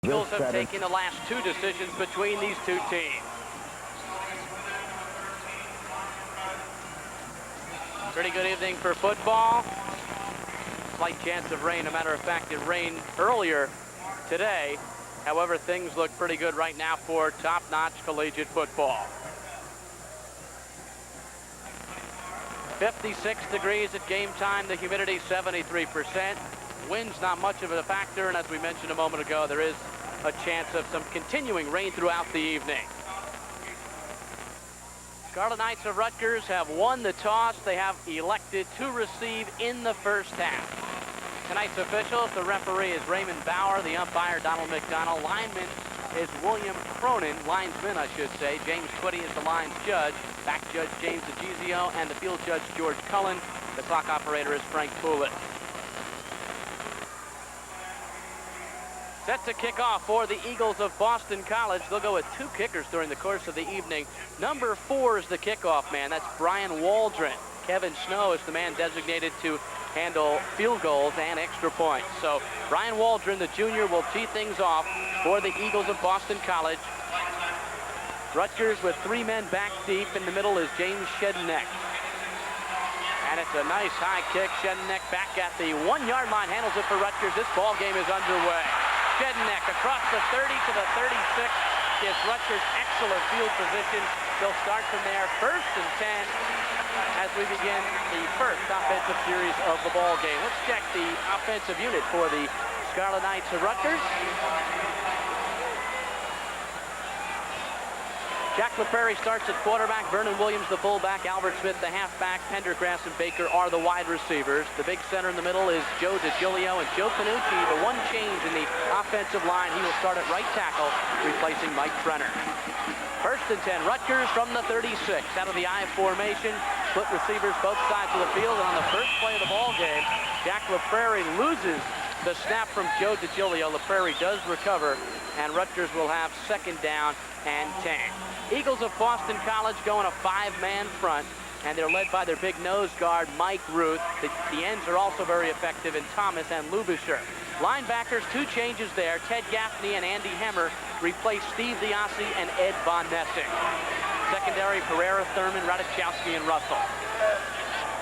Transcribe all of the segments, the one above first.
Eagles have taken the last two decisions between these two teams. Pretty good evening for football. Slight chance of rain. As a matter of fact, it rained earlier today. However, things look pretty good right now for top-notch collegiate football. 56 degrees at game time. The humidity 73%. Wind's not much of a factor, and as we mentioned a moment ago, there is a chance of some continuing rain throughout the evening. Scarlet Knights of Rutgers have won the toss. They have elected to receive in the first half. Tonight's officials, the referee is Raymond Bauer, the umpire Donald McDonald, lineman is William Cronin, linesman I should say. James Twitty is the lines judge, back judge James DeGizio, and the field judge George Cullen. The clock operator is Frank Poulet. Set to kick off for the Eagles of Boston College. They'll go with two kickers during the course of the evening. Number 4 is the kickoff man. That's Brian Waldron. Kevin Snow is the man designated to handle field goals and extra points. So Brian Waldron, the junior, will tee things off for the Eagles of Boston College. Rutgers with 3 men back deep. In the middle is James Shedneck. And it's a nice high kick. Shedneck back at the 1-yard line, handles it for Rutgers. This ball game is underway. Shedneck across the 30 to the 36 gives Rutgers excellent field position. They'll start from there, 1st and 10, as we begin the first offensive series of the ball game. Let's check the offensive unit for the Scarlet Knights of Rutgers. Jack LaPrairie starts at quarterback, Vernon Williams the fullback, Albert Smith the halfback, Pendergrass and Baker are the wide receivers. The big center in the middle is Joe DiGilio, and Joe Panucci, the one change in the offensive line. He will start at right tackle, replacing Mike Brenner. 1st and 10, Rutgers from the 36, out of the I formation, split receivers both sides of the field, and on the first play of the ball game, Jack LaPrairie loses the snap from Joe DiGilio. LaPrairie does recover, and Rutgers will have 2nd down and 10. Eagles of Boston College going a 5-man front, and they're led by their big nose guard, Mike Ruth. The ends are also very effective in Thomas and Lubisher. Linebackers, 2 changes there. Ted Gaffney and Andy Hemmer replace Steve Diassi and Ed Von Nessing. Secondary, Pereira, Thurman, Ratajkowski, and Russell.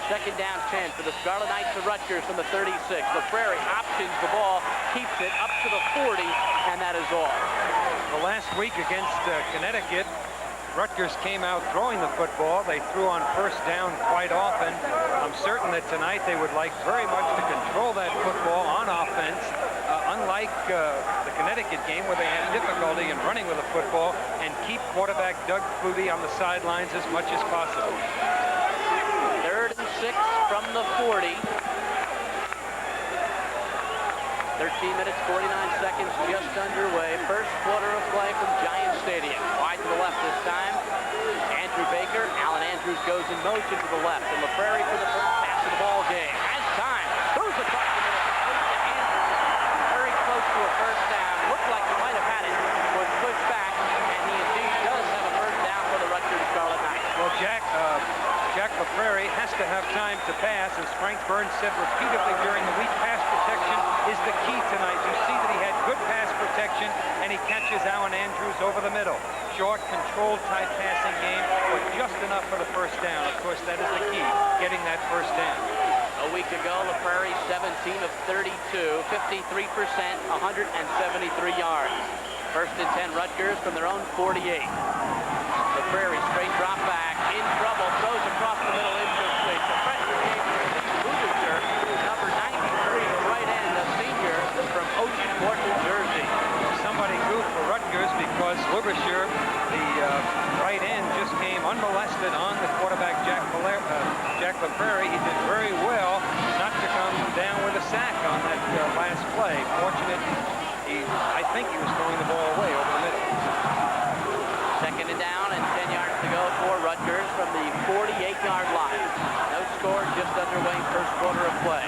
2nd down 10 for the Scarlet Knights of Rutgers from the 36. LaPrairie options the ball, keeps it up to the 40, and that is all. Well, last week against Connecticut, Rutgers came out throwing the football. They threw on 1st down quite often. I'm certain that tonight they would like very much to control that football on offense, unlike the Connecticut game where they had difficulty in running with the football, and keep quarterback Doug Flutie on the sidelines as much as possible. 3rd and 6 from the 40. 13 minutes, 49 seconds just underway. First quarter of play from Giant Stadium. Wide to the left this time. Andrew Baker. Alan Andrews goes in motion to the left. And LaPrairie for the first pass of the ball game. Has time. Throws across the middle. Complete to Andrews. Very close to a 1st down. Looked like he might have had it. Was pushed back. And he indeed does have a 1st down for the Rutgers Scarlet Knights. Well, Jack LaPrairie has to have time to pass. As Frank Burns said repeatedly during the week, pass protection is the key tonight. You see that he had good pass protection, and he catches Alan Andrews over the middle. Short, controlled type passing game, but just enough for the 1st down. Of course, that is the key, getting that 1st down. A week ago, LaPrairie 17 of 32, 53%, 173 yards. 1st and 10, Rutgers from their own 48. LaPrairie straight drop back, in trouble, throws across the middle, incomplete. The freshman game Lubisher, number 93, the right end, a senior from Oceanport, New Jersey. Somebody goofed for Rutgers because Lubisher, the right end, just came unmolested on the quarterback Jack LaPrairie. He did very well not to come down with a sack on that last play. Fortunate, I think he was throwing the ball away over the middle. 2nd and down and 10 yards to go for Rutgers from the 48-yard line. No score, just underway, 1st quarter of play.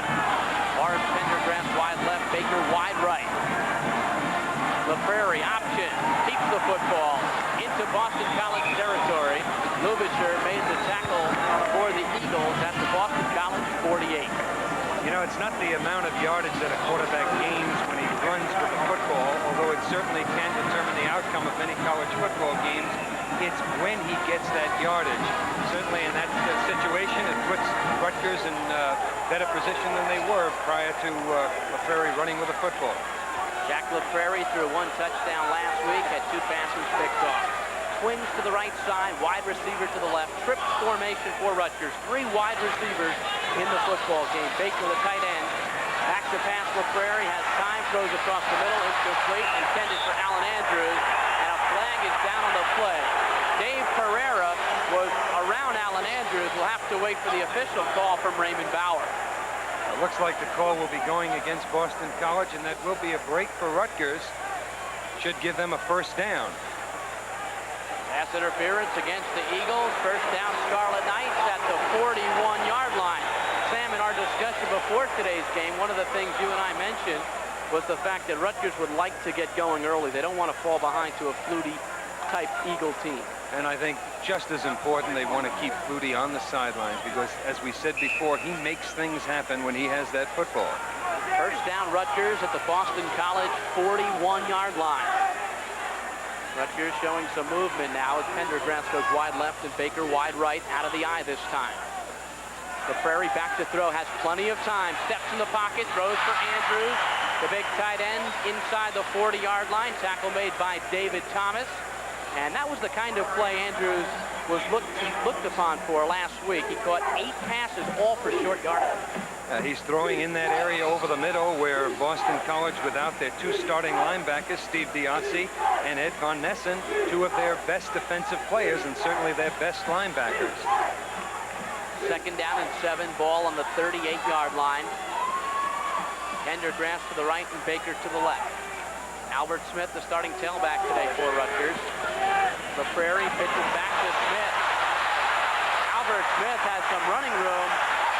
Morris Pendergrass wide left, Baker wide right. LaPrairie option, keeps the football into Boston College territory. Lubisher made the tackle for the Eagles at the Boston College 48. You know, it's not the amount of yardage that a quarterback gains when he runs with the football, although it certainly can determine the outcome of many college football games. It's when he gets that yardage. Certainly in that situation, it puts Rutgers in better position than they were prior to LaPrairie running with the football. Jack LaPrairie threw 1 touchdown last week, had 2 passes picked off. Twins to the right side, wide receiver to the left. Trips formation for Rutgers. 3 wide receivers in the football game. Baker, the tight end. Back to pass, LaPrairie has time, throws across the middle, incomplete, intended for Allen Andrews, and a flag is down on the play. Dave Pereira was around Allen Andrews. We'll have to wait for the official call from Raymond Bauer. It looks like the call will be going against Boston College, and that will be a break for Rutgers. Should give them a first down. Pass interference against the Eagles. First down, Scarlet Knights at the 41-yard line. Sam, in our discussion before today's game, one of the things you and I mentioned was the fact that Rutgers would like to get going early. They don't want to fall behind to a Flutie-type Eagle team. And I think just as important, they want to keep Flutie on the sidelines because, as we said before, he makes things happen when he has that football. First down, Rutgers at the Boston College 41-yard line. Rutgers showing some movement now as Pendergrass goes wide left and Baker wide right, out of the eye this time. LaPrairie back to throw, has plenty of time, steps in the pocket, throws for Andrews, the big tight end inside the 40-yard line. Tackle made by David Thomas. And that was the kind of play Andrews was looked upon for last week. He caught 8 passes, all for short yardage. He's throwing in that area over the middle where Boston College, without their 2 starting linebackers, Steve Diassi and Ed Von Nessen, 2 of their best defensive players and certainly their best linebackers. Second down and 7, ball on the 38-yard line. Pendergrass to the right and Baker to the left. Albert Smith, the starting tailback today for Rutgers. LaPrairie pitches back to Smith. Albert Smith has some running room.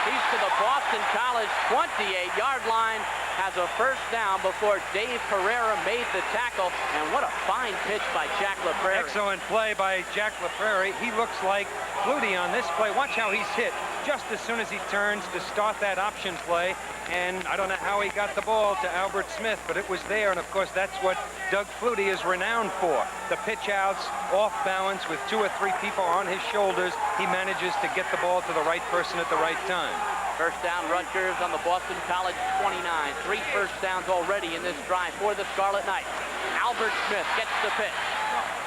He's to the Boston College 28-yard line, has a first down before Dave Pereira made the tackle. And what a fine pitch by Jack LaPrairie. Excellent play by Jack LaPrairie. He looks like Flutie on this play. Watch how he's hit just as soon as he turns to start that option play. And I don't know how he got the ball to Albert Smith, but it was there. And of course, that's what Doug Flutie is renowned for. The pitch outs, off balance with 2 or 3 people on his shoulders. He manages to get the ball to the right person at the right time. First down, Rutgers on the Boston College 29. 3 first downs already in this drive for the Scarlet Knights. Albert Smith gets the pitch.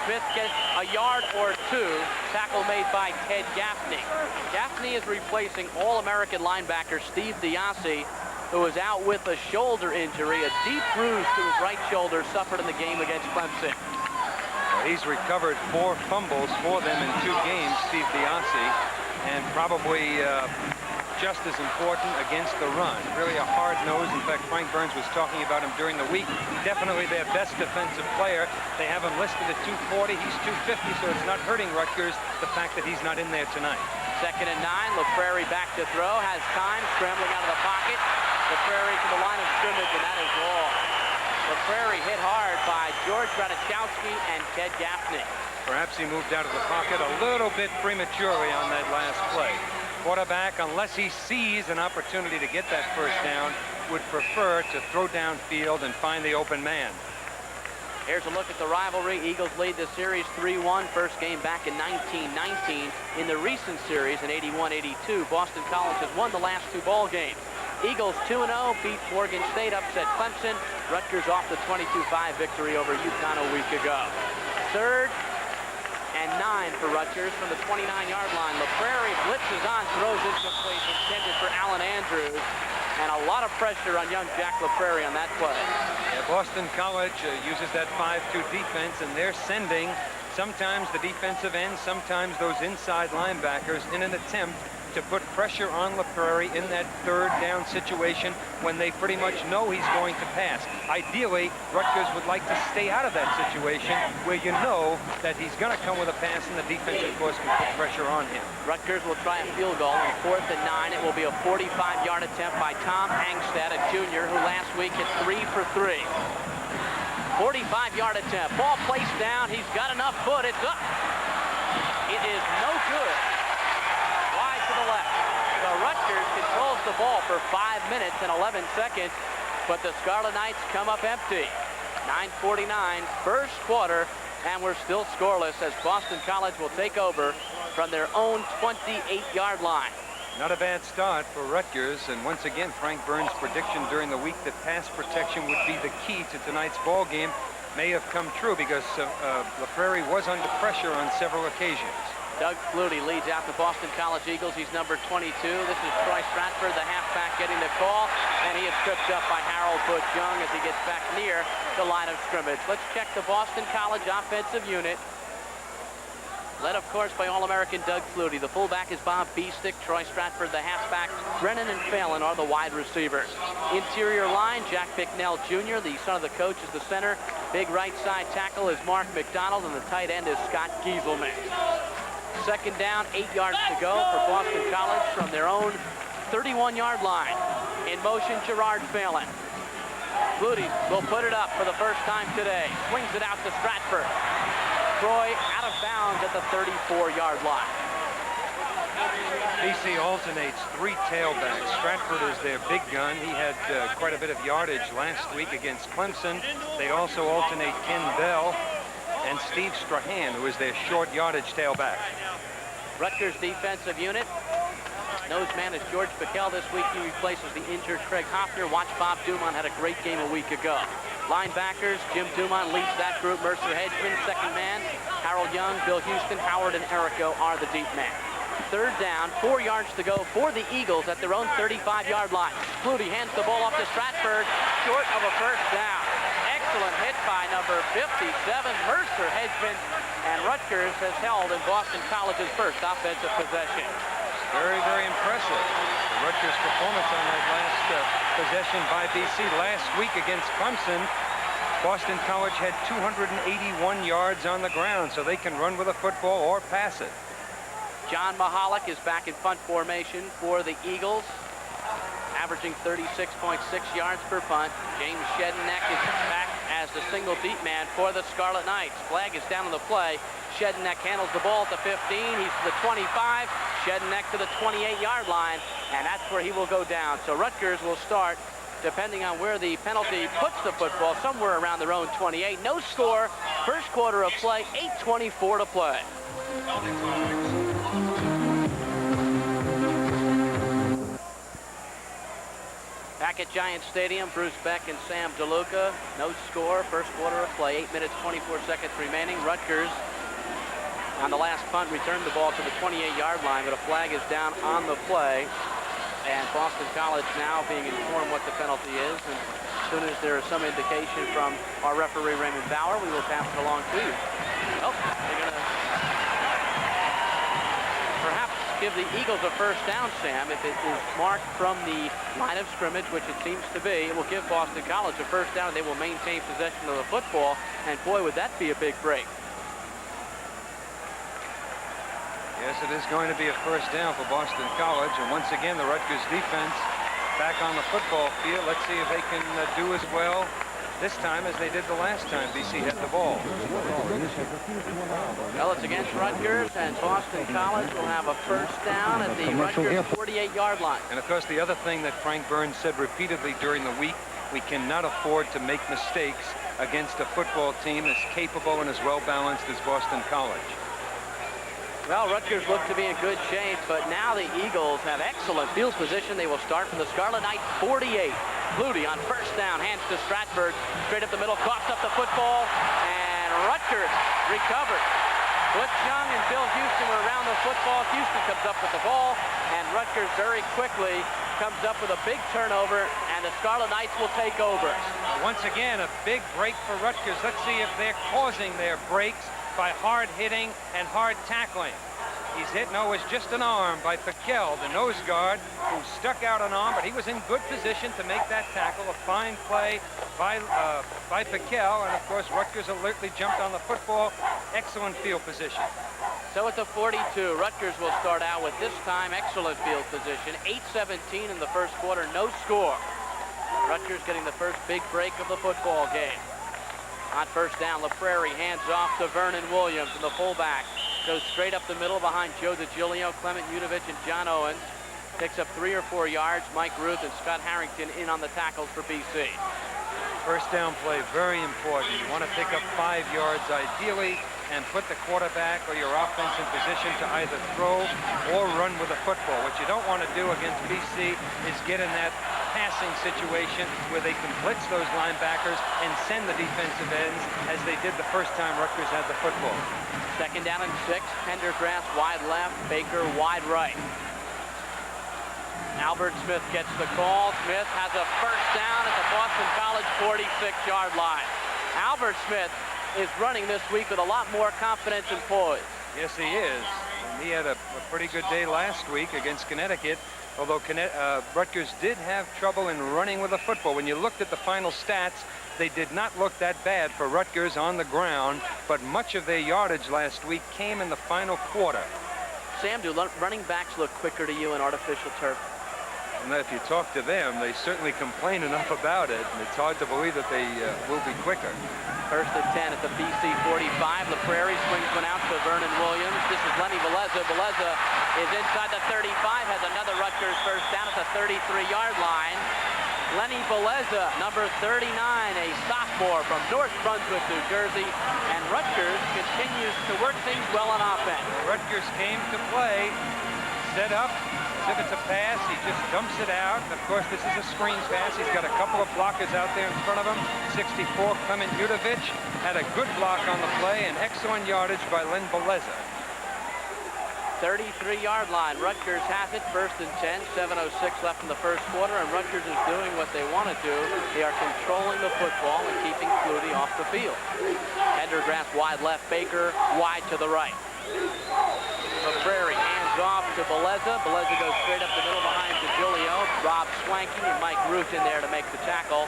Smith gets a yard or 2. Tackle made by Ted Gaffney. Gaffney is replacing All-American linebacker Steve Diassi, who is out with a shoulder injury. A deep bruise to his right shoulder suffered in the game against Clemson. He's recovered 4 fumbles for them in 2 games, Steve Diassi, and probably just as important against the run. Really a hard nose. In fact, Frank Burns was talking about him during the week. Definitely their best defensive player. They have him listed at 240. He's 250, so it's not hurting Rutgers, the fact that he's not in there tonight. Second and 9. LaPrairie back to throw. Has time, scrambling out of the pocket. LaPrairie to the line of scrimmage, and that is all. LaPrairie hit hard by George Ratajkowski and Ted Gaffney. Perhaps he moved out of the pocket a little bit prematurely on that last play. Quarterback, unless he sees an opportunity to get that first down, would prefer to throw downfield and find the open man. Here's a look at the rivalry. Eagles lead the series 3-1. First game back in 1919. In the recent series in 81-82, Boston College has won the last 2 ball games. Eagles 2-0, beat Morgan State, upset Clemson. Rutgers off the 22-5 victory over UConn a week ago. Third and 9 for Rutgers from the 29-yard line. LaPrairie blitzes on, throws incomplete, intended for Allen Andrews. And a lot of pressure on young Jack LaPrairie on that play. Yeah, Boston College uses that 5-2 defense, and they're sending sometimes the defensive end, sometimes those inside linebackers in an attempt to put pressure on LaPrairie in that 3rd down situation when they pretty much know he's going to pass. Ideally, Rutgers would like to stay out of that situation where you know that he's going to come with a pass and the defense, of course, can put pressure on him. Rutgers will try a field goal on 4th and 9. It will be a 45-yard attempt by Tom Angstad, a junior who last week hit 3 for 3. 45-yard attempt. Ball placed down. He's got enough foot. It's up. It is no good. Wide to the left. So Rutgers controls the the ball for 5 minutes and 11 seconds, but the Scarlet Knights come up empty. 9:49, first quarter, and we're still scoreless as Boston College will take over from their own 28-yard line. Not a bad start for Rutgers, and once again, Frank Burns' prediction during the week that pass protection would be the key to tonight's ball game may have come true because LaPrairie was under pressure on several occasions. Doug Flutie leads out the Boston College Eagles. He's number 22. This is Troy Stratford, the halfback, getting the call, and he is tripped up by Harold Butch Young as he gets back near the line of scrimmage. Let's check the Boston College offensive unit. Led, of course, by All-American Doug Flutie. The fullback is Bob Beestick. Troy Stratford, the halfback. Brennan and Phelan are the wide receivers. Interior line, Jack Bicknell Jr., the son of the coach, is the center. Big right side tackle is Mark McDonald, and the tight end is Scott Gieselman. Second down, 8 yards to go for Boston College from their own 31-yard line. In motion, Gerard Phelan. Flutie will put it up for the first time today. Swings it out to Stratford. Troy out of bounds at the 34-yard line. BC alternates 3 tailbacks. Stratford is their big gun. He had quite a bit of yardage last week against Clemson. They also alternate Ken Bell and Steve Strahan, who is their short yardage tailback. Rutgers defensive unit. Nose man is George Bickel. This week he replaces the injured Craig Hoffner. Watch Bob Dumont had a great game a week ago. Linebackers, Jim Dumont leads that group. Mercer Hedgeman, second man. Harold Young, Bill Houston, Howard, and Errico are the deep men. Third down, 4 yards to go for the Eagles at their own 35-yard line. Flutie hands the ball off to Stratford, short of a first down. Excellent hit by number 57, Mercer Hedgeman, and Rutgers has held in Boston College's first offensive possession. Very, very impressive. The Rutgers performance on that last possession by BC last week against Clemson. Boston College had 281 yards on the ground, so they can run with a football or pass it. John Mahalik is back in punt formation for the Eagles, averaging 36.6 yards per punt. James Shedenek is back as the single deep man for the Scarlet Knights. Flag is down on the play. Shedenek handles the ball at the 15. He's to the 25. Shedenek to the 28-yard line, and that's where he will go down. So Rutgers will start, depending on where the penalty puts the football, somewhere around their own 28. No score. First quarter of play, 8:24 to play. Back at Giant Stadium, Bruce Beck and Sam DeLuca. No score, first quarter of play, 8 minutes, 24 seconds remaining. Rutgers, on the last punt, returned the ball to the 28-yard line, but a flag is down on the play. And Boston College now being informed what the penalty is. And as soon as there is some indication from our referee, Raymond Bauer, we will pass it along to you. Oh, they're going to perhaps give the Eagles a first down, Sam. If it is marked from the line of scrimmage, which it seems to be, it will give Boston College a first down, and they will maintain possession of the football. And boy, would that be a big break. Yes, it is going to be a first down for Boston College. And once again, the Rutgers defense back on the football field. Let's see if they can do as well this time as they did the last time BC had the ball. Well, it's against Rutgers, and Boston College will have a first down at the Rutgers 48-yard line. And of course, the other thing that Frank Burns said repeatedly during the week, we cannot afford to make mistakes against a football team as capable and as well-balanced as Boston College. Well, Rutgers look to be in good shape, but now the Eagles have excellent field position. They will start from the Scarlet Knights 48. Flutie on first down, hands to Stratford. Straight up the middle, coughs up the football, and Rutgers recovered. Butch Young and Bill Houston were around the football. Houston comes up with the ball, and Rutgers very quickly comes up with a big turnover, and the Scarlet Knights will take over. Once again, a big break for Rutgers. Let's see if they're causing their breaks by hard hitting and hard tackling. He's hit, no, it was just an arm by Piquel, the nose guard, who stuck out an arm, but he was in good position to make that tackle. A fine play by Piquel, and of course Rutgers alertly jumped on the football. Excellent field position. So it's a 42. Rutgers will start out with this time excellent field position. 8:17 in the first quarter, no score. Rutgers getting the first big break of the football game. On first down, LaPrairie hands off to Vernon Williams, and the fullback goes straight up the middle behind Joe DiGilio, Clement Udovich, and John Owens. Picks up 3 or 4 yards. Mike Ruth and Scott Harrington in on the tackles for BC. First down play, very important. You want to pick up 5 yards ideally and put the quarterback or your offense in position to either throw or run with the football. What you don't want to do against BC is get in that passing situation where they can blitz those linebackers and send the defensive ends as they did the first time Rutgers had the football. Second down and 6. Pendergrass wide left, Baker wide right. Albert Smith gets the call. Smith has a first down at the Boston College 46-yard line. Albert Smith is running this week with a lot more confidence and poise. Yes, he is. And he had a pretty good day last week against Connecticut, although Rutgers did have trouble in running with the football. When you looked at the final stats, they did not look that bad for Rutgers on the ground, but much of their yardage last week came in the final quarter. Sam, do running backs look quicker to you in artificial turf? And if you talk to them, they certainly complain enough about it, and it's hard to believe that they will be quicker. First and 10 at the BC 45. LaPrairie swings one out to Vernon Williams. This is Lenny Veleza. Veleza is inside the 35, has another Rutgers first down at the 33-yard line. Lenny Veleza, number 39, a sophomore from North Brunswick, New Jersey. And Rutgers continues to work things well on offense. Rutgers came to play, set up. If it's a pass, he just dumps it out. Of course, this is a screen pass. He's got a couple of blockers out there in front of him. 64, Clement Judovic had a good block on the play and excellent yardage by Len Veleza. 33-yard line. Rutgers has it. First and 10. 7:06 left in the first quarter, and Rutgers is doing what they want to do. They are controlling the football and keeping Flutie off the field. Pendergrass wide left, Baker wide to the right. LaPrairie hands off to Veleza. Veleza goes straight up the middle behind DeGilio. Rob Swanky and Mike Ruth in there to make the tackle.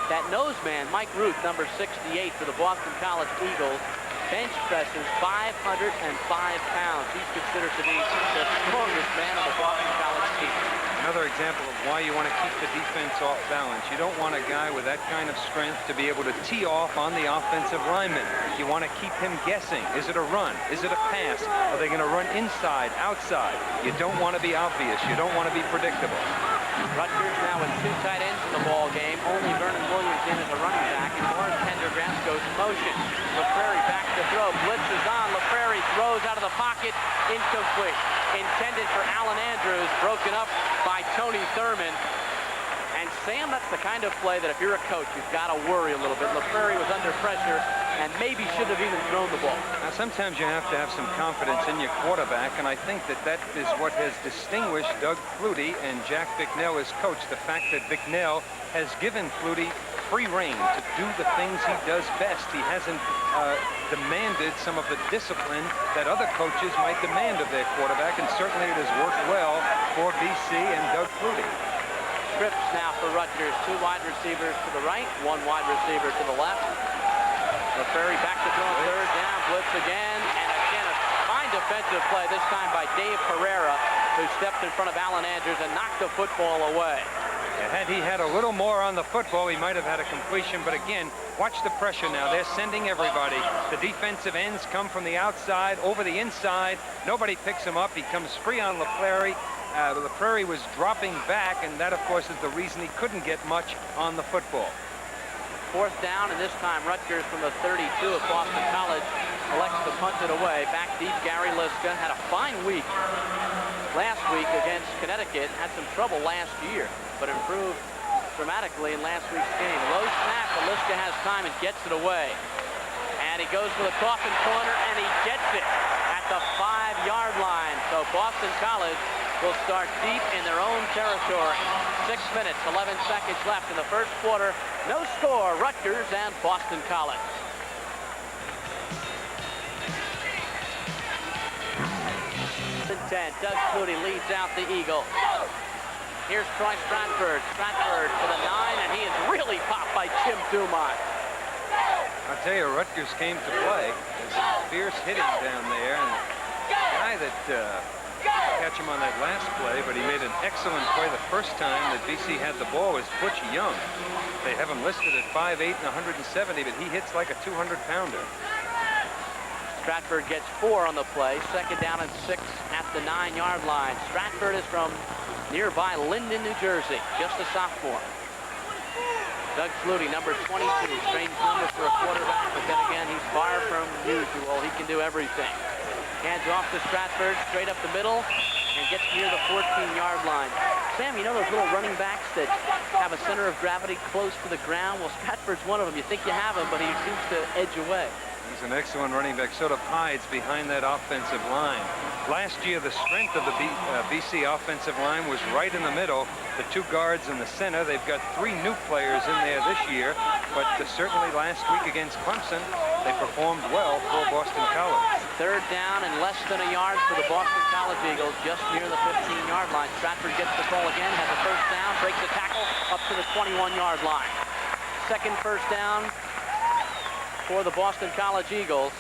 That nose man, Mike Ruth, number 68 for the Boston College Eagles, bench presses 505 pounds. He's considered to be the strongest man on the Boston College team. Another example of why you want to keep the defense off balance. You don't want a guy with that kind of strength to be able to tee off on the offensive lineman. You want to keep him guessing. Is it a run? Is it a pass? Are they going to run inside, outside? You don't want to be obvious. You don't want to be predictable. Rutgers now with 2 tight ends in the ball game. Only Vernon Williams in as a running back, and Morris Pendergrass goes motion. LaPrairie back to throw. Blitz is on. LaPrairie throws out of the pocket. Incomplete. Intended for Alan Andrews. Broken up by Tony Thurman. And Sam, that's the kind of play that if you're a coach, you've got to worry a little bit. LaPrairie was under pressure and maybe should have even thrown the ball. Now, sometimes you have to have some confidence in your quarterback, and I think that is what has distinguished Doug Flutie and Jack Bicknell as coach. The fact that Bicknell has given Flutie free rein to do the things he does best. He hasn't demanded some of the discipline that other coaches might demand of their quarterback, and certainly it has worked well for BC and Doug Flutie. Trips now for Rutgers. 2 wide receivers to the right, 1 wide receiver to the left. LaPrairie back to throw, third down, blitz again, and again a fine defensive play, this time by Dave Pereira, who stepped in front of Alan Andrews and knocked the football away. Had he had a little more on the football, he might have had a completion, but again, watch the pressure now. They're sending everybody. The defensive ends come from the outside, over the inside. Nobody picks him up. He comes free on LaPrairie. LaPrairie was dropping back, and that, of course, is the reason he couldn't get much on the football. 4th down, and this time Rutgers from the 32 of Boston College elects to punt it away. Back deep, Gary Liska had a fine week last week against Connecticut. Had some trouble last year, but improved dramatically in last week's game. Low snap, but Liska has time and gets it away. And he goes for the coffin corner, and he gets it at the 5-yard line. So Boston College will start deep in their own territory. 6 minutes, 11 seconds left in the first quarter. No score, Rutgers and Boston College. And 10, Doug Flutie leads out the Eagle. Here's Troy Stratford. Stratford to the 9, and he is really popped by Jim Dumont. I'll tell you, Rutgers came to play. There's some fierce hitting down there, and the guy that catch him on that last play, but he made an excellent play the first time that BC had the ball was Butch Young. They have him listed at 5'8" and 170, but he hits like a 200-pounder. Stratford gets 4 on the play. 2nd down and 6 at the 9-yard line. Stratford is from nearby Linden, New Jersey, just a sophomore. Doug Flutie, number 22, strange number for a quarterback, but then again, he's far from usual. He can do everything. Hands off to Stratford, straight up the middle, and gets near the 14-yard line. Sam, you know those little running backs that have a center of gravity close to the ground? Well, Stratford's one of them. You think you have him, but he seems to edge away. He's an excellent running back, sort of hides behind that offensive line. Last year, the strength of the BC offensive line was right in the middle. The two guards in the center. They've got 3 new players in there this year, but certainly last week against Clemson, they performed well for Boston College. Third down and less than a yard for the Boston College Eagles, just near the 15-yard line. Stratford gets the call again, has a first down, breaks the tackle up to the 21-yard line. Second first down for the Boston College Eagles.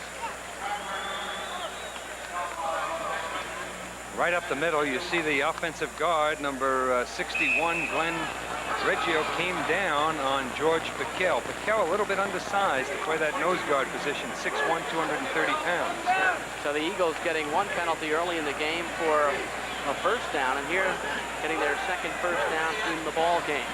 Right up the middle, you see the offensive guard, number 61, Glenn Reggio, came down on George Piquel. Piquel a little bit undersized to play that nose guard position, 6'1", 230 pounds. So the Eagles getting 1 penalty early in the game for a first down, and here getting their second first down in the ball game.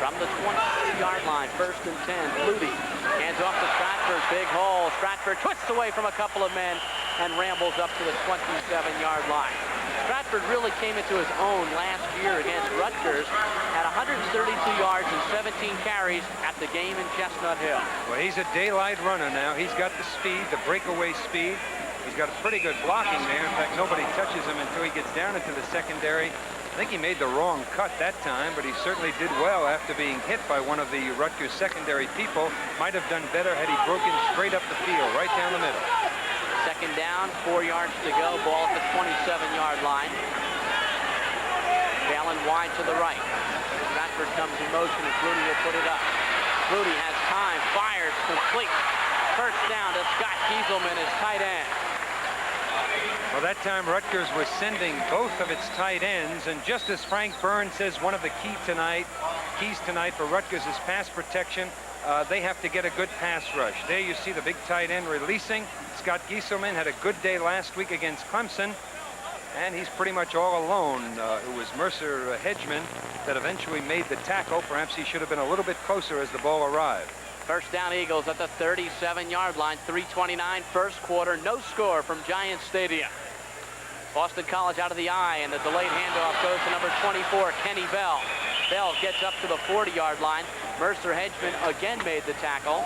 From the 22-yard line, first and 10, Flutie hands off to Stratford, big hole. Stratford twists away from a couple of men and rambles up to the 27-yard line. Stratford really came into his own last year against Rutgers, had 132 yards and 17 carries at the game in Chestnut Hill. Well, he's a daylight runner now. He's got the speed, the breakaway speed. He's got a pretty good blocking there. In fact, nobody touches him until he gets down into the secondary. I think he made the wrong cut that time, but he certainly did well after being hit by one of the Rutgers secondary people. Might have done better had he broken straight up the field, right down the middle. Second down, 4 yards to go, ball at the 27-yard line. Allen wide to the right. Stratford comes in motion and Flutie will put it up. Flutie has time, fires, complete. First down to Scott Gieselman, his tight end. Well, that time Rutgers was sending both of its tight ends, and just as Frank Byrne says, one of the keys tonight for Rutgers is pass protection. They have to get a good pass rush. There you see the big tight end releasing. Scott Gieselman had a good day last week against Clemson, and he's pretty much all alone. It was Mercer Hedgeman that eventually made the tackle. Perhaps he should have been a little bit closer as the ball arrived. First down Eagles at the 37-yard line, 3:29 first quarter, no score from Giants Stadium. Boston College out of the eye, and the delayed handoff goes to number 24, Kenny Bell. Bell gets up to the 40-yard line. Mercer Hedgeman again made the tackle.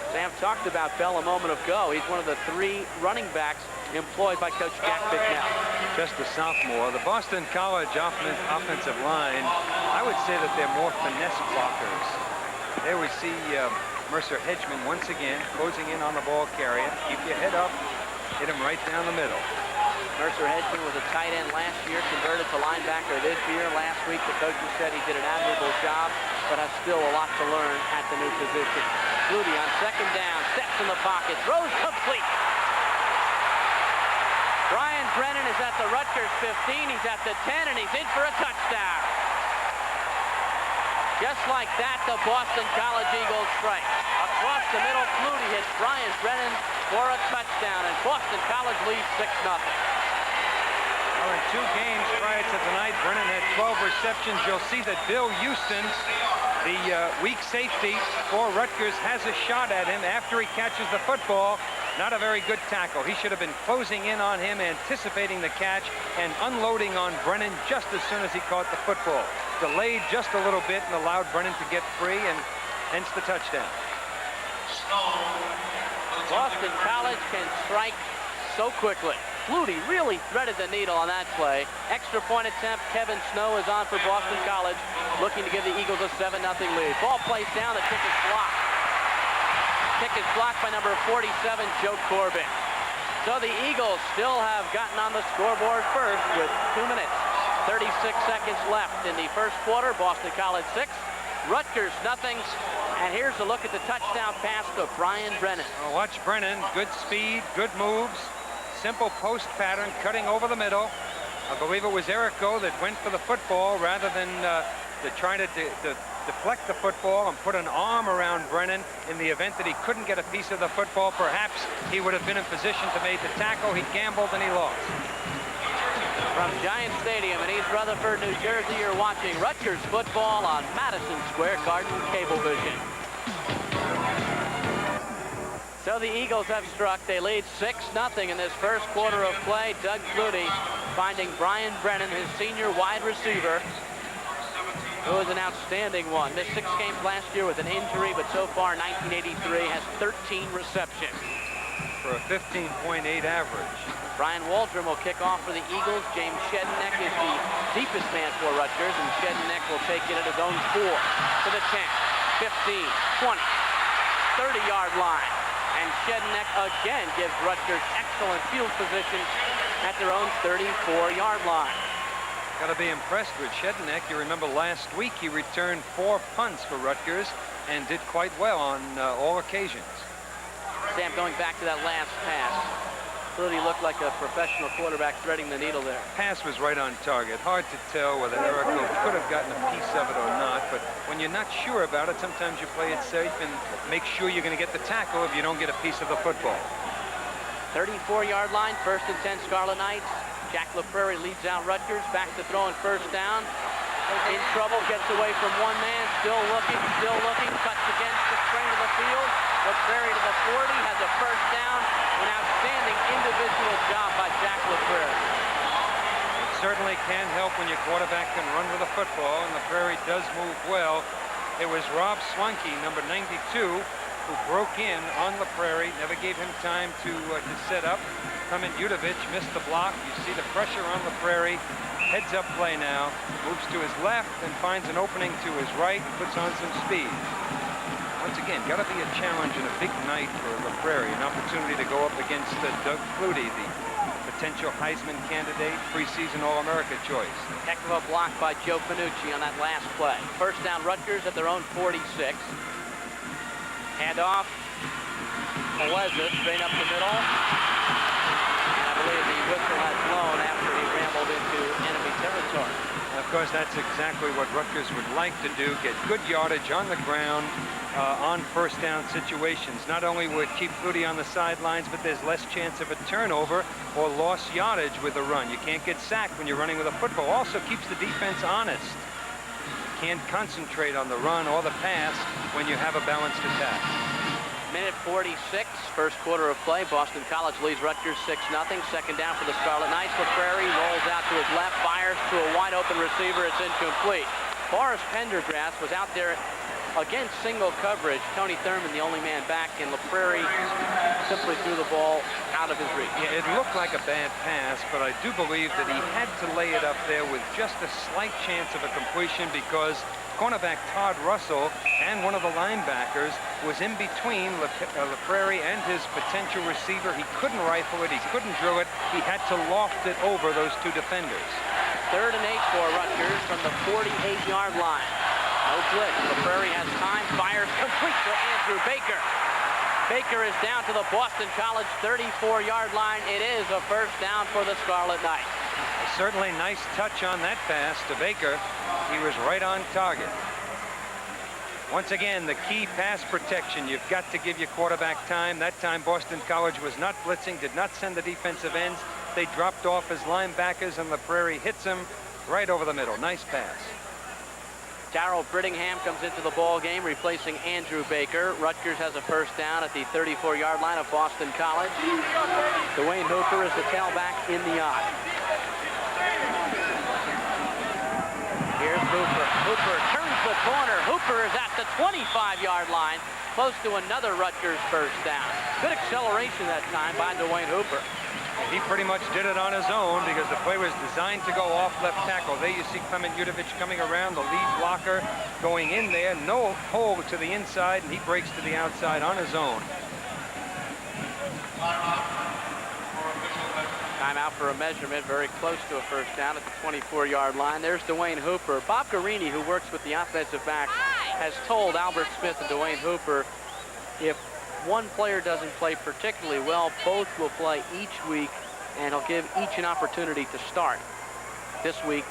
Sam talked about Bell a moment ago. He's one of the 3 running backs employed by Coach Jack Bicknell. Just a sophomore. The Boston College offensive line, I would say that they're more finesse blockers. There we see Mercer Hedgeman once again closing in on the ball carrier. Keep your head up, hit him right down the middle. Mercer Hedgeman was a tight end last year, converted to linebacker this year. Last week, the coaches said he did an admirable job, but has still a lot to learn at the new position. Flutie on second down, steps in the pocket, throws complete. Brian Brennan is at the Rutgers 15, he's at the 10, and he's in for a touchdown. Just like that, the Boston College Eagles strike. Across the middle, Flutie hits Brian Brennan for a touchdown, and Boston College leads 6-0. Well, in 2 games prior to tonight, Brennan had 12 receptions. You'll see that Bill Houston, the weak safety for Rutgers, has a shot at him after he catches the football. Not a very good tackle. He should have been closing in on him, anticipating the catch, and unloading on Brennan just as soon as he caught the football. Delayed just a little bit and allowed Brennan to get free, and hence the touchdown. Boston College can strike so quickly. Flutie really threaded the needle on that play. Extra point attempt. Kevin Snow is on for Boston College, looking to give the Eagles a 7-0 lead. Ball plays down. The kick is blocked. Kick is blocked by number 47, Joe Corbin. So the Eagles still have gotten on the scoreboard first with 2 minutes, 36 seconds left in the first quarter. Boston College 6, Rutgers nothing. And here's a look at the touchdown pass to Brian Brennan. Well, watch Brennan. Good speed, good moves. Simple post pattern, cutting over the middle. I believe it was Erico that went for the football rather than to try to deflect the football and put an arm around Brennan in the event that he couldn't get a piece of the football. Perhaps he would have been in position to make the tackle. He gambled and he lost. From Giant Stadium in East Rutherford, New Jersey, you're watching Rutgers football on Madison Square Garden Cablevision. So the Eagles have struck. They lead 6-0 in this first quarter of play. Doug Flutie finding Brian Brennan, his senior wide receiver, who is an outstanding one. Missed 6 games last year with an injury, but so far, 1983, has 13 receptions. For a 15.8 average. Brian Waldron will kick off for the Eagles. James Shedenek is the deepest man for Rutgers, and Shedenek will take it at his own 4 to the 10, 15, 20, 30-yard line. And Shedenek again gives Rutgers excellent field position at their own 34-yard line. Got to be impressed with Shedenek. You remember last week he returned 4 punts for Rutgers and did quite well on all occasions. Sam, going back to that last pass, Flutie looked like a professional quarterback threading the needle there. Pass was right on target. Hard to tell whether Eric could have gotten a piece of it or not, but when you're not sure about it, sometimes you play it safe and make sure you're going to get the tackle if you don't get a piece of the football. 34-yard line, 1st and 10 Scarlet Knights. Jack LaPrairie leads out Rutgers, back to throwing 1st down. In trouble, gets away from one man, still looking, cuts against the strain of the field. LaPrairie to the 40, has a 1st down. An outstanding individual job by Jack LaPrairie. It certainly can help when your quarterback can run with a football, and LaPrairie does move well. It was Rob Swanke, number 92, who broke in on LaPrairie, never gave him time to set up. Clement Udovich missed the block. You see the pressure on LaPrairie. Heads up play now, moves to his left and finds an opening to his right and puts on some speed. Once again, got to be a challenge and a big night for LaPrairie, an opportunity to go up against Doug Flutie, the potential Heisman candidate, preseason All-America choice. Heck of a block by Joe Panucci on that last play. 1st down Rutgers at their own 46. Hand off. Meleza straight up the middle. And I believe the whistle has blown after he rambled into enemy territory. And of course, that's exactly what Rutgers would like to do, get good yardage on the ground on 1st down situations. Not only would keep Flutie on the sidelines, but there's less chance of a turnover or lost yardage with a run. You can't get sacked when you're running with a football. Also keeps the defense honest. Can't concentrate on the run or the pass when you have a balanced attack. Minute 46, 1st quarter of play. Boston College leads Rutgers 6-0. 2nd down for the Scarlet Knights. LaPrairie rolls out to his left, fires to a wide open receiver. It's incomplete. Forrest Pendergrass was out there against single coverage. Tony Thurman, the only man back, and LaPrairie simply threw the ball out of his reach. Yeah, it looked like a bad pass, but I do believe that he had to lay it up there with just a slight chance of a completion because cornerback Todd Russell and one of the linebackers was in between LaPrairie and his potential receiver. He couldn't rifle it, he couldn't drill it, he had to loft it over those 2 defenders. 3rd and 8 for Rutgers from the 48-yard line. No blitz. LaPrairie has time, fires complete to Andrew Baker. Baker is down to the Boston College 34-yard line. It is a 1st down for the Scarlet Knights. Certainly nice touch on that pass to Baker. He was right on target. Once again, the key pass protection. You've got to give your quarterback time. That time Boston College was not blitzing, did not send the defensive ends. They dropped off as linebackers and LaPrairie hits him right over the middle. Nice pass. Darrell Brittingham comes into the ball game, replacing Andrew Baker. Rutgers has a 1st down at the 34-yard line of Boston College. Dwayne Hooper is the tailback in the eye. Here's Hooper. Hooper turns the corner. Hooper is at the 25-yard line, close to another Rutgers 1st down. Good acceleration that time by Dwayne Hooper. He pretty much did it on his own because the play was designed to go off left tackle. There you see Clement Udovich coming around, the lead blocker going in there. No hole to the inside, and he breaks to the outside on his own. Timeout for a measurement, very close to a 1st down at the 24-yard line. There's Dwayne Hooper. Bob Garini, who works with the offensive back, has told Albert Smith and Dwayne Hooper if one player doesn't play particularly well, both will play each week, and he'll give each an opportunity to start. This week,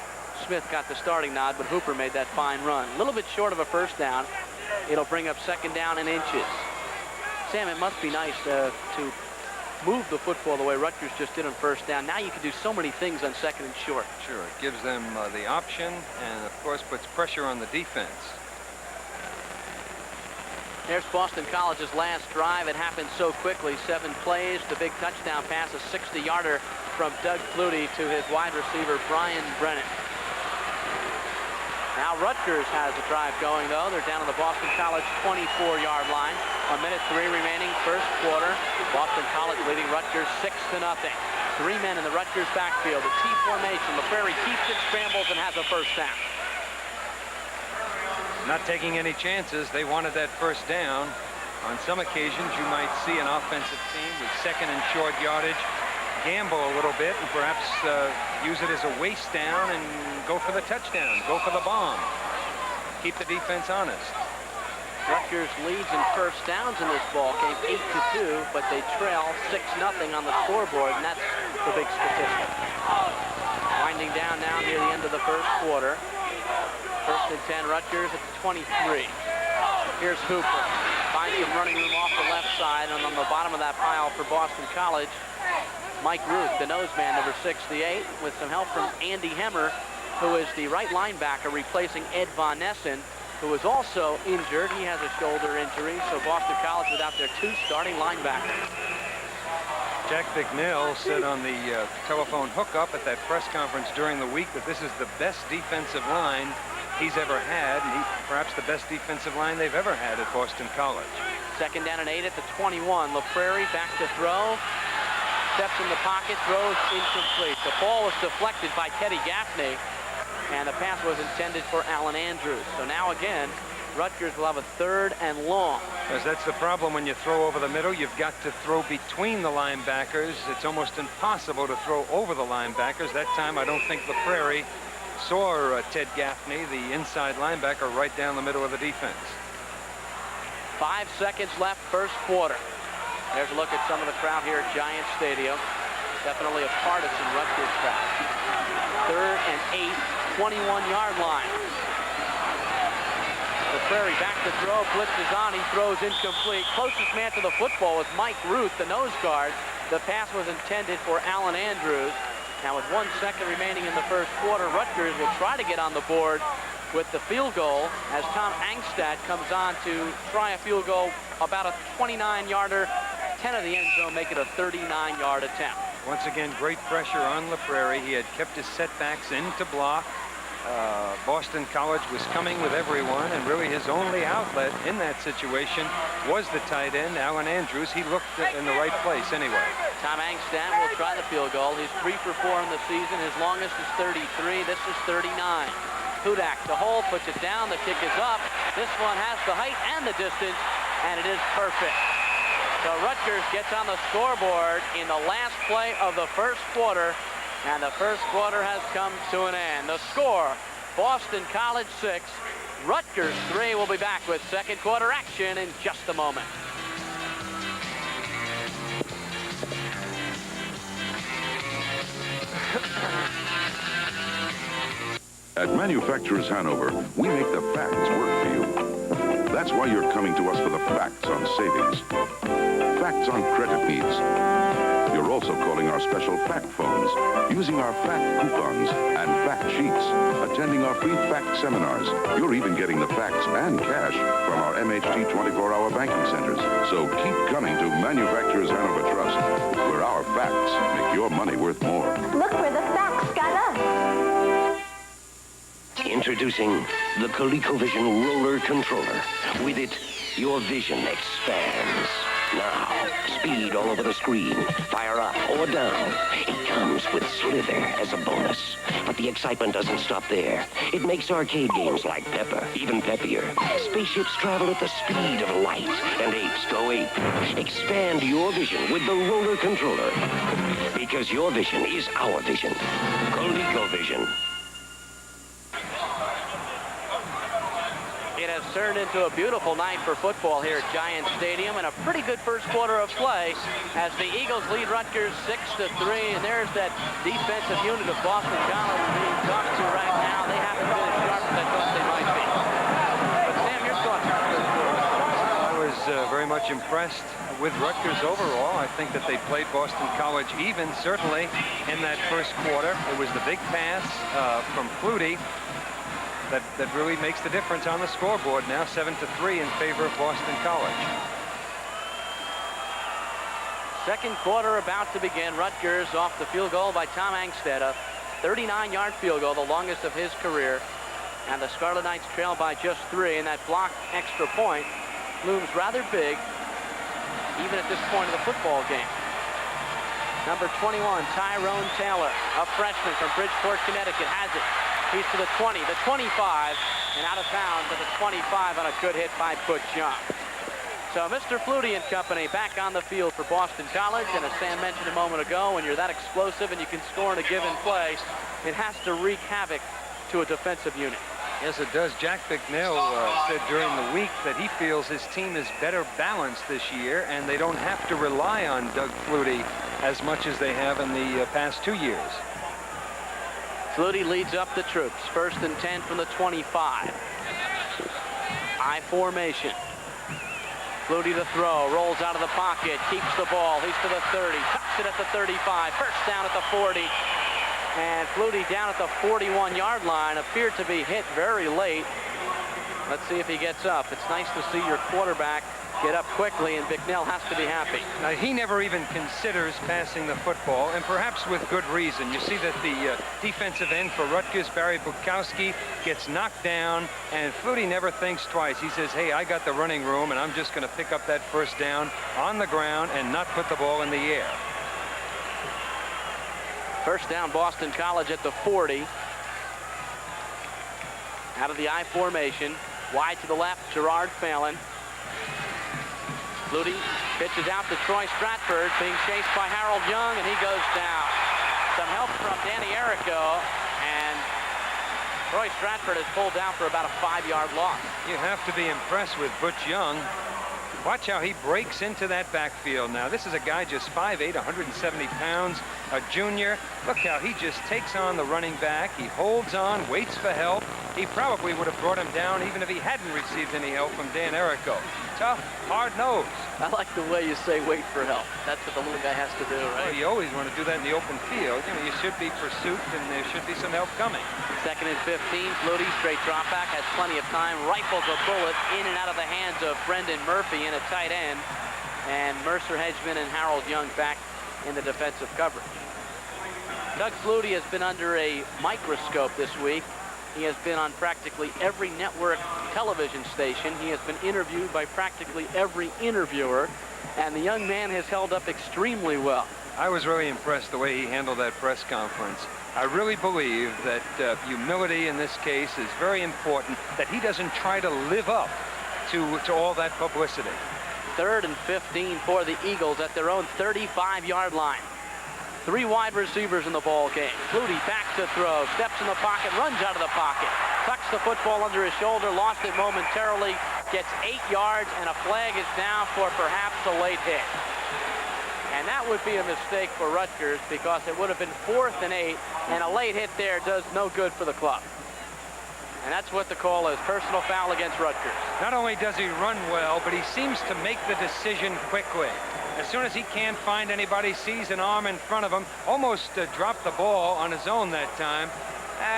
Smith got the starting nod, but Hooper made that fine run. A little bit short of a 1st down. It'll bring up 2nd down and inches. Sam, it must be nice to move the football the way Rutgers just did on first down. Now you can do so many things on second and short. Sure, it gives them the option and, of course, puts pressure on the defense. There's Boston College's last drive. It happened so quickly. 7 plays. The big touchdown pass, a 60-yarder from Doug Flutie to his wide receiver, Brian Brennan. Now Rutgers has a drive going, though. They're down on the Boston College 24-yard line. 1:03 remaining, first quarter. Boston College leading Rutgers 6-0. 3 men in the Rutgers backfield. The T formation. LaPrairie keeps it, scrambles, and has a first down. Not taking any chances. They wanted that first down. On some occasions, you might see an offensive team with second and short yardage gamble a little bit and perhaps use it as a waste down and go for the touchdown, go for the bomb. Keep the defense honest. Rutgers leads in first downs in this ball game, 8-2, but they trail 6-0 on the scoreboard, and that's the big statistic. Winding down now near the end of the first quarter. First and 10, Rutgers at the 23. Here's Hooper. Finds some running room off the left side, and on the bottom of that pile for Boston College, Mike Ruth, the nose man, number 68, with some help from Andy Hemmer, who is the right linebacker replacing Ed Von Nessen, who is also injured. He has a shoulder injury, so Boston College without their 2 starting linebackers. Jack Bignell said on the telephone hookup at that press conference during the week that this is the best defensive line he's ever had, and perhaps the best defensive line they've ever had at Boston College. Second down and 8 at the 21. LaPrairie back to throw. Steps in the pocket, throws incomplete. The ball was deflected by Teddy Gaffney, and the pass was intended for Alan Andrews. So now again, Rutgers will have a 3rd and long. Because that's the problem when you throw over the middle. You've got to throw between the linebackers. It's almost impossible to throw over the linebackers. That time, I don't think LaPrairie saw Ted Gaffney, the inside linebacker, right down the middle of the defense. 5 seconds left, first quarter. There's a look at some of the crowd here at Giant Stadium. Definitely a partisan Rutgers crowd. 3rd and 8, 21-yard line. LaPrairie back to throw, blitz is on, he throws incomplete. Closest man to the football was Mike Ruth, the nose guard. The pass was intended for Alan Andrews. Now with 1 second remaining in the first quarter, Rutgers will try to get on the board with the field goal as Tom Angstad comes on to try a field goal about a 29-yarder. 10 of the end zone, make it a 39-yard attempt. Once again, great pressure on LaPrairie. He had kept his setbacks into block. Boston College was coming with everyone, and really his only outlet in that situation was the tight end, Alan Andrews. He looked in the right place anyway. Tom Angstad will try the field goal. He's 3 for 4 in the season. His longest is 33. This is 39. Hudak, the hole, puts it down. The kick is up. This one has the height and the distance, and it is perfect. So Rutgers gets on the scoreboard in the last play of the first quarter, and the first quarter has come to an end. The score, Boston College 6, Rutgers 3. We'll be back with second quarter action in just a moment. At Manufacturers Hanover, we make the facts work for you. That's why you're coming to us for the facts on savings, facts on credit needs. You're also calling our special fact phones, using our fact coupons and fact sheets, attending our free fact seminars. You're even getting the facts and cash from our MHT 24-hour banking centers. So keep coming to Manufacturers Hanover Trust, where our facts make your money worth more. Look where the facts got us. Introducing the ColecoVision Roller Controller. With it, your vision expands. Now, speed all over the screen, fire up or down. It comes with Slither as a bonus. But the excitement doesn't stop there. It makes arcade games like Pepper even peppier. Spaceships travel at the speed of light, and apes go ape. Expand your vision with the Roller Controller. Because your vision is our vision. ColecoVision. It has turned into a beautiful night for football here at Giant Stadium, and a pretty good first quarter of play as the Eagles lead Rutgers 6-3. And there's that defensive unit of Boston College being talked to right now. They haven't been as sharp as I thought they might be. But Sam, your thoughts on the first quarter? I was very much much impressed with Rutgers overall. I think that they played Boston College even, certainly, in that first quarter. It was the big pass from Flutie that really makes the difference on the scoreboard now, 7-3 in favor of Boston College. Second quarter about to begin. Rutgers off the field goal by Tom Angstead, a 39-yard field goal, the longest of his career. And the Scarlet Knights trail by just 3, and that blocked extra point looms rather big, even at this point of the football game. Number 21, Tyrone Taylor, a freshman from Bridgeport, Connecticut, has it. He's to the 20, the 25, and out of bounds at the 25 on a good hit by Butch Young. So Mr. Flutie and company back on the field for Boston College, and as Sam mentioned a moment ago, when you're that explosive and you can score in a given play, it has to wreak havoc to a defensive unit. Yes, it does. Jack Bicknell said during the week that he feels his team is better balanced this year, and they don't have to rely on Doug Flutie as much as they have in the past 2 years. Flutie leads up the troops. 1st and 10 from the 25. I formation. Flutie the throw, rolls out of the pocket, keeps the ball. He's to the 30, tucks it at the 35. First down at the 40. And Flutie down at the 41-yard line, appeared to be hit very late. Let's see if he gets up. It's nice to see your quarterback get up quickly, and Bicknell has to be happy. Now, he never even considers passing the football, and perhaps with good reason. You see that the defensive end for Rutgers, Barry Bukowski, gets knocked down, and Flutie never thinks twice. He says, hey, I got the running room, and I'm just going to pick up that first down on the ground and not put the ball in the air. First down, Boston College at the 40. Out of the I formation. Wide to the left, Gerard Phelan. Flutie pitches out to Troy Stratford, being chased by Harold Young, and he goes down. Some help from Danny Errico, and Troy Stratford is pulled down for about a 5-yard loss. You have to be impressed with Butch Young. Watch how he breaks into that backfield now. This is a guy just 5'8", 170 pounds, a junior. Look how he just takes on the running back. He holds on, waits for help. He probably would have brought him down even if he hadn't received any help from Dan Errico. Tough, hard-nosed. I like the way you say wait for help. That's what the little guy has to do, right? Well, you always want to do that in the open field. You know, you should be pursued, and there should be some help coming. 2nd and 15, Flutie, straight drop back, has plenty of time, rifles a bullet in and out of the hands of Brendan Murphy in a tight end, and Mercer Hedgeman and Harold Young back in the defensive coverage. Doug Flutie has been under a microscope this week. He has been on practically every network television station. He has been interviewed by practically every interviewer, and the young man has held up extremely well. I was really impressed the way he handled that press conference. I really believe that humility in this case is very important, that he doesn't try to live up to all that publicity. 3rd and 15 for the Eagles at their own 35-yard line. 3 wide receivers in the ball game. Flutie back to throw, steps in the pocket, runs out of the pocket, tucks the football under his shoulder, lost it momentarily, gets 8 yards, and a flag is down for perhaps a late hit. And that would be a mistake for Rutgers, because it would have been 4th and 8, and a late hit there does no good for the club. And that's what the call is, personal foul against Rutgers. Not only does he run well, but he seems to make the decision quickly. As soon as he can't find anybody, sees an arm in front of him, almost dropped the ball on his own that time.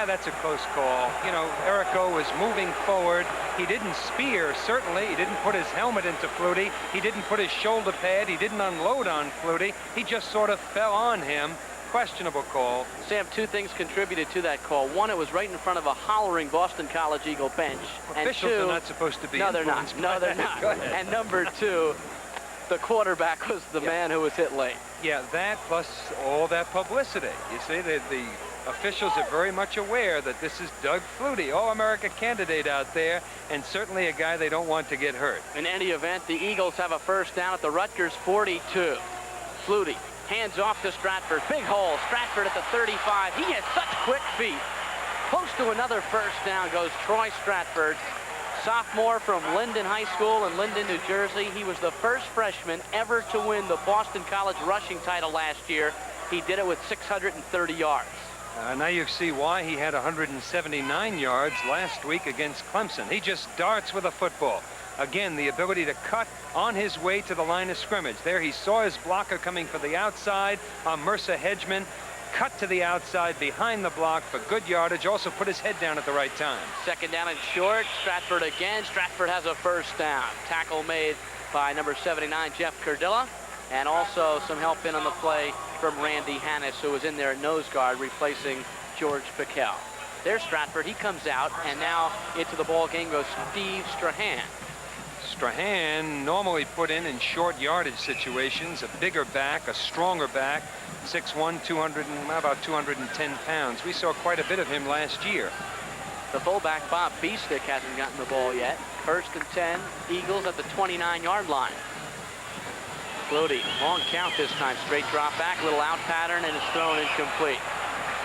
That's a close call. You know, Errico was moving forward. He didn't spear, certainly. He didn't put his helmet into Flutie. He didn't put his shoulder pad. He didn't unload on Flutie. He just sort of fell on him. Questionable call. Sam, 2 things contributed to that call. 1, it was right in front of a hollering Boston College Eagle bench. Officials and 2, are not supposed to be No, they're not. influenced. No, they're not. Go ahead. And number 2, the quarterback was the man who was hit late. Yeah, that plus all that publicity. You see, the officials are very much aware that this is Doug Flutie, All-America candidate out there, and certainly a guy they don't want to get hurt. In any event, the Eagles have a first down at the Rutgers 42. Flutie hands off to Stratford. Big hole. Stratford at the 35. He has such quick feet. Close to another first down goes Troy Stratford, sophomore from Linden High School in Linden, New Jersey. He was the first freshman ever to win the Boston College rushing title last year. He did it with 630 yards. Now you see why he had 179 yards last week against Clemson. He just darts with a football. Again, the ability to cut on his way to the line of scrimmage. There he saw his blocker coming for the outside. Mercer Hedgeman cut to the outside behind the block for good yardage. Also put his head down at the right time. Second down and short. Stratford again. Stratford has a first down. Tackle made by number 79, Jeff Cardilla. And also some help in on the play from Randy Hannes, who was in there at nose guard, replacing George Piquel. There's Stratford. He comes out, and now into the ball game goes Steve Strahan. Strahan normally put in short yardage situations. A bigger back, a stronger back, 6'1", about 210 pounds. We saw quite a bit of him last year. The fullback, Bob Beestick, hasn't gotten the ball yet. First and 10, Eagles at the 29-yard line. Flutie, long count this time. Straight drop back, little out pattern, and it's thrown incomplete.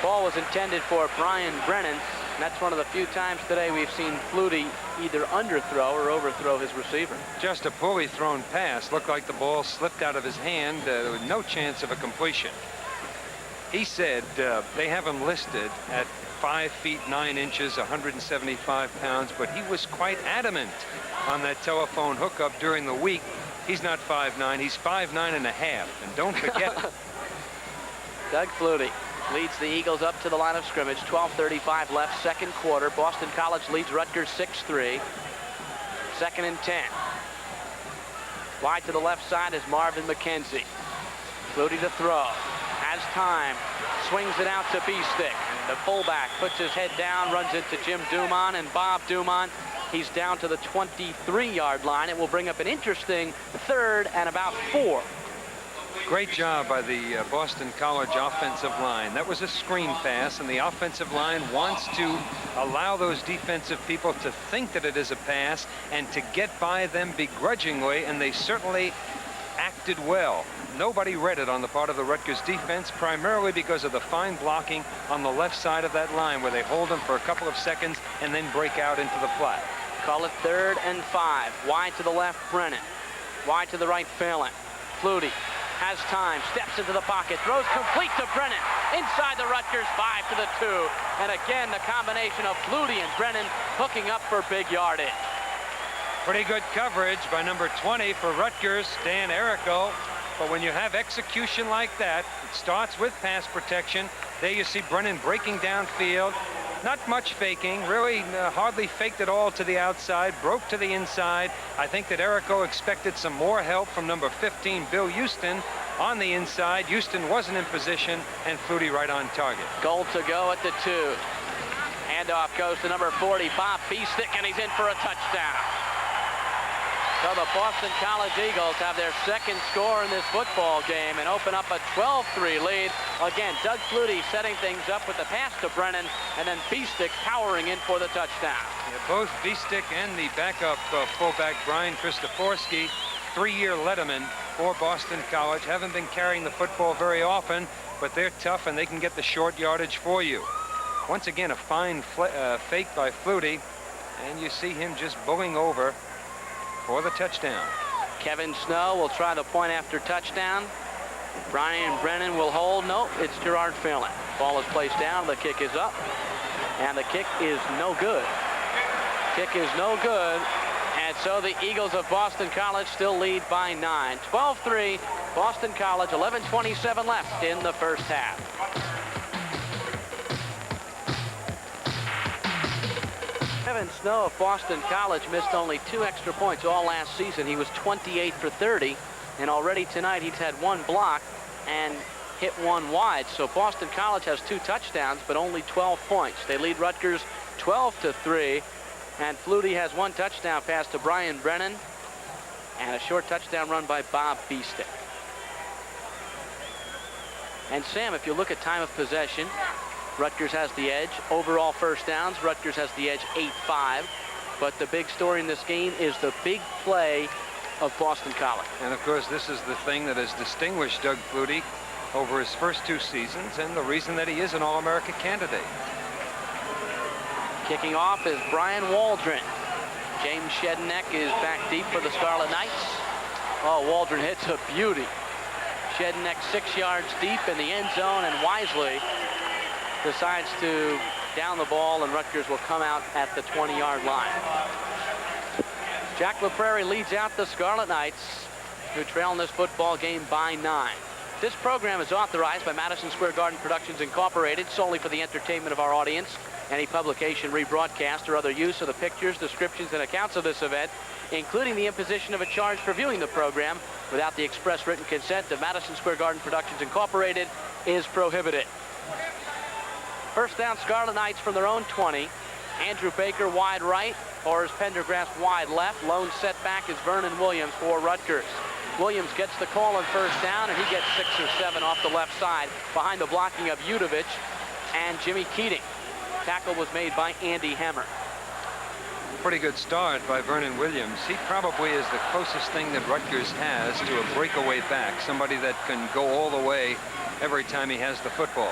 Ball was intended for Brian Brennan. And that's one of the few times today we've seen Flutie either underthrow or overthrow his receiver. Just a poorly thrown pass. Looked like the ball slipped out of his hand with no chance of a completion. He said they have him listed at 5 feet 9 inches, 175 pounds, but he was quite adamant on that telephone hookup during the week. He's not 5'9", he's 5'9 and a half, and don't forget it. Doug Flutie leads the Eagles up to the line of scrimmage. 12:35 left, second quarter. Boston College leads Rutgers 6-3. Second and 10. Wide to the left side is Marvin McKenzie. Flutie to throw. Has time. Swings it out to Beestick. The fullback puts his head down, runs into Jim Dumont, and Bob Dumont. He's down to the 23-yard line. It will bring up an interesting third and about 4. Great job by the Boston College offensive line. That was a screen pass, and the offensive line wants to allow those defensive people to think that it is a pass and to get by them begrudgingly, and they certainly acted well. Nobody read it on the part of the Rutgers defense, primarily because of the fine blocking on the left side of that line, where they hold them for a couple of seconds and then break out into the flat. Call it 3rd and 5. Wide to the left, Brennan. Wide to the right, Phelan. Flutie has time, steps into the pocket, throws complete to Brennan. Inside the Rutgers 5 to the 2. And again, the combination of Flutie and Brennan hooking up for big yardage. Pretty good coverage by number 20 for Rutgers, Dan Errico. But when you have execution like that, it starts with pass protection. There you see Brennan breaking downfield. Not much faking, really hardly faked at all to the outside, broke to the inside. I think that Errico expected some more help from number 15, Bill Houston, on the inside. Houston wasn't in position, and Flutie right on target. Goal to go at the 2. Handoff goes to number 40, Bob Beestick, and he's in for a touchdown. So the Boston College Eagles have their second score in this football game and open up a 12-3 lead. Again, Doug Flutie setting things up with the pass to Brennan, and then Beestick powering in for the touchdown. Yeah, both Beestick and the backup fullback Brian Kristoforski, 3-year letterman for Boston College, haven't been carrying the football very often, but they're tough and they can get the short yardage for you. Once again, a fine fake by Flutie, and you see him just bullying over for the touchdown. Kevin Snow will try the point after touchdown. Brian Brennan will hold. Nope, it's Gerard Phelan. Ball is placed down. The kick is up. And the kick is no good. Kick is no good. And so the Eagles of Boston College still lead by 9. 12-3, Boston College, 11:27 left in the first half. Kevin Snow of Boston College missed only 2 extra points all last season. He was 28 for 30, and already tonight he's had 1 block and hit 1 wide. So Boston College has 2 touchdowns, but only 12 points. They lead Rutgers 12-3, and Flutie has 1 touchdown pass to Brian Brennan and a short touchdown run by Bob Beestick. And Sam, if you look at time of possession, Rutgers has the edge. Overall first downs, Rutgers has the edge 8-5. But the big story in this game is the big play of Boston College. And of course, this is the thing that has distinguished Doug Flutie over his first 2 seasons, and the reason that he is an All-America candidate. Kicking off is Brian Waldron. James Shedneck is back deep for the Scarlet Knights. Oh, Waldron hits a beauty. Shedneck 6 yards deep in the end zone, and wisely decides to down the ball, and Rutgers will come out at the 20-yard line. Jack LaPrairie leads out the Scarlet Knights, who trail in this football game by 9. This program is authorized by Madison Square Garden Productions Incorporated solely for the entertainment of our audience. Any publication, rebroadcast, or other use of the pictures, descriptions, and accounts of this event, including the imposition of a charge for viewing the program without the express written consent of Madison Square Garden Productions Incorporated, is prohibited. First down, Scarlet Knights from their own 20. Andrew Baker wide right, Horace Pendergrass wide left. Lone setback is Vernon Williams for Rutgers. Williams gets the call on first down, and he gets 6 or 7 off the left side behind the blocking of Udovich and Jimmy Keating. Tackle was made by Andy Hemmer. Pretty good start by Vernon Williams. He probably is the closest thing that Rutgers has to a breakaway back, somebody that can go all the way every time he has the football.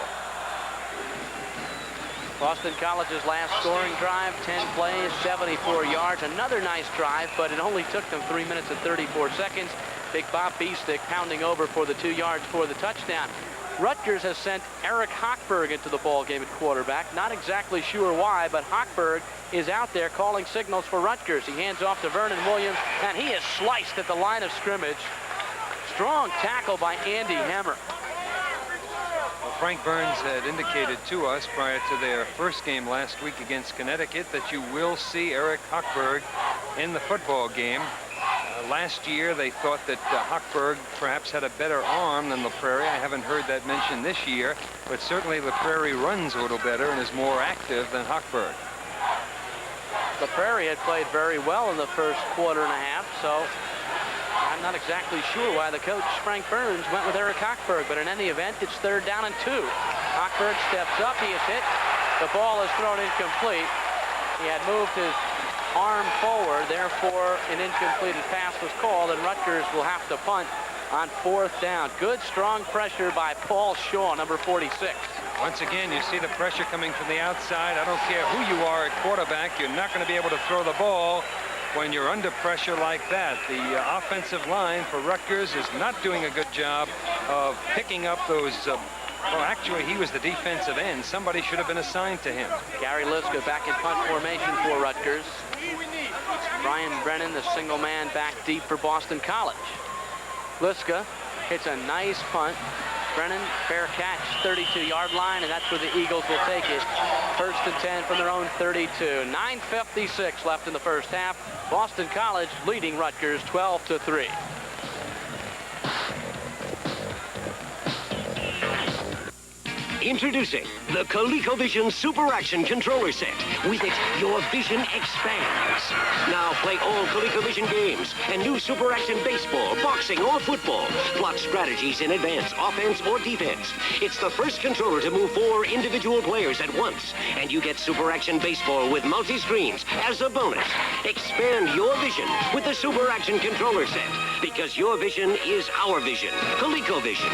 Boston College's last scoring drive, 10 plays, 74 yards. Another nice drive, but it only took them 3 minutes and 34 seconds. Big Bob Beestick pounding over for the 2 yards for the touchdown. Rutgers has sent Eric Hochberg into the ball game at quarterback. Not exactly sure why, but Hochberg is out there calling signals for Rutgers. He hands off to Vernon Williams, and he is sliced at the line of scrimmage. Strong tackle by Andy Hemmer. Well, Frank Burns had indicated to us prior to their first game last week against Connecticut that you will see Eric Hochberg in the football game. Last year, they thought that Hochberg perhaps had a better arm than LaPrairie. I haven't heard that mentioned this year, but certainly LaPrairie runs a little better and is more active than Hochberg. LaPrairie had played very well in the first quarter and a half, so I'm not exactly sure why the coach, Frank Burns, went with Eric Hochberg, but in any event, it's 3rd down and 2. Hochberg steps up, he is hit. The ball is thrown incomplete. He had moved his arm forward, therefore an incompleted pass was called, and Rutgers will have to punt on 4th down. Good strong pressure by Paul Shaw, number 46. Once again, you see the pressure coming from the outside. I don't care who you are at quarterback, you're not going to be able to throw the ball when you're under pressure like that. The offensive line for Rutgers is not doing a good job of picking up those well, actually, he was the defensive end. Somebody should have been assigned to him. Gary Liska back in punt formation for Rutgers. Brian Brennan, the single man, back deep for Boston College. Liska hits a nice punt. Brennan, fair catch, 32-yard line, and that's where the Eagles will take it. 1st and 10 from their own 32. 9:56 left in the first half. Boston College leading Rutgers 12-3. Introducing the ColecoVision Super Action Controller Set. With it, your vision expands. Now play all ColecoVision games and new Super Action baseball, boxing, or football. Plot strategies in advance, offense or defense. It's the first controller to move 4 individual players at once. And you get Super Action baseball with multi-screens as a bonus. Expand your vision with the Super Action Controller Set. Because your vision is our vision. ColecoVision.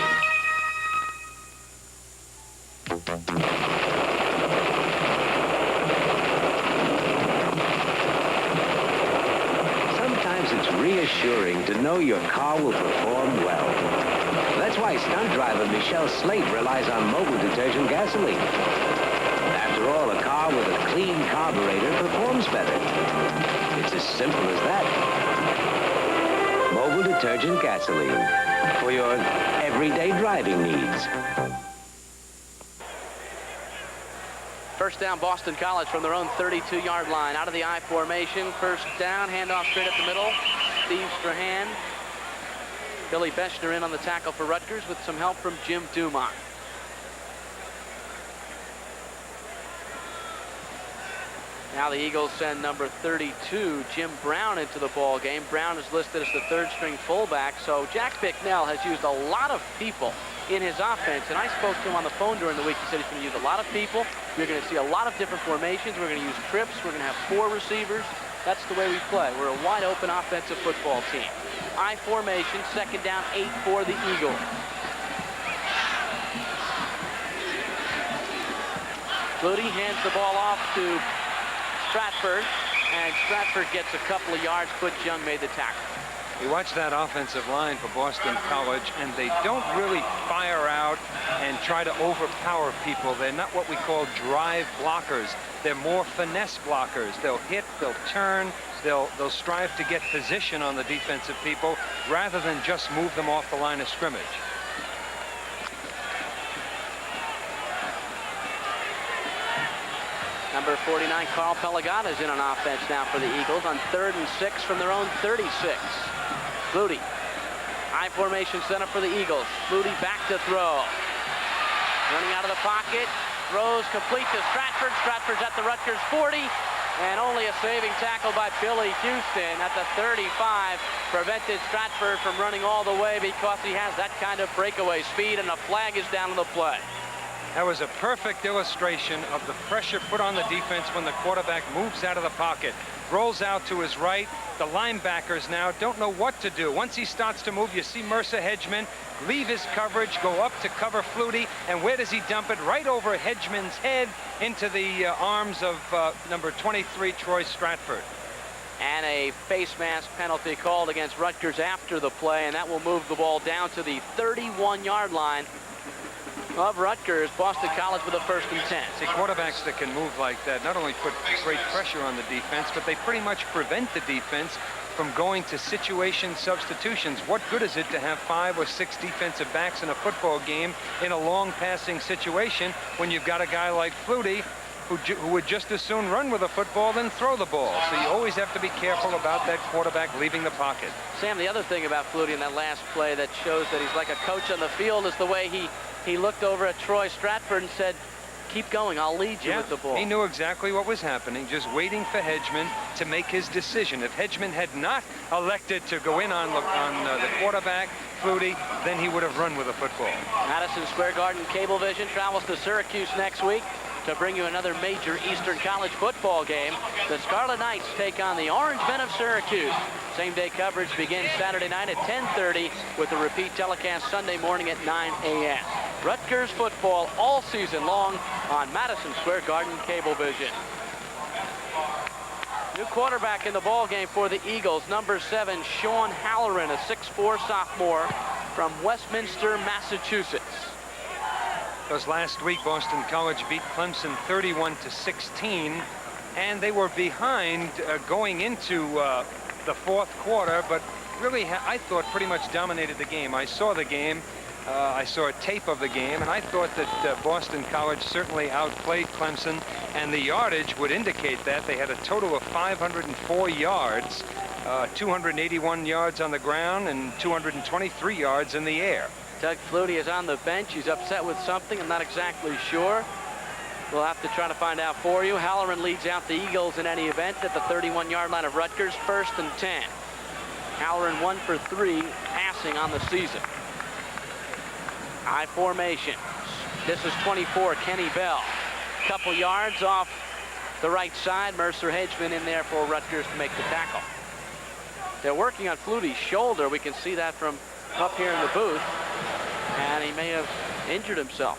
Sometimes it's reassuring to know your car will perform well. That's why stunt driver Michelle Slate relies on mobile detergent gasoline. After all, a car with a clean carburetor performs better. It's as simple as that. Mobile detergent gasoline for your everyday driving needs. First down, Boston College from their own 32-yard line. Out of the I formation. First down, handoff straight up the middle. Steve Strahan. Billy Beshner in on the tackle for Rutgers with some help from Jim Dumont. Now the Eagles send number 32, Jim Brown, into the ball game. Brown is listed as the 3rd-string fullback, so Jack Bicknell has used a lot of people in his offense, and I spoke to him on the phone during the week. He said he's going to use a lot of people. We're going to see a lot of different formations. We're going to use trips. We're going to have 4 receivers. That's the way we play. We're a wide-open offensive football team. I formation, 2nd down, 8 for the Eagles. Flutie hands the ball off to Stratford, and Stratford gets a couple of yards. Butch Young made the tackle. You watch that offensive line for Boston College, and they don't really fire out and try to overpower people. They're not what we call drive blockers. They're more finesse blockers. They'll hit, they'll turn, they'll strive to get position on the defensive people rather than just move them off the line of scrimmage. Number 49, Carl Pelagata is in on offense now for the Eagles on 3rd and 6 from their own 36. Flutie, high formation center for the Eagles. Flutie back to throw. Running out of the pocket, throws complete to Stratford. Stratford's at the Rutgers 40, and only a saving tackle by Billy Houston at the 35 prevented Stratford from running all the way because he has that kind of breakaway speed, and a flag is down on the play. That was a perfect illustration of the pressure put on the defense when the quarterback moves out of the pocket, rolls out to his right. The linebackers now don't know what to do. Once he starts to move, you see Mercer Hedgeman leave his coverage, go up to cover Flutie, and where does he dump it? Right over Hedgeman's head into the arms of number 23, Troy Stratford. And a face mask penalty called against Rutgers after the play, and that will move the ball down to the 31-yard line of Rutgers. Boston College with a 1st and 10. See, quarterbacks that can move like that not only put great pressure on the defense, but they pretty much prevent the defense from going to situation substitutions. What good is it to have 5 or 6 defensive backs in a football game in a long passing situation when you've got a guy like Flutie who would just as soon run with a football than throw the ball? So you always have to be careful about that quarterback leaving the pocket. Sam, the other thing about Flutie in that last play that shows that he's like a coach on the field is the way he looked over at Troy Stratford and said, keep going, I'll lead you with the ball. He knew exactly what was happening, just waiting for Hedgeman to make his decision. If Hedgeman had not elected to go in on the quarterback, Flutie, then he would have run with a football. Madison Square Garden Cablevision travels to Syracuse next week to bring you another major Eastern College football game. The Scarlet Knights take on the Orange Men of Syracuse. Same-day coverage begins Saturday night at 10:30 with a repeat telecast Sunday morning at 9 a.m. Rutgers football all season long on Madison Square Garden Cablevision. New quarterback in the ball game for the Eagles, number 7, Sean Halloran, a 6'4" sophomore from Westminster, Massachusetts. Because last week Boston College beat Clemson 31-16, and they were behind going into the 4th quarter, but really I thought pretty much dominated the game. I saw the game. I saw a tape of the game, and I thought that Boston College certainly outplayed Clemson, and the yardage would indicate that. They had a total of 504 yards, 281 yards on the ground, and 223 yards in the air. Doug Flutie is on the bench. He's upset with something. I'm not exactly sure. We'll have to try to find out for you. Halloran leads out the Eagles in any event at the 31-yard line of Rutgers, 1st and 10. Halloran 1 for 3 passing on the season. High formation. This is 24, Kenny Bell. Couple yards off the right side. Mercer Hedgeman in there for Rutgers to make the tackle. They're working on Flutie's shoulder. We can see that from up here in the booth, and he may have injured himself.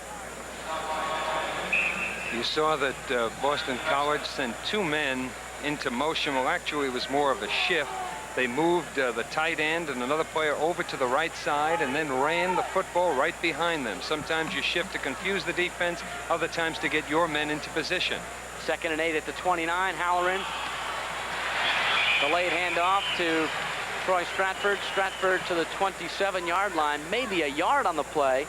You saw that Boston College sent 2 men into motion. Well, actually, it was more of a shift. They moved the tight end and another player over to the right side and then ran the football right behind them. Sometimes you shift to confuse the defense, other times to get your men into position. 2nd and 8 at the 29. Halloran. The late handoff to Troy Stratford. Stratford to the 27-yard line. Maybe a yard on the play.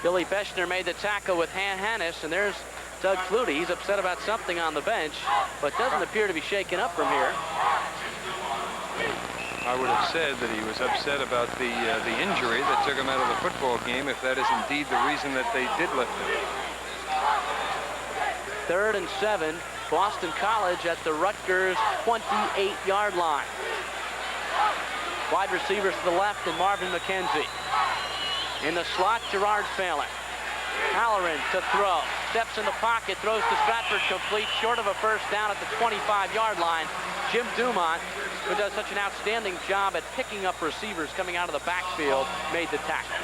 Billy Beshner made the tackle with Hannis, and there's Doug Flutie. He's upset about something on the bench, but doesn't appear to be shaken up from here. I would have said that he was upset about the injury that took him out of the football game, if that is indeed the reason that they did lift him. 3rd and 7. Boston College at the Rutgers 28-yard line. Wide receivers to the left and Marvin McKenzie. In the slot, Gerard Phelan. Halloran to throw. Steps in the pocket, throws to Stratford, complete, short of a 1st down at the 25-yard line. Jim Dumont, who does such an outstanding job at picking up receivers coming out of the backfield, made the tackle.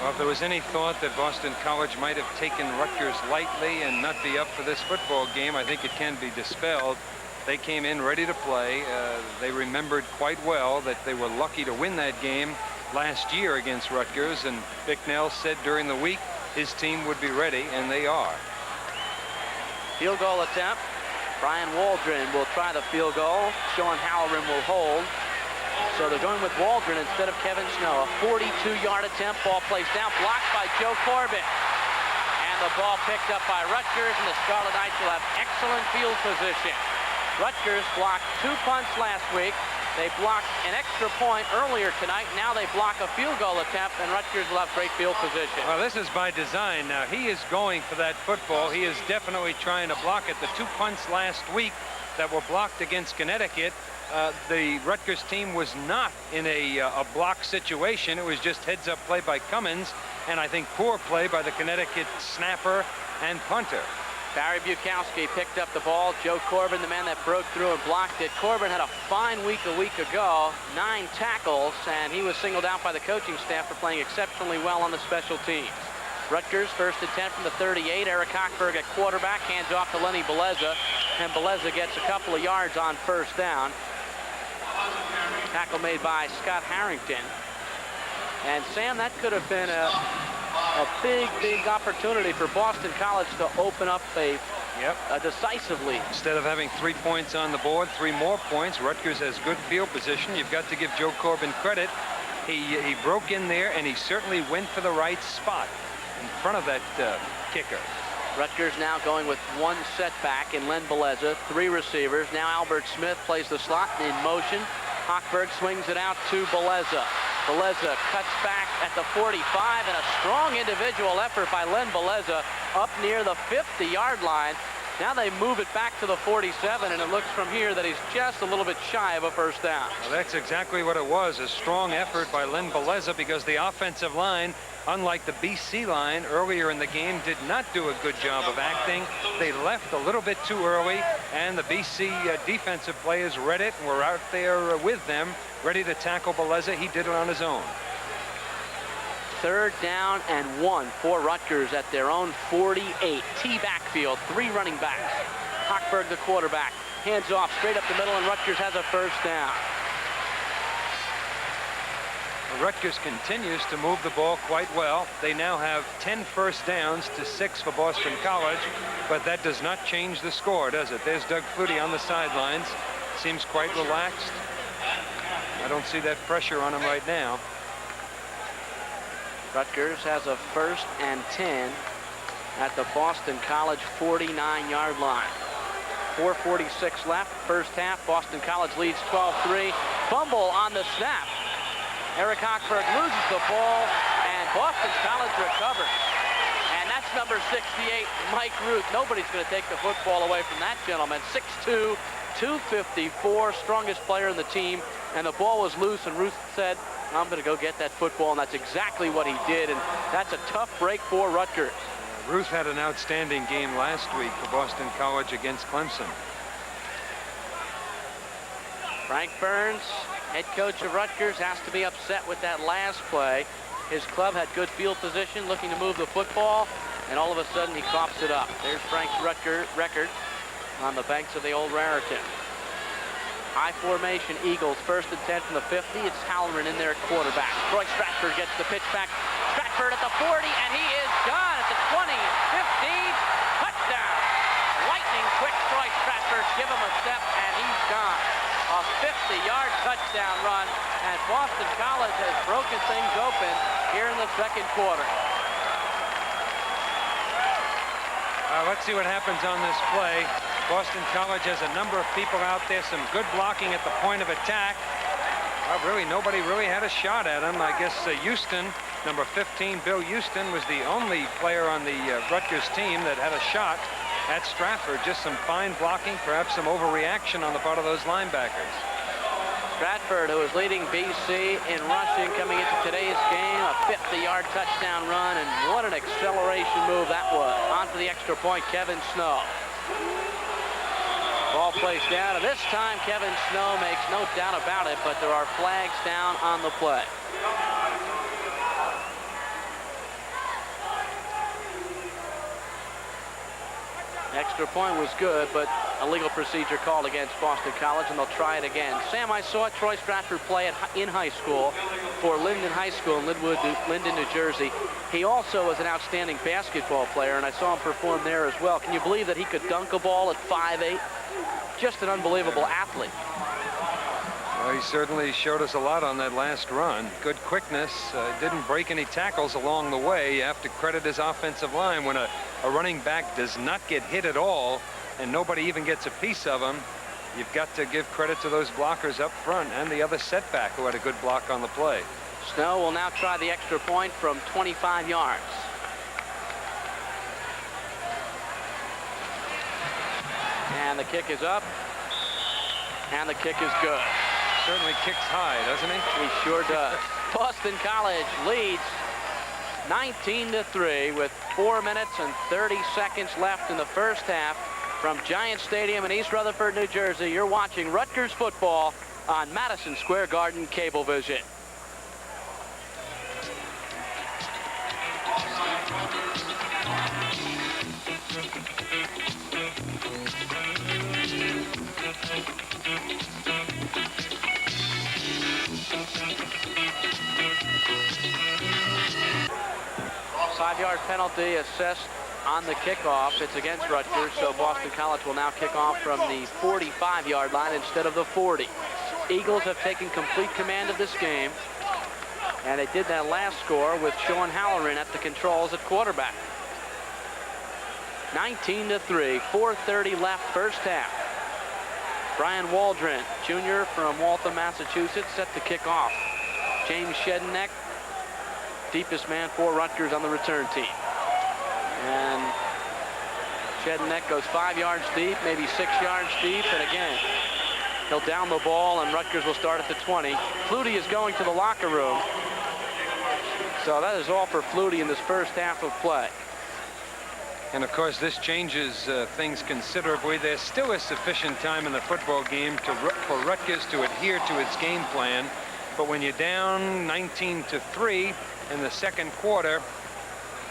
Well, if there was any thought that Boston College might have taken Rutgers lightly and not be up for this football game, I think it can be dispelled. They came in ready to play. They remembered quite well that they were lucky to win that game last year against Rutgers, and Bicknell said during the week his team would be ready, and they are. Field goal attempt. Brian Waldron will try the field goal. Sean Halloran will hold. So they're going with Waldron instead of Kevin Snow. A 42-yard attempt. Ball placed down, blocked by Joe Corbett. And the ball picked up by Rutgers, and the Scarlet Knights will have excellent field position. Rutgers blocked 2 punts last week. They blocked an extra point earlier tonight. Now they block a field goal attempt, and Rutgers will have great field position. Well, this is by design. Now, he is going for that football. He is definitely trying to block it. The 2 punts last week that were blocked against Connecticut, the Rutgers team was not in a block situation. It was just heads-up play by Cummins, and I think poor play by the Connecticut snapper and punter. Barry Bukowski picked up the ball. Joe Corbin, the man that broke through and blocked it. Corbin had a fine week a week ago, 9 tackles, and he was singled out by the coaching staff for playing exceptionally well on the special teams. Rutgers, first and 10 from the 38. Eric Hochberg at quarterback, hands off to Lenny Beleza, and Beleza gets a couple of yards on first down. Tackle made by Scott Harrington. And Sam, that could have been a big opportunity for Boston College to open up a decisive lead. Instead of having 3 points on the board, 3 more points. Rutgers has good field position. You've got to give Joe Corbin credit. He broke in there, and he certainly went for the right spot in front of that kicker. Rutgers now going with 1 setback in Len Beleza, 3 receivers. Now Albert Smith plays the slot in motion. Hochberg swings it out to Beleza. Beleza cuts back at the 45, and a strong individual effort by Len Beleza up near the 50-yard line. Now they move it back to the 47, and it looks from here that he's just a little bit shy of a first down. Well, that's exactly what it was, a strong effort by Len Beleza, because the offensive line, unlike the BC line earlier in the game, did not do a good job of acting. They left a little bit too early, and the BC defensive players read it and were out there with them, ready to tackle Beleza. He did it on his own. 3rd down and 1 for Rutgers at their own 48. T-backfield, 3 running backs. Hochberg, the quarterback, hands off straight up the middle, and Rutgers has a first down. Rutgers continues to move the ball quite well. They now have 10 first downs to 6 for Boston College, but that does not change the score, does it? There's Doug Flutie on the sidelines. Seems quite relaxed. I don't see that pressure on him right now. Rutgers has a 1st and 10 at the Boston College 49-yard line. 4:46 left, first half. Boston College leads 12-3. Fumble on the snap. Eric Hochberg loses the ball, and Boston College recovers. And that's number 68, Mike Ruth. Nobody's going to take the football away from that gentleman. 6'2", 254, strongest player in the team. And the ball was loose, and Ruth said, I'm going to go get that football, and that's exactly what he did. And that's a tough break for Rutgers. Ruth had an outstanding game last week for Boston College against Clemson. Frank Burns, head coach of Rutgers, has to be upset with that last play. His club had good field position, looking to move the football, and all of a sudden he coughs it up. There's Frank's Rutgers record on the banks of the old Raritan. High formation, Eagles, 1st and 10 from the 50. It's Halloran in there at quarterback. Troy Stratford gets the pitch back. Stratford at the 40, and he is gone at the 20, 15, touchdown. Lightning quick Troy Stratford, give him a step, and he's gone. A 50-yard touchdown run, and Boston College has broken things open here in the 2nd quarter. Let's see what happens on this play. Boston College has a number of people out there, some good blocking at the point of attack. Really, nobody really had a shot at him. I guess Houston, number 15, Bill Houston, was the only player on the Rutgers team that had a shot at Stratford. Just some fine blocking, perhaps some overreaction on the part of those linebackers. Stratford, who is leading BC in rushing coming into today's game, a 50-yard touchdown run, and what an acceleration move that was. On to the extra point, Kevin Snow. Ball placed down, and this time Kevin Snow makes no doubt about it, but there are flags down on the play. Extra point was good, but illegal procedure called against Boston College, and they'll try it again. Sam, I saw Troy Stratford play in high school for Linden High School in Linden, New Jersey. He also was an outstanding basketball player, and I saw him perform there as well. Can you believe that he could dunk a ball at 5'8"? Just an unbelievable athlete. Well, he certainly showed us a lot on that last run. Good quickness, didn't break any tackles along the way. You have to credit his offensive line. When a running back does not get hit at all and nobody even gets a piece of him, you've got to give credit to those blockers up front and the other setback who had a good block on the play. Snow will now try the extra point from 25 yards. And the kick is up. And the kick is good. Certainly kicks high, doesn't he? He sure does. Boston College leads 19-3 with 4 minutes and 30 seconds left in the first half. From Giant Stadium in East Rutherford, New Jersey, you're watching Rutgers football on Madison Square Garden Cablevision. Five-yard penalty assessed on the kickoff. It's against Rutgers, so Boston College will now kick off from the 45-yard line instead of the 40. Eagles have taken complete command of this game, and they did that last score with Sean Halloran at the controls at quarterback. 19-3, 4:30 left first half. Brian Waldron, Jr. from Waltham, Massachusetts, set to kick off. James Shedenek, deepest man for Rutgers on the return team. And Shedenek goes 5 yards deep, maybe 6 yards deep, and again, he'll down the ball, and Rutgers will start at the 20. Flutie is going to the locker room. So that is all for Flutie in this first half of play. And of course, this changes things considerably. There's still a sufficient time in the football game for Rutgers to adhere to its game plan. But when you're down 19-3 in the second quarter,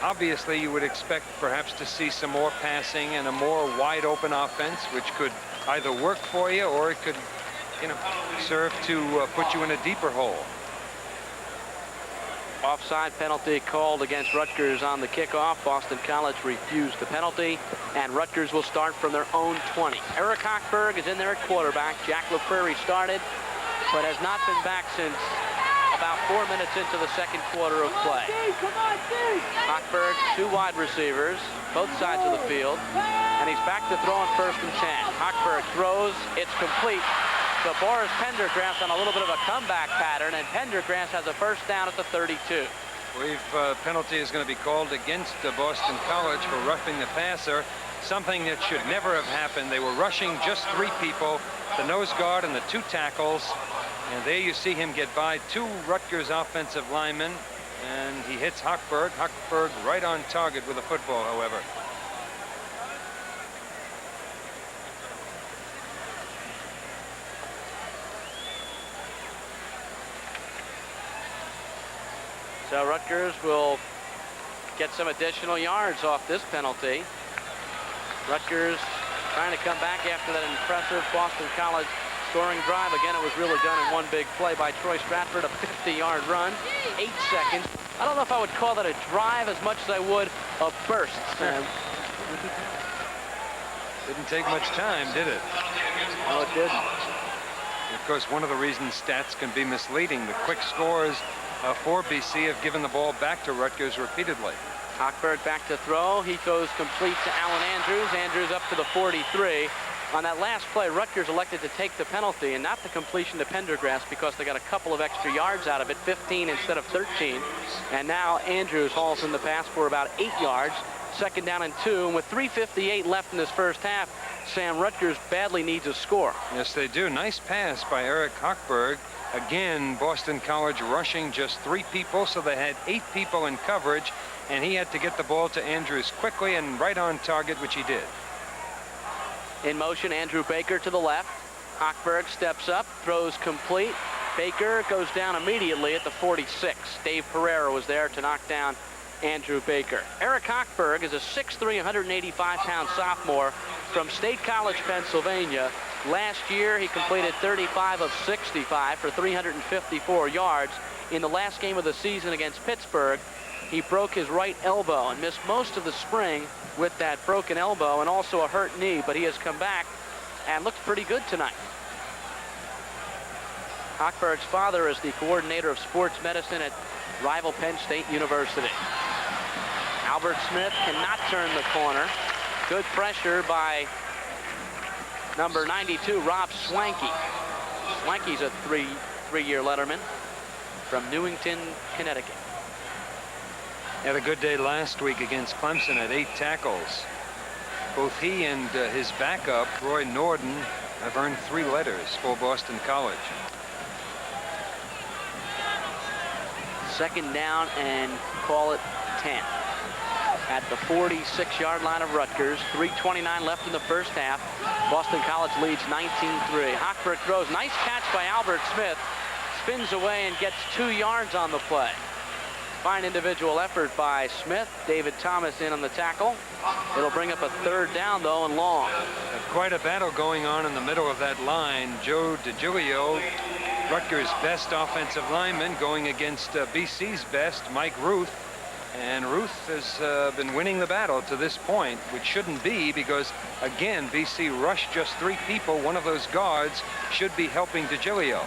obviously you would expect perhaps to see some more passing and a more wide open offense, which could either work for you or it could, serve to put you in a deeper hole. Offside penalty called against Rutgers on the kickoff. Boston College refused the penalty, and Rutgers will start from their own 20. Eric Hochberg is in there at quarterback. Jack LaPrairie started, but has not been back since about 4 minutes into the second quarter of play. Hochberg, 2 wide receivers, both sides of the field, and he's back to throw on 1st and 10. Hochberg throws, it's complete. So Boris Pendergrass on a little bit of a comeback pattern, and Pendergrass has a first down at the 32. Penalty is going to be called against Boston College for roughing the passer, something that should never have happened. They were rushing just 3 people, the nose guard and the 2 tackles, and there you see him get by 2 Rutgers offensive linemen, and he hits Hochberg. Hochberg right on target with a football, however. So Rutgers will get some additional yards off this penalty. Rutgers trying to come back after that impressive Boston College scoring drive. Again, it was really done in one big play by Troy Stratford, a 50-yard run, 8 seconds. I don't know if I would call that a drive as much as I would a burst, Sam. Didn't take much time, did it? No, it didn't. And of course, one of the reasons stats can be misleading. The quick scores for BC have given the ball back to Rutgers repeatedly. Hochberg back to throw. He goes complete to Alan Andrews. Andrews up to the 43. On that last play, Rutgers elected to take the penalty and not the completion to Pendergrass because they got a couple of extra yards out of it, 15 instead of 13. And now Andrews hauls in the pass for about 8 yards. 2nd down and 2. And with 3:58 left in this first half, Sam, Rutgers badly needs a score. Yes, they do. Nice pass by Eric Hochberg. Again, Boston College rushing just 3 people, so they had 8 people in coverage, and he had to get the ball to Andrews quickly and right on target, which he did. In motion, Andrew Baker to the left. Hochberg steps up, throws complete. Baker goes down immediately at the 46. Dave Pereira was there to knock down Andrew Baker. Eric Hochberg is a 6'3", 185-pound sophomore from State College, Pennsylvania. Last year, he completed 35 of 65 for 354 yards. In the last game of the season against Pittsburgh, he broke his right elbow and missed most of the spring with that broken elbow and also a hurt knee, but he has come back and looked pretty good tonight. Hochberg's father is the coordinator of sports medicine at rival Penn State University. Albert Smith cannot turn the corner. Good pressure by number 92, Rob Swanky. Swanky's a three-year letterman from Newington, Connecticut. Had a good day last week against Clemson at 8 tackles. Both he and his backup, Roy Norden, have earned 3 letters for Boston College. Second down and call it 10. At the 46-yard line of Rutgers, 3:29 left in the first half. Boston College leads 19-3. Hochberg throws, nice catch by Albert Smith. Spins away and gets 2 yards on the play. Fine individual effort by Smith. David Thomas in on the tackle. It'll bring up a 3rd down, though, and long. Quite a battle going on in the middle of that line. Joe DiGilio, Rutgers' best offensive lineman, going against BC's best, Mike Ruth. And Ruth has been winning the battle to this point, which shouldn't be, because, again, BC rushed just 3 people. One of those guards should be helping DiGilio.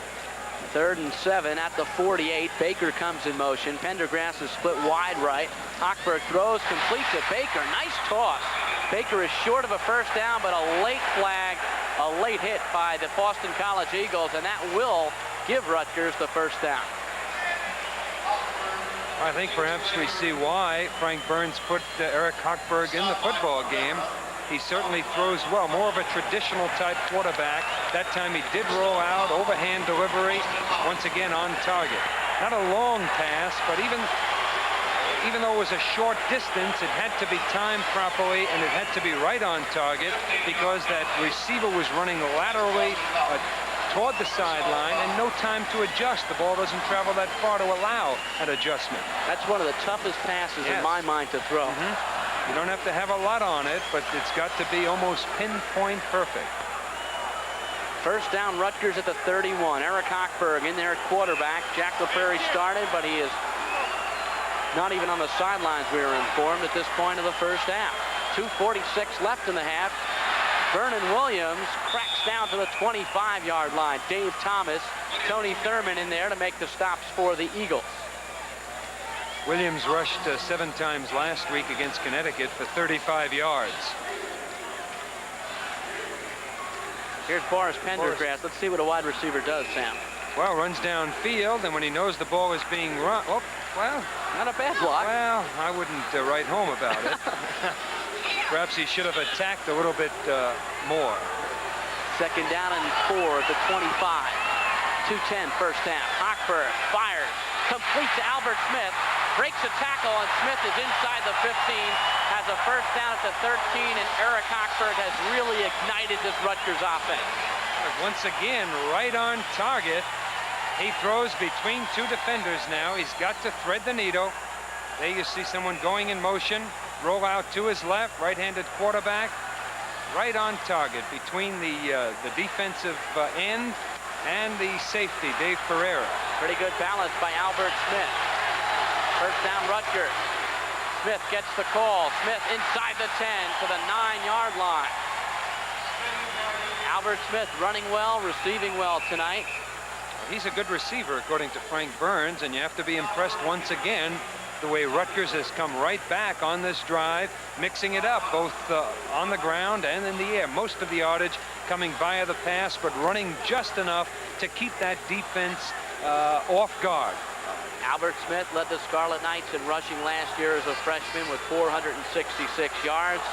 3rd and 7 at the 48. Baker comes in motion. Pendergrass is split wide right. Hochberg throws, complete to Baker. Nice toss. Baker is short of a first down, but a late flag, a late hit by the Boston College Eagles, and that will give Rutgers the first down. I think perhaps we see why Frank Burns put Eric Hochberg in the football game. He certainly throws well, more of a traditional type quarterback. That time he did roll out, overhand delivery, once again on target. Not a long pass, but even though it was a short distance, it had to be timed properly and it had to be right on target, because that receiver was running laterally toward the sideline and no time to adjust. The ball doesn't travel that far to allow an adjustment. That's one of the toughest passes in my mind to throw. You don't have to have a lot on it, but it's got to be almost pinpoint perfect. First down, Rutgers at the 31. Eric Hochberg in there at quarterback. Jack LaPrairie started, but he is not even on the sidelines, we were informed, at this point of the first half. 2:46 left in the half. Vernon Williams cracks down to the 25-yard line. Dave Thomas, Tony Thurman in there to make the stops for the Eagles. Williams rushed 7 times last week against Connecticut for 35 yards. Here's Boris Pendergrass. Let's see what a wide receiver does, Sam. Well, runs downfield, and when he knows the ball is being run, well, not a bad block. Well, I wouldn't write home about it. Perhaps he should have attacked a little bit more. Second down and 4 at the 25. 2:10 first half. Hochberg fires, complete to Albert Smith, breaks a tackle, and Smith is inside the 15, has a first down at the 13, and Eric Hochberg has really ignited this Rutgers offense. Once again, right on target. He throws between 2 defenders now. He's got to thread the needle. There you see someone going in motion. Roll out to his left, right-handed quarterback. Right on target between the defensive end and the safety, Dave Pereira. Pretty good balance by Albert Smith. First down, Rutgers. Smith gets the call. Smith inside the 10 to the 9-yard line. Albert Smith running well, receiving well tonight. He's a good receiver, according to Frank Burns, and you have to be impressed once again the way Rutgers has come right back on this drive, mixing it up both on the ground and in the air. Most of the yardage coming via the pass, but running just enough to keep that defense off guard. Albert Smith led the Scarlet Knights in rushing last year as a freshman with 466 yards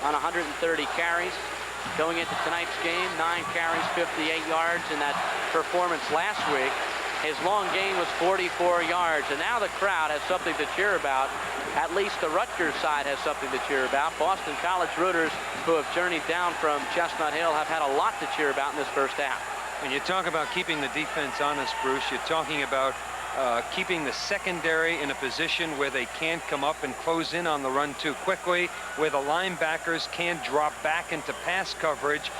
on 130 carries. Going into tonight's game, 9 carries, 58 yards in that performance last week. His long gain was 44 yards, and now the crowd has something to cheer about. At least the Rutgers side has something to cheer about. Boston College rooters who have journeyed down from Chestnut Hill have had a lot to cheer about in this first half. When you talk about keeping the defense honest, Bruce, you're talking about keeping the secondary in a position where they can't come up and close in on the run too quickly, where the linebackers can't drop back into pass coverage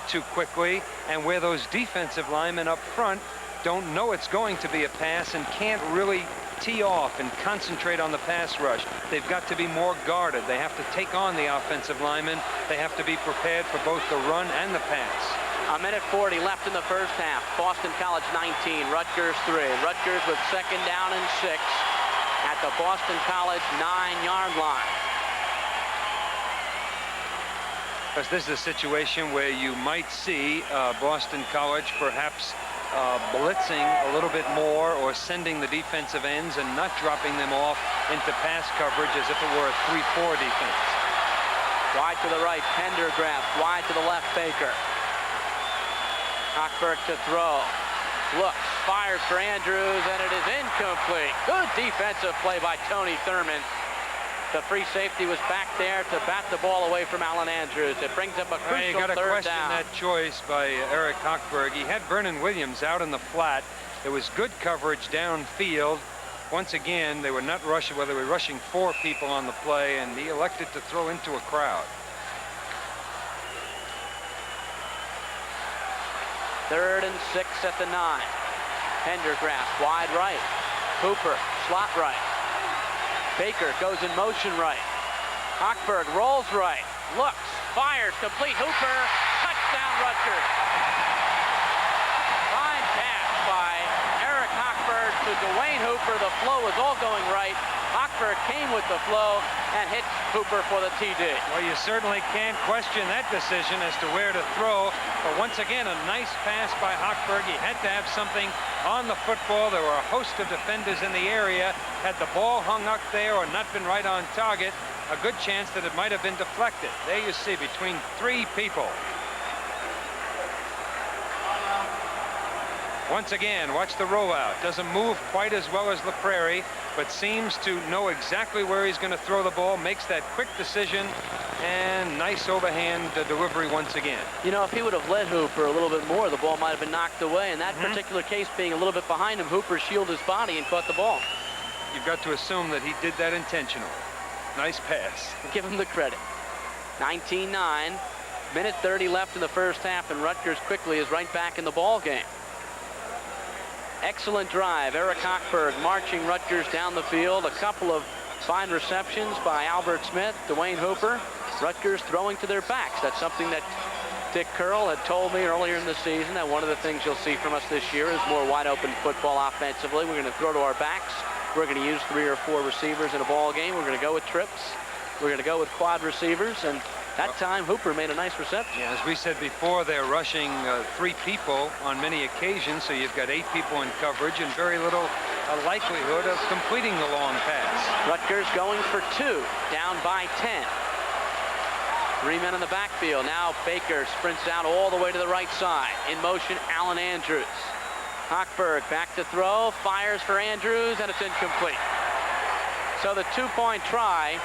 too quickly, and where those defensive linemen up front don't know it's going to be a pass and can't really tee off and concentrate on the pass rush. They've got to be more guarded. They have to take on the offensive linemen. They have to be prepared for both the run and the pass. A minute 40 left in the first half. Boston College 19, Rutgers 3. Rutgers with 2nd down and 6 at the Boston College 9-yard line. Because this is a situation where you might see Boston College perhaps blitzing a little bit more, or sending the defensive ends and not dropping them off into pass coverage as if it were a 3-4 defense. Wide to the right, Pendergraft. Wide to the left, Baker. Hochberg to throw. Looks, fires for Andrews, and it is incomplete. Good defensive play by Tony Thurman. The free safety was back there to bat the ball away from Alan Andrews. It brings up a crucial you got to third question down. that choice by Eric Hochberg. He had Vernon Williams out in the flat. There was good coverage downfield. Once again, they were not rushing, well, they were rushing 4 people on the play, and he elected to throw into a crowd. 3rd and 6 at the 9. Pendergraft wide right. Hooper slot right. Baker goes in motion right. Hochberg rolls right. Looks, fires, complete. Hooper, touchdown Rutgers. Fine pass by Eric Hochberg to Dwayne Hooper. The flow was all going right. Hochberg came with the flow and hit Hooper for the TD. Well, you certainly can't question that decision as to where to throw. But once again, a nice pass by Hochberg. He had to have something on the football. There were a host of defenders in the area. Had the ball hung up there or not been right on target, a good chance that it might have been deflected. There you see, between 3 people. Once again, watch the rollout. Doesn't move quite as well as LaPrairie, but seems to know exactly where he's going to throw the ball, makes that quick decision, and nice overhand delivery once again. You know, if he would have led Hooper a little bit more, the ball might have been knocked away. In that particular case, being a little bit behind him, Hooper shielded his body and caught the ball. You've got to assume that he did that intentionally. Nice pass. Give him the credit. 19-9, minute 30 left in the first half, and Rutgers quickly is right back in the ball game. Excellent drive. Eric Hochberg marching Rutgers down the field. A couple of fine receptions by Albert Smith, Dwayne Hooper. Rutgers throwing to their backs. That's something that Dick Curl had told me earlier in the season, that one of the things you'll see from us this year is more wide open football offensively. We're going to throw to our backs. We're going to use 3 or 4 receivers in a ball game. We're going to go with trips. We're going to go with quad receivers, and that time Hooper made a nice reception. Yeah, as we said before, they're rushing 3 people on many occasions, so you've got 8 people in coverage and very little likelihood of completing the long pass. Rutgers going for 2, down by 10. 3 men in the backfield. Now Baker sprints out all the way to the right side. In motion, Alan Andrews. Hochberg back to throw, fires for Andrews, and it's incomplete. So the 2-point try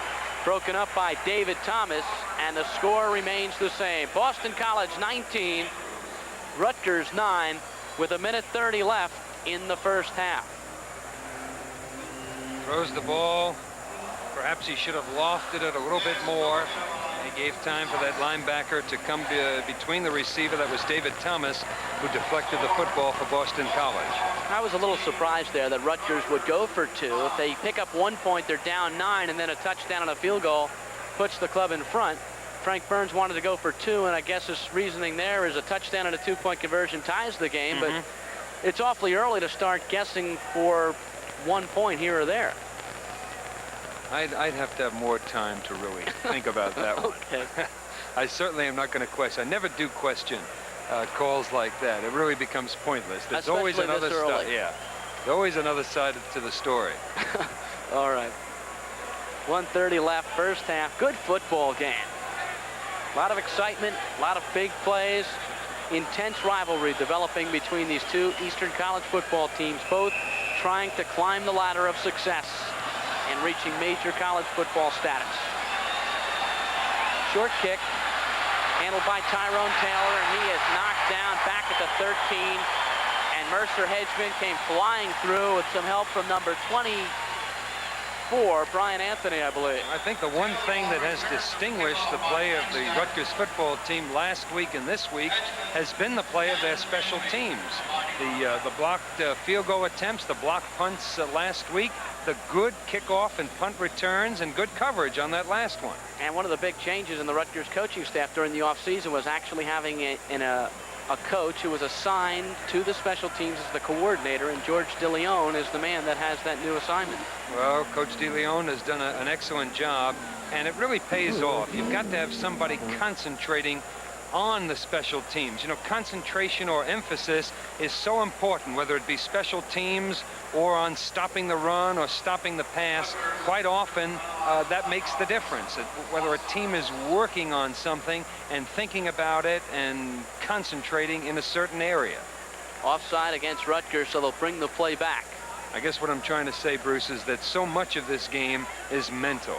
broken up by David Thomas, and the score remains the same. Boston College 19, Rutgers 9, with a minute 30 left in the first half. Throws the ball. Perhaps he should have lofted it a little bit more. He gave time for that linebacker to come between the receiver. That was David Thomas, who deflected the football for Boston College. I was a little surprised there that Rutgers would go for 2. If they pick up 1 point, they're down 9, and then a touchdown and a field goal puts the club in front. Frank Burns wanted to go for 2, and I guess his reasoning there is a touchdown and a 2-point conversion ties the game, but it's awfully early to start guessing for 1 point here or there. I'd have to have more time to really think about that one. Okay. I certainly am not going to question. I never do question calls like that. It really becomes pointless. There's always another side. Yeah, there's always another side to the story. All right. 1:30 left, first half. Good football game. A lot of excitement, a lot of big plays. Intense rivalry developing between these 2 Eastern College football teams, both trying to climb the ladder of success and reaching major college football status. Short kick, handled by Tyrone Taylor, and he is knocked down back at the 13, And Mercer Hedgeman came flying through with some help from number 24, Brian Anthony, I believe. I think the one thing that has distinguished the play of the Rutgers football team last week and this week has been the play of their special teams. The blocked field goal attempts, the blocked punts last week, the good kickoff and punt returns, and good coverage on that last one. And one of the big changes in the Rutgers coaching staff during the offseason was actually having a coach who was assigned to the special teams as the coordinator, and George DeLeon is the man that has that new assignment. Well, Coach DeLeon has done an excellent job, and it really pays off. You've got to have somebody concentrating on the special teams. You know, concentration or emphasis is so important, whether it be special teams or on stopping the run or stopping the pass. Quite often, that makes the difference. Whether a team is working on something and thinking about it and concentrating in a certain area. Offside against Rutgers, so they'll bring the play back. I guess what I'm trying to say, Bruce, is that so much of this game is mental,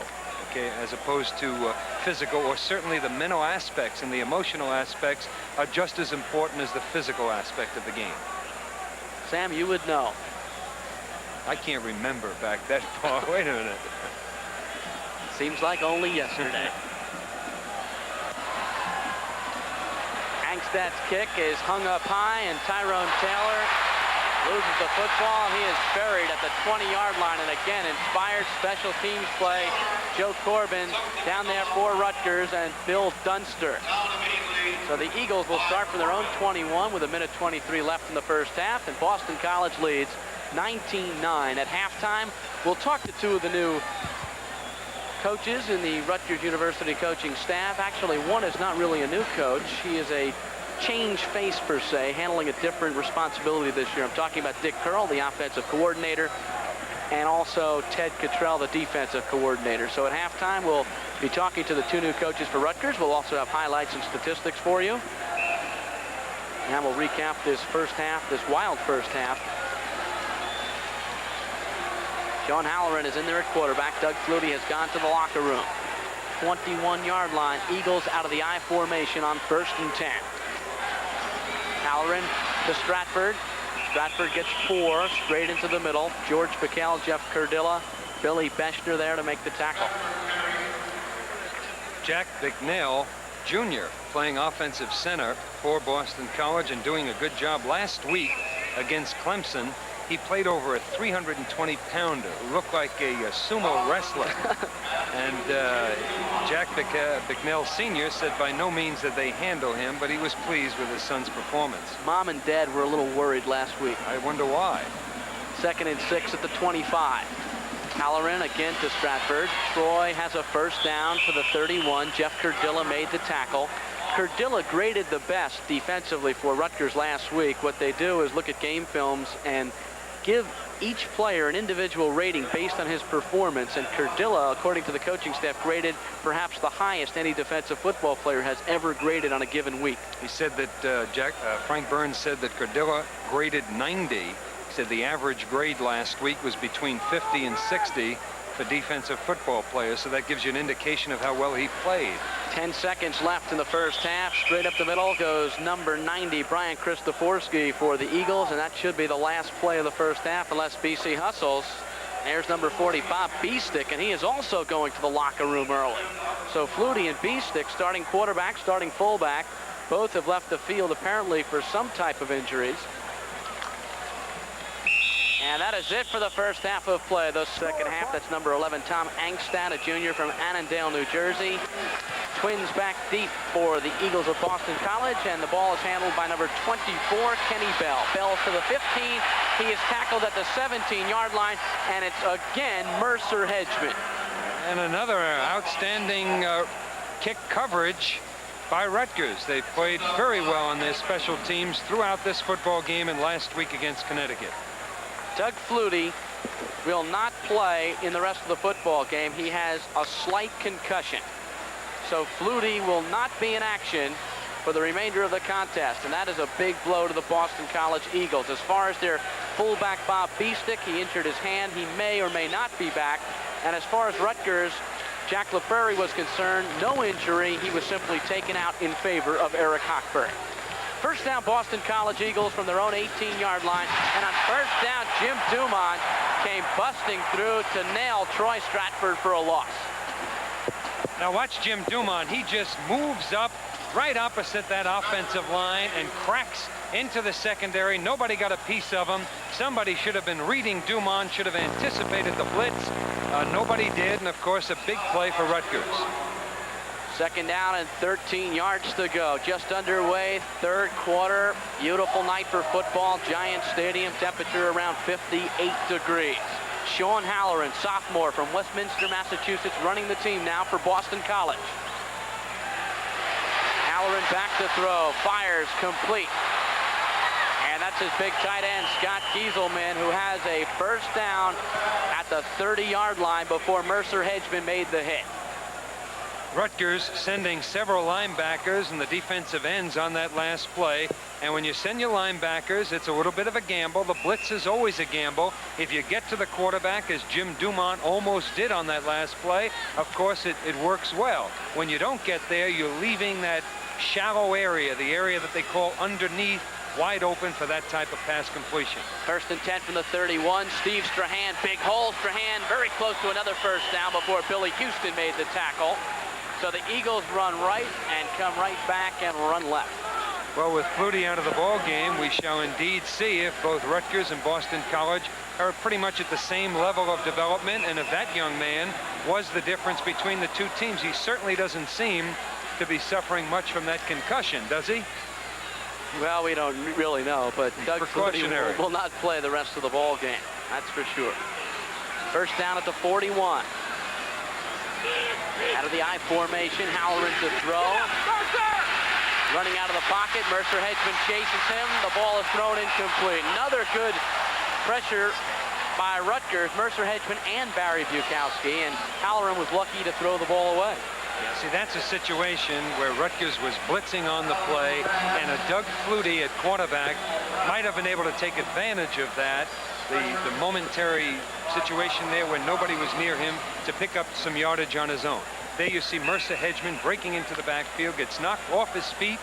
okay, as opposed to physical, or certainly the mental aspects and the emotional aspects are just as important as the physical aspect of the game. Sam, you would know. I can't remember back that far. Wait a minute. Seems like only yesterday. Angstad's kick is hung up high, and Tyrone Taylor loses the football. He is buried at the 20-yard line, and again, inspired special teams play. Joe Corbin down there for Rutgers, and Bill Dunster. So the Eagles will start from their own 21 with 1:23 left in the first half, and Boston College leads 19-9 at halftime. We'll talk to two of the new coaches in the Rutgers University coaching staff. Actually, one is not really a new coach. He is a change face, per se, handling a different responsibility this year. I'm talking about Dick Curl, the offensive coordinator, and also Ted Cottrell, the defensive coordinator. So at halftime, we'll be talking to the two new coaches for Rutgers. We'll also have highlights and statistics for you. And we'll recap this first half, this wild first half. John Halloran is in there at quarterback. Doug Flutie has gone to the locker room. 21-yard line. Eagles out of the I formation on 1st and 10. Halloran to Stratford. Stratford gets 4 straight into the middle. George Piquel, Jeff Curdilla, Billy Beschner there to make the tackle. Jack Bicknell Jr. playing offensive center for Boston College and doing a good job last week against Clemson. He played over a 320-pounder, looked like a sumo wrestler. And Jack Bicknell Sr. said by no means did they handle him, but he was pleased with his son's performance. Mom and Dad were a little worried last week. I wonder why. 2nd and 6 at the 25. Halloran again to Stratford. Troy has a first down to the 31. Jeff Curdilla made the tackle. Curdilla graded the best defensively for Rutgers last week. What they do is look at game films and give each player an individual rating based on his performance, and Curdilla, according to the coaching staff, graded perhaps the highest any defensive football player has ever graded on a given week. He said that Frank Burns said that Curdilla graded 90. He said the average grade last week was between 50 and 60 for defensive football players, so that gives you an indication of how well he played. 10 seconds left in the first half. Straight up the middle goes number 90, Brian Christoforski, for the Eagles, and that should be the last play of the first half unless BC hustles. There's number 40, Bob Beestick, and he is also going to the locker room early. So Flutie and Beestick, starting quarterback, starting fullback, both have left the field apparently for some type of injuries. And that is it for the first half of play. The second half, that's number 11, Tom Angstad, a junior from Annandale, New Jersey. Twins back deep for the Eagles of Boston College, and the ball is handled by number 24, Kenny Bell. Bell to the 15. He is tackled at the 17-yard line, and it's again Mercer Hedgeman. And another outstanding kick coverage by Rutgers. They played very well on their special teams throughout this football game and last week against Connecticut. Doug Flutie will not play in the rest of the football game. He has a slight concussion. So Flutie will not be in action for the remainder of the contest, and that is a big blow to the Boston College Eagles. As far as their fullback Bob Beestick, he injured his hand. He may or may not be back. And as far as Rutgers, Jack LaPrairie was concerned, no injury. He was simply taken out in favor of Eric Hochberg. First down, Boston College Eagles from their own 18-yard line. And on first down, Jim Dumont came busting through to nail Troy Stratford for a loss. Now watch Jim Dumont. He just moves up right opposite that offensive line and cracks into the secondary. Nobody got a piece of him. Somebody should have been reading Dumont, should have anticipated the blitz. Nobody did, and of course a big play for Rutgers. Second down and 13 yards to go. Just underway, third quarter. Beautiful night for football. Giant Stadium, temperature around 58 degrees. Sean Halloran, sophomore from Westminster, Massachusetts, running the team now for Boston College. Halloran back to throw, fires, complete. And that's his big tight end, Scott Gieselman, who has a first down at the 30-yard line before Mercer Hedgeman made the hit. Rutgers sending several linebackers and the defensive ends on that last play. And when you send your linebackers, it's a little bit of a gamble. The blitz is always a gamble. If you get to the quarterback, as Jim Dumont almost did on that last play, of course it works well. When you don't get there, you're leaving that shallow area, the area that they call underneath, wide open for that type of pass completion. First and 10 from the 31. Steve Strahan, big hole. Strahan very close to another first down before Billy Houston made the tackle. So the Eagles run right and come right back and run left. Well, with Flutie out of the ball game, we shall indeed see if both Rutgers and Boston College are pretty much at the same level of development, and if that young man was the difference between the two teams. He certainly doesn't seem to be suffering much from that concussion, does he? Well, we don't really know, but Doug Flutie will not play the rest of the ball game. That's for sure. First down at the 41. Out of the I formation, Halloran to throw. Running out of the pocket, Mercer Hedgeman chases him. The ball is thrown incomplete. Another good pressure by Rutgers, Mercer Hedgeman and Barry Bukowski, and Halloran was lucky to throw the ball away. Yeah, see, that's a situation where Rutgers was blitzing on the play, and a Doug Flutie at quarterback might have been able to take advantage of that. The momentary situation there when nobody was near him to pick up some yardage on his own. There you see Mercer Hedgeman breaking into the backfield, gets knocked off his feet,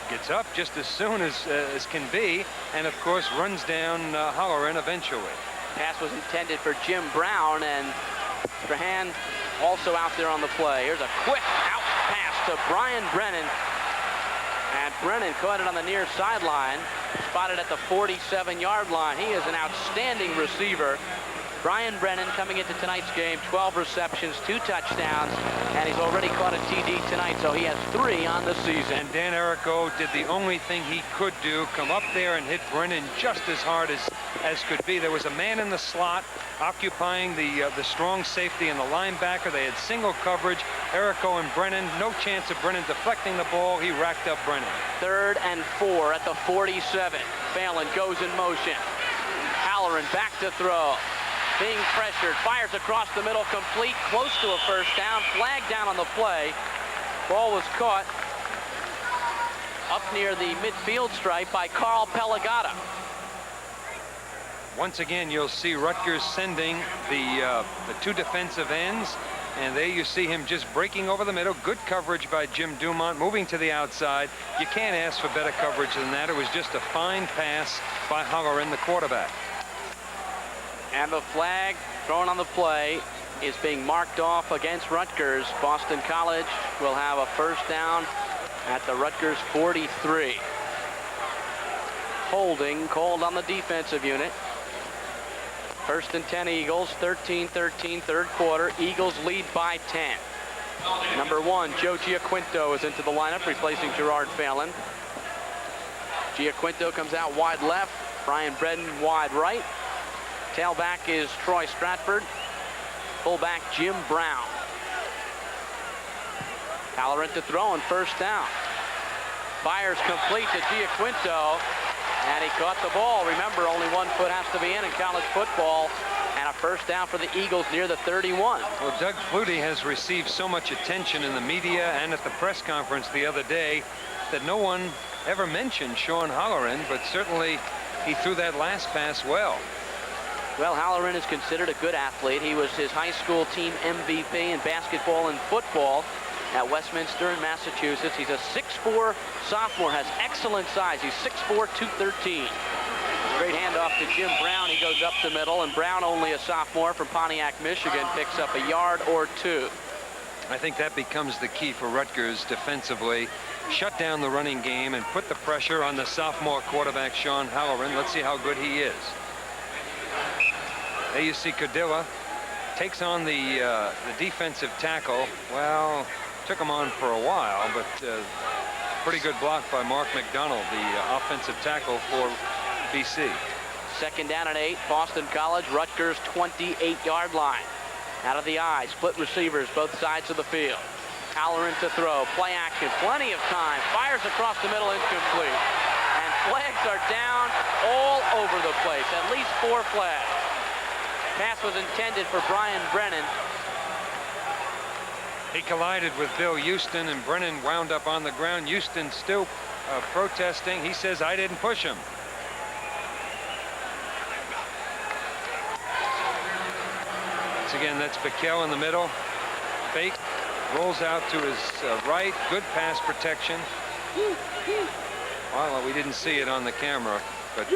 gets up just as soon as can be, and of course runs down Halloran eventually. Pass was intended for Jim Brown, and Strahan also out there on the play. Here's a quick out pass to Brian Brennan. And Brennan caught it on the near sideline, spotted at the 47-yard line. He is an outstanding receiver. Brian Brennan coming into tonight's game, 12 receptions, 2 touchdowns, and he's already caught a TD tonight, so he has 3 on the season. And Dan Errico did the only thing he could do, come up there and hit Brennan just as hard as could be. There was a man in the slot occupying the strong safety and the linebacker. They had single coverage. Errico and Brennan, no chance of Brennan deflecting the ball. He racked up Brennan. 3rd and 4 at the 47. Phelan goes in motion. Halloran back to throw. Being pressured, fires across the middle, complete, close to a first down, flag down on the play. Ball was caught up near the midfield stripe by Carl Pelagata. Once again, you'll see Rutgers sending the 2 defensive ends, and there you see him just breaking over the middle. Good coverage by Jim Dumont, moving to the outside. You can't ask for better coverage than that. It was just a fine pass by Halloran, the quarterback. And the flag thrown on the play is being marked off against Rutgers. Boston College will have a first down at the Rutgers 43. Holding called on the defensive unit. First and 10 Eagles, 13-13, third quarter. Eagles lead by 10. Number 1, Joe Giaquinto is into the lineup, replacing Gerard Phelan. Giaquinto comes out wide left, Brian Brennan wide right. Tailback is Troy Stratford. Fullback Jim Brown. Halloran to throw on first down. Fires complete to Giaquinto, and he caught the ball. Remember, only 1 foot has to be in college football, and a first down for the Eagles near the 31. Well, Doug Flutie has received so much attention in the media and at the press conference the other day that no one ever mentioned Sean Halloran, but certainly he threw that last pass well. Well, Halloran is considered a good athlete. He was his high school team MVP in basketball and football. at Westminster in Massachusetts. He's a 6'4" sophomore, has excellent size. He's 6'4", 213. Great handoff to Jim Brown. He goes up the middle, and Brown, only a sophomore from Pontiac, Michigan, picks up a yard or two. I think that becomes the key for Rutgers defensively. Shut down the running game and put the pressure on the sophomore quarterback, Sean Halloran. Let's see how good he is. There you see Cordilla takes on the defensive tackle. Well, took him on for a while, but pretty good block by Mark McDonald, the offensive tackle for BC. Second down and 8, Boston College, Rutgers 28-yard line. Out of the eye, split receivers both sides of the field. Halloran to throw, play action, plenty of time, fires across the middle, incomplete. And flags are down all over the place, at least 4 flags. Pass was intended for Brian Brennan. He collided with Bill Houston, and Brennan wound up on the ground. Houston still protesting. He says, I didn't push him. Once again, that's Bikel in the middle. Fake, rolls out to his right. Good pass protection. Well, we didn't see it on the camera, but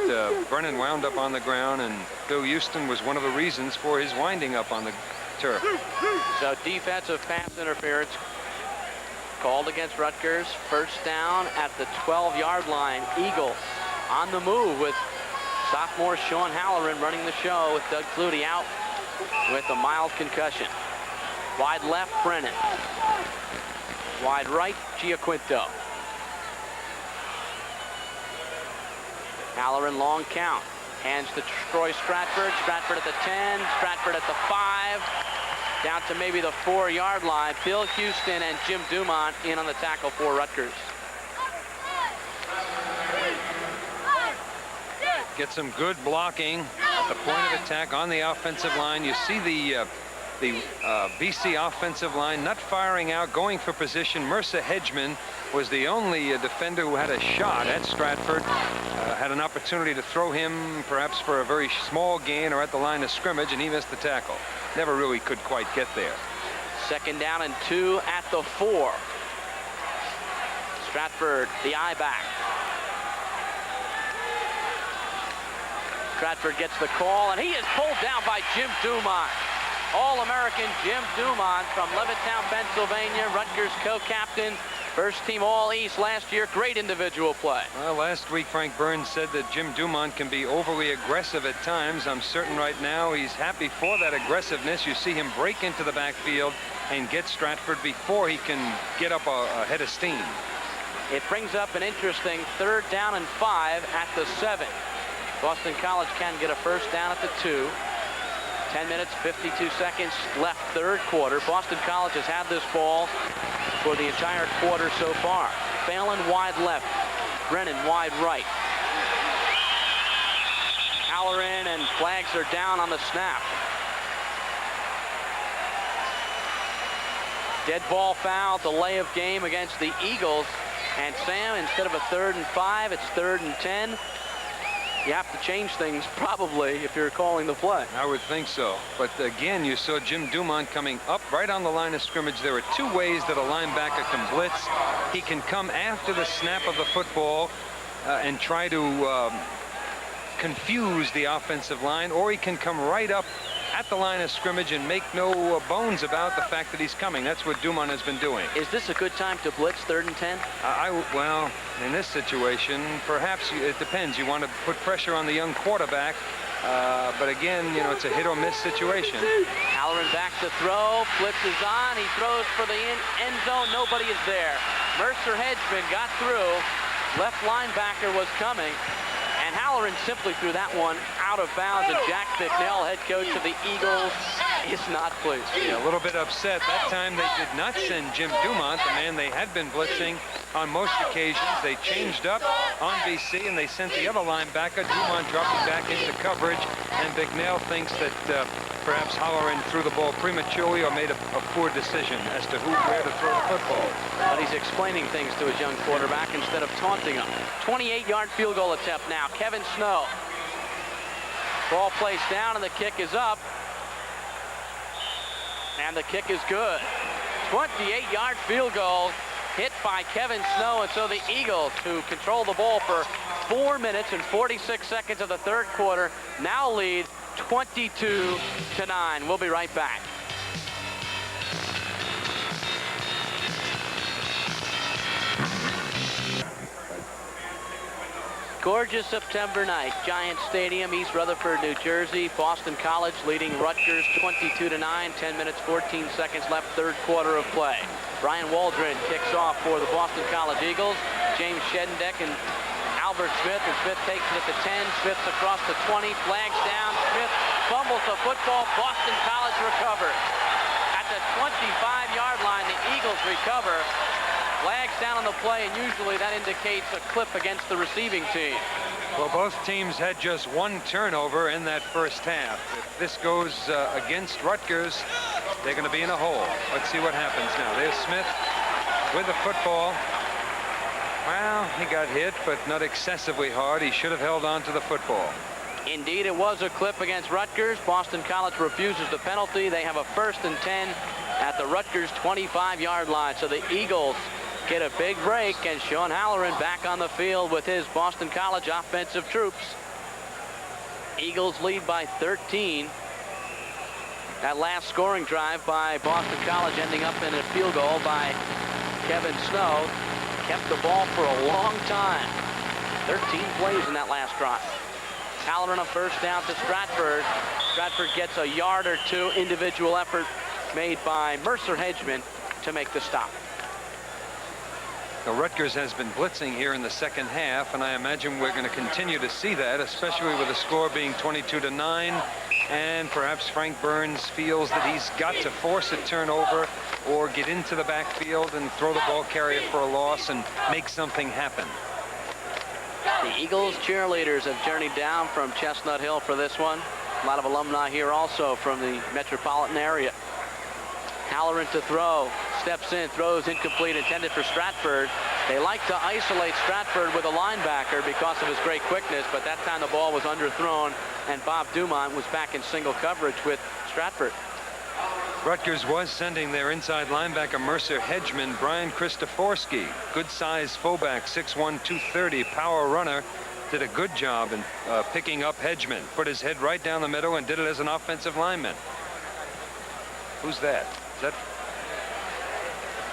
Brennan wound up on the ground, and Bill Houston was one of the reasons for his winding up on the turf. So defensive pass interference called against Rutgers. First down at the 12-yard line. Eagles on the move with sophomore Sean Halloran running the show, with Doug Flutie out with a mild concussion. Wide left, Brennan. Wide right, Giaquinto. Halloran, long count. Hands to Troy Stratford. Stratford at the 10. Stratford at the 5. Down to maybe the 4-yard line. Bill Houston and Jim Dumont in on the tackle for Rutgers. Get some good blocking at the point of attack on the offensive line. You see the BC offensive line not firing out, going for position. Mercer Hedgeman was the only defender who had a shot at Stratford. Had an opportunity to throw him perhaps for a very small gain or at the line of scrimmage, and he missed the tackle. Never really could quite get there. Second down and 2 at the 4. Stratford, the eye back. Stratford gets the call, and he is pulled down by Jim Dumont. All-American Jim Dumont from Levittown, Pennsylvania, Rutgers co-captain, first team All-East last year. Great individual play. Well, last week Frank Burns said that Jim Dumont can be overly aggressive at times. I'm certain right now he's happy for that aggressiveness. You see him break into the backfield and get Stratford before he can get up a head of steam. It brings up an interesting 3rd down and 5 at the 7. Boston College can get a first down at the 2. 10 minutes, 52 seconds left, 3rd quarter. Boston College has had this ball for the entire quarter so far. Phelan wide left, Brennan wide right. Halloran, and flags are down on the snap. Dead ball foul, delay of game against the Eagles. And Sam, instead of a 3rd and 5, it's 3rd and 10. You have to change things probably if you're calling the play. I would think so. But again, you saw Jim Dumont coming up right on the line of scrimmage. There are 2 ways that a linebacker can blitz. He can come after the snap of the football and try to confuse the offensive line, or he can come right up at the line of scrimmage and make no bones about the fact that he's coming. That's what Dumont has been doing. Is this a good time to blitz 3rd and 10? Well, in this situation, perhaps it depends. You want to put pressure on the young quarterback, but again, you know, it's a hit or miss situation. Halloran back to throw, blitz is on, he throws for the end zone, nobody is there. Mercer Hedgeman got through, left linebacker was coming, and Halloran simply threw that one out of bounds, and Jack Bicknell, head coach of the Eagles, is not pleased. Yeah, a little bit upset. That time they did not send Jim Dumont, the man they had been blitzing on most occasions. They changed up on BC, and they sent the other linebacker, Dumont, dropping back into coverage, and Bicknell thinks that perhaps Halloran threw the ball prematurely or made a poor decision as to where to throw the football. But he's explaining things to his young quarterback instead of taunting him. 28-yard field goal attempt now. Kevin Snow. Ball placed down, and the kick is up. And the kick is good. 28-yard field goal hit by Kevin Snow, and so the Eagles, who control the ball for 4 minutes and 46 seconds of the third quarter, now lead 22-9. We'll be right back. Gorgeous September night, Giant Stadium, East Rutherford, New Jersey. Boston College leading Rutgers 22-9, 10 minutes, 14 seconds left, third quarter of play. Brian Waldron kicks off for the Boston College Eagles. James Shedendeck and Albert Smith, and Smith takes it at the 10. Smith's across the 20, flags down. Smith fumbles the football. Boston College recovers. At the 25-yard line, the Eagles recover. Flags down on the play, and usually that indicates a clip against the receiving team. Well, both teams had just one turnover in that first half. If this goes against Rutgers, they're going to be in a hole. Let's see what happens now. There's Smith with the football. Well, he got hit, but not excessively hard. He should have held on to the football. Indeed, it was a clip against Rutgers. Boston College refuses the penalty. They have a 1st and 10 at the Rutgers 25-yard line. So the Eagles get a big break, and Sean Halloran back on the field with his Boston College offensive troops. Eagles lead by 13. That last scoring drive by Boston College ending up in a field goal by Kevin Snow. Kept the ball for a long time. 13 plays in that last drive. Halloran a first down to Stratford. Stratford gets a yard or two. Individual effort made by Mercer Hedgeman to make the stop. Now, Rutgers has been blitzing here in the second half, and I imagine we're going to continue to see that, especially with the score being 22-9. And perhaps Frank Burns feels that he's got to force a turnover or get into the backfield and throw the ball carrier for a loss and make something happen. The Eagles cheerleaders have journeyed down from Chestnut Hill for this one. A lot of alumni here also from the metropolitan area. Halloran to throw, steps in, throws incomplete, intended for Stratford. They like to isolate Stratford with a linebacker because of his great quickness, but that time the ball was underthrown, and Bob Dumont was back in single coverage with Stratford. Rutgers was sending their inside linebacker Mercer Hedgeman. Brian Kristoforski, good-sized fullback, 6'1", 230, power runner, did a good job in picking up Hedgeman. Put his head right down the middle and did it as an offensive lineman. Who's that? Is that?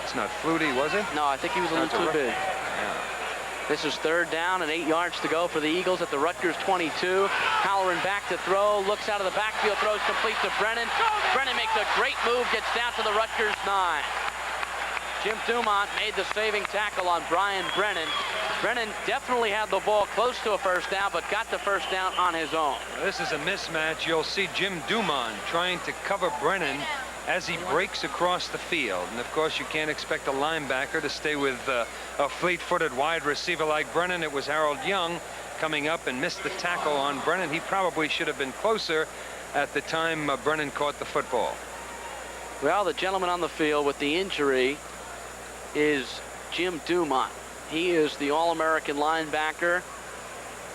It's not Flutie, was it? No, I think he was a little too big. Yeah. This is third down and 8 yards to go for the Eagles at the Rutgers 22. Halloran back to throw, looks out of the backfield, throws complete to Brennan. Brennan makes a great move, gets down to the Rutgers 9. Jim Dumont made the saving tackle on Brian Brennan. Brennan definitely had the ball close to a first down, but got the first down on his own. This is a mismatch. You'll see Jim Dumont trying to cover Brennan as he breaks across the field. And of course, you can't expect a linebacker to stay with a fleet-footed wide receiver like Brennan. It was Harold Young coming up and missed the tackle on Brennan. He probably should have been closer at the time Brennan caught the football. Well, the gentleman on the field with the injury is Jim Dumont. He is the All-American linebacker,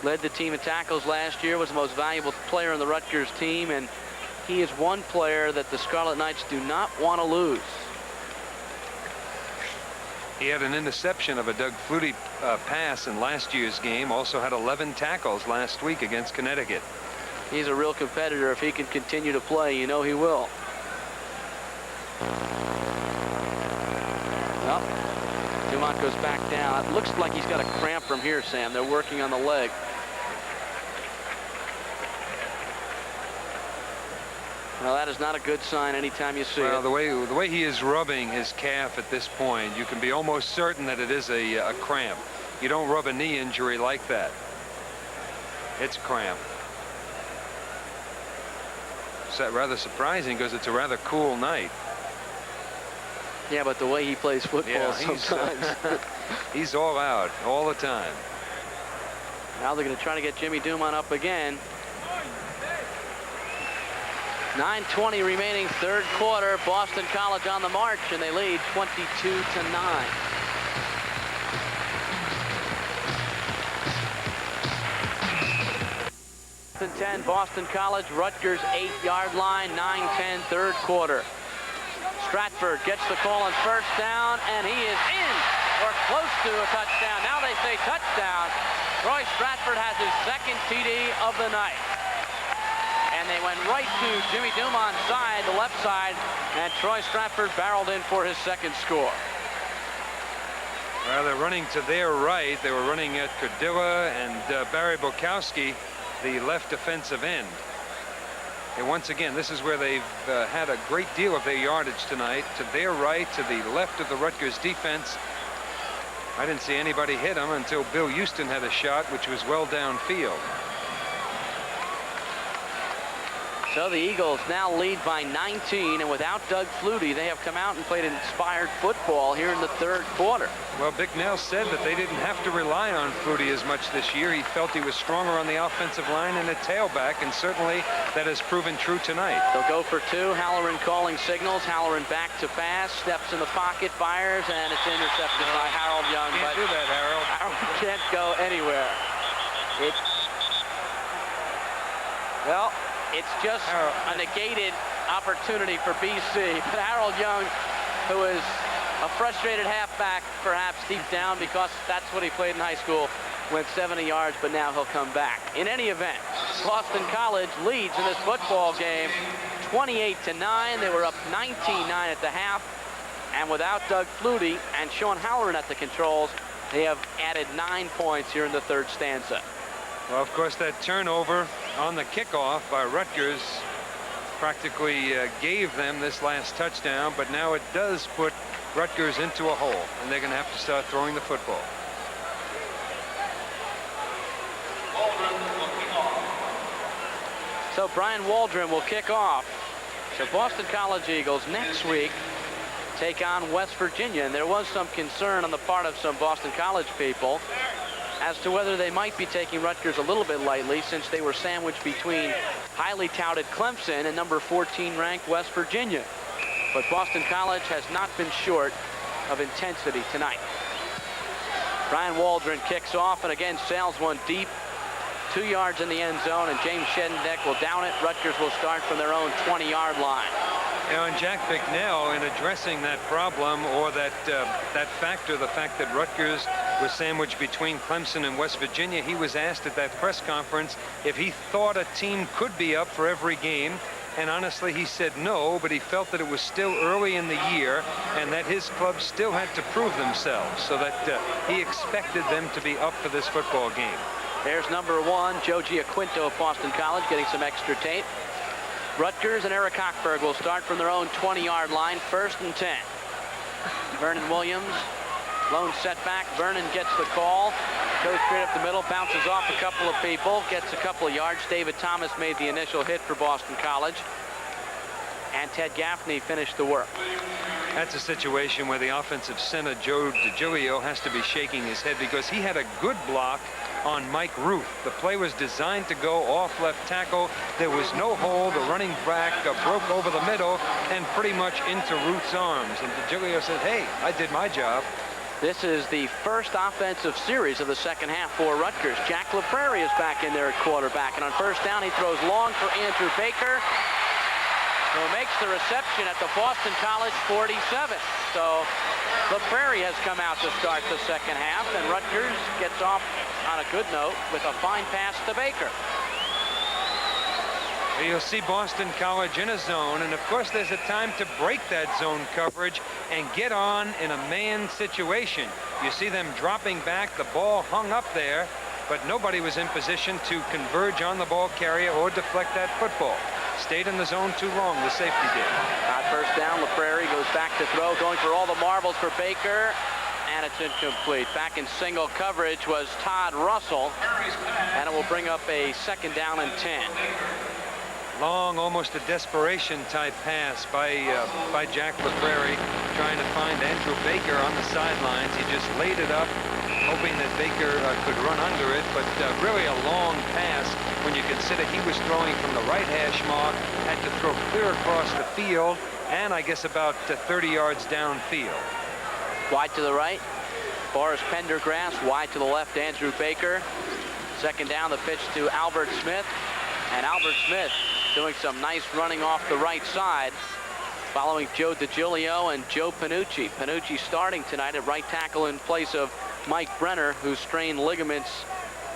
led the team in tackles last year, was the most valuable player on the Rutgers team, and he is one player that the Scarlet Knights do not want to lose. He had an interception of a Doug Flutie pass in last year's game. Also had 11 tackles last week against Connecticut. He's a real competitor. If he can continue to play, you know he will. Well, Dumont goes back down. It looks like he's got a cramp from here, Sam. They're working on the leg. Well, that is not a good sign anytime you see it. Well, the way he is rubbing his calf at this point, you can be almost certain that it is a cramp. You don't rub a knee injury like that. It's cramp. It's rather surprising because it's a rather cool night. Yeah, but the way he plays football sometimes. He's all out all the time. Now they're going to try to get Jimmy Dumont up again. 9:20 remaining, third quarter. Boston College on the march, and they lead 22-9. And 10, Boston College, Rutgers 8-yard line, 9-10, third quarter. Stratford gets the call on first down, and he is in or close to a touchdown. Now they say touchdown. Troy Stratford has his second TD of the night. And they went right to Jimmy Dumon's side, the left side, and Troy Stratford barreled in for his second score. Well, they're running to their right. They were running at Cordilla and Barry Bukowski, the left defensive end. And once again, this is where they've had a great deal of their yardage tonight. To their right, to the left of the Rutgers defense. I didn't see anybody hit him until Bill Houston had a shot, which was well downfield. So the Eagles now lead by 19, and without Doug Flutie, they have come out and played inspired football here in the third quarter. Well, Bicknell said that they didn't have to rely on Flutie as much this year. He felt he was stronger on the offensive line and a tailback, and certainly that has proven true tonight. They'll go for two. Halloran calling signals. Halloran back to pass, steps in the pocket, fires, and it's intercepted by Harold Young. Can't do that, Harold. Harold can't go anywhere. It's just a negated opportunity for BC. But Harold Young, who is a frustrated halfback, perhaps deep down, because that's what he played in high school, went 70 yards, but now he'll come back. In any event, Boston College leads in this football game 28-9. They were up 19-9 at the half. And without Doug Flutie and Sean Halloran at the controls, they have added 9 points here in the third stanza. Well, of course, that turnover on the kickoff by Rutgers practically gave them this last touchdown, but now it does put Rutgers into a hole, and they're going to have to start throwing the football. So Brian Waldron will kick off. So Boston College Eagles next week take on West Virginia, and there was some concern on the part of some Boston College people as to whether they might be taking Rutgers a little bit lightly, since they were sandwiched between highly touted Clemson and number 14 ranked West Virginia. But Boston College has not been short of intensity tonight. Brian Waldron kicks off and again sails one deep, 2 yards in the end zone, and James Shedendeck will down it. Rutgers will start from their own 20-yard line. Now, and Jack Bicknell, in addressing that problem, or that factor, the fact that Rutgers was sandwiched between Clemson and West Virginia, he was asked at that press conference if he thought a team could be up for every game. And honestly, he said no, but he felt that it was still early in the year and that his club still had to prove themselves, so that he expected them to be up for this football game. There's number 1, Joe Giaquinto of Boston College, getting some extra tape. Rutgers and Eric Hochberg will start from their own 20-yard line, 1st and 10. Vernon Williams, lone setback. Vernon gets the call, goes straight up the middle, bounces off a couple of people, gets a couple of yards. David Thomas made the initial hit for Boston College, and Ted Gaffney finished the work. That's a situation where the offensive center, Joe DiGilio, has to be shaking his head, because he had a good block on Mike Ruth. The play was designed to go off left tackle. There was no hole. The running back broke over the middle and pretty much into Ruth's arms. And DiGilio said, hey, I did my job. This is the first offensive series of the second half for Rutgers. Jack LaPrairie is back in there at quarterback, and on first down he throws long for Andrew Baker, who makes the reception at the Boston College 47. So LaPrairie has come out to start the second half, and Rutgers gets off on a good note with a fine pass to Baker. You'll see Boston College in a zone, and of course there's a time to break that zone coverage and get on in a man situation. You see them dropping back, the ball hung up there, but nobody was in position to converge on the ball carrier or deflect that football. Stayed in the zone too long, the safety did. First down, LaPrairie goes back to throw, going for all the marbles for Baker, and it's incomplete. Back in single coverage was Todd Russell, and it will bring up a 2nd down and 10. Long, almost a desperation type pass by Jack LaPrairie, trying to find Andrew Baker on the sidelines. He just laid it up, hoping that Baker could run under it, but really a long pass when you consider he was throwing from the right hash mark, had to throw clear across the field, and I guess about 30 yards downfield. Wide to the right, Boris Pendergrass. Wide to the left, Andrew Baker. 2nd down, the pitch to Albert Smith, and Albert Smith doing some nice running off the right side. following Joe DiGilio and Joe Panucci. Panucci starting tonight at right tackle in place of Mike Brenner, who strained ligaments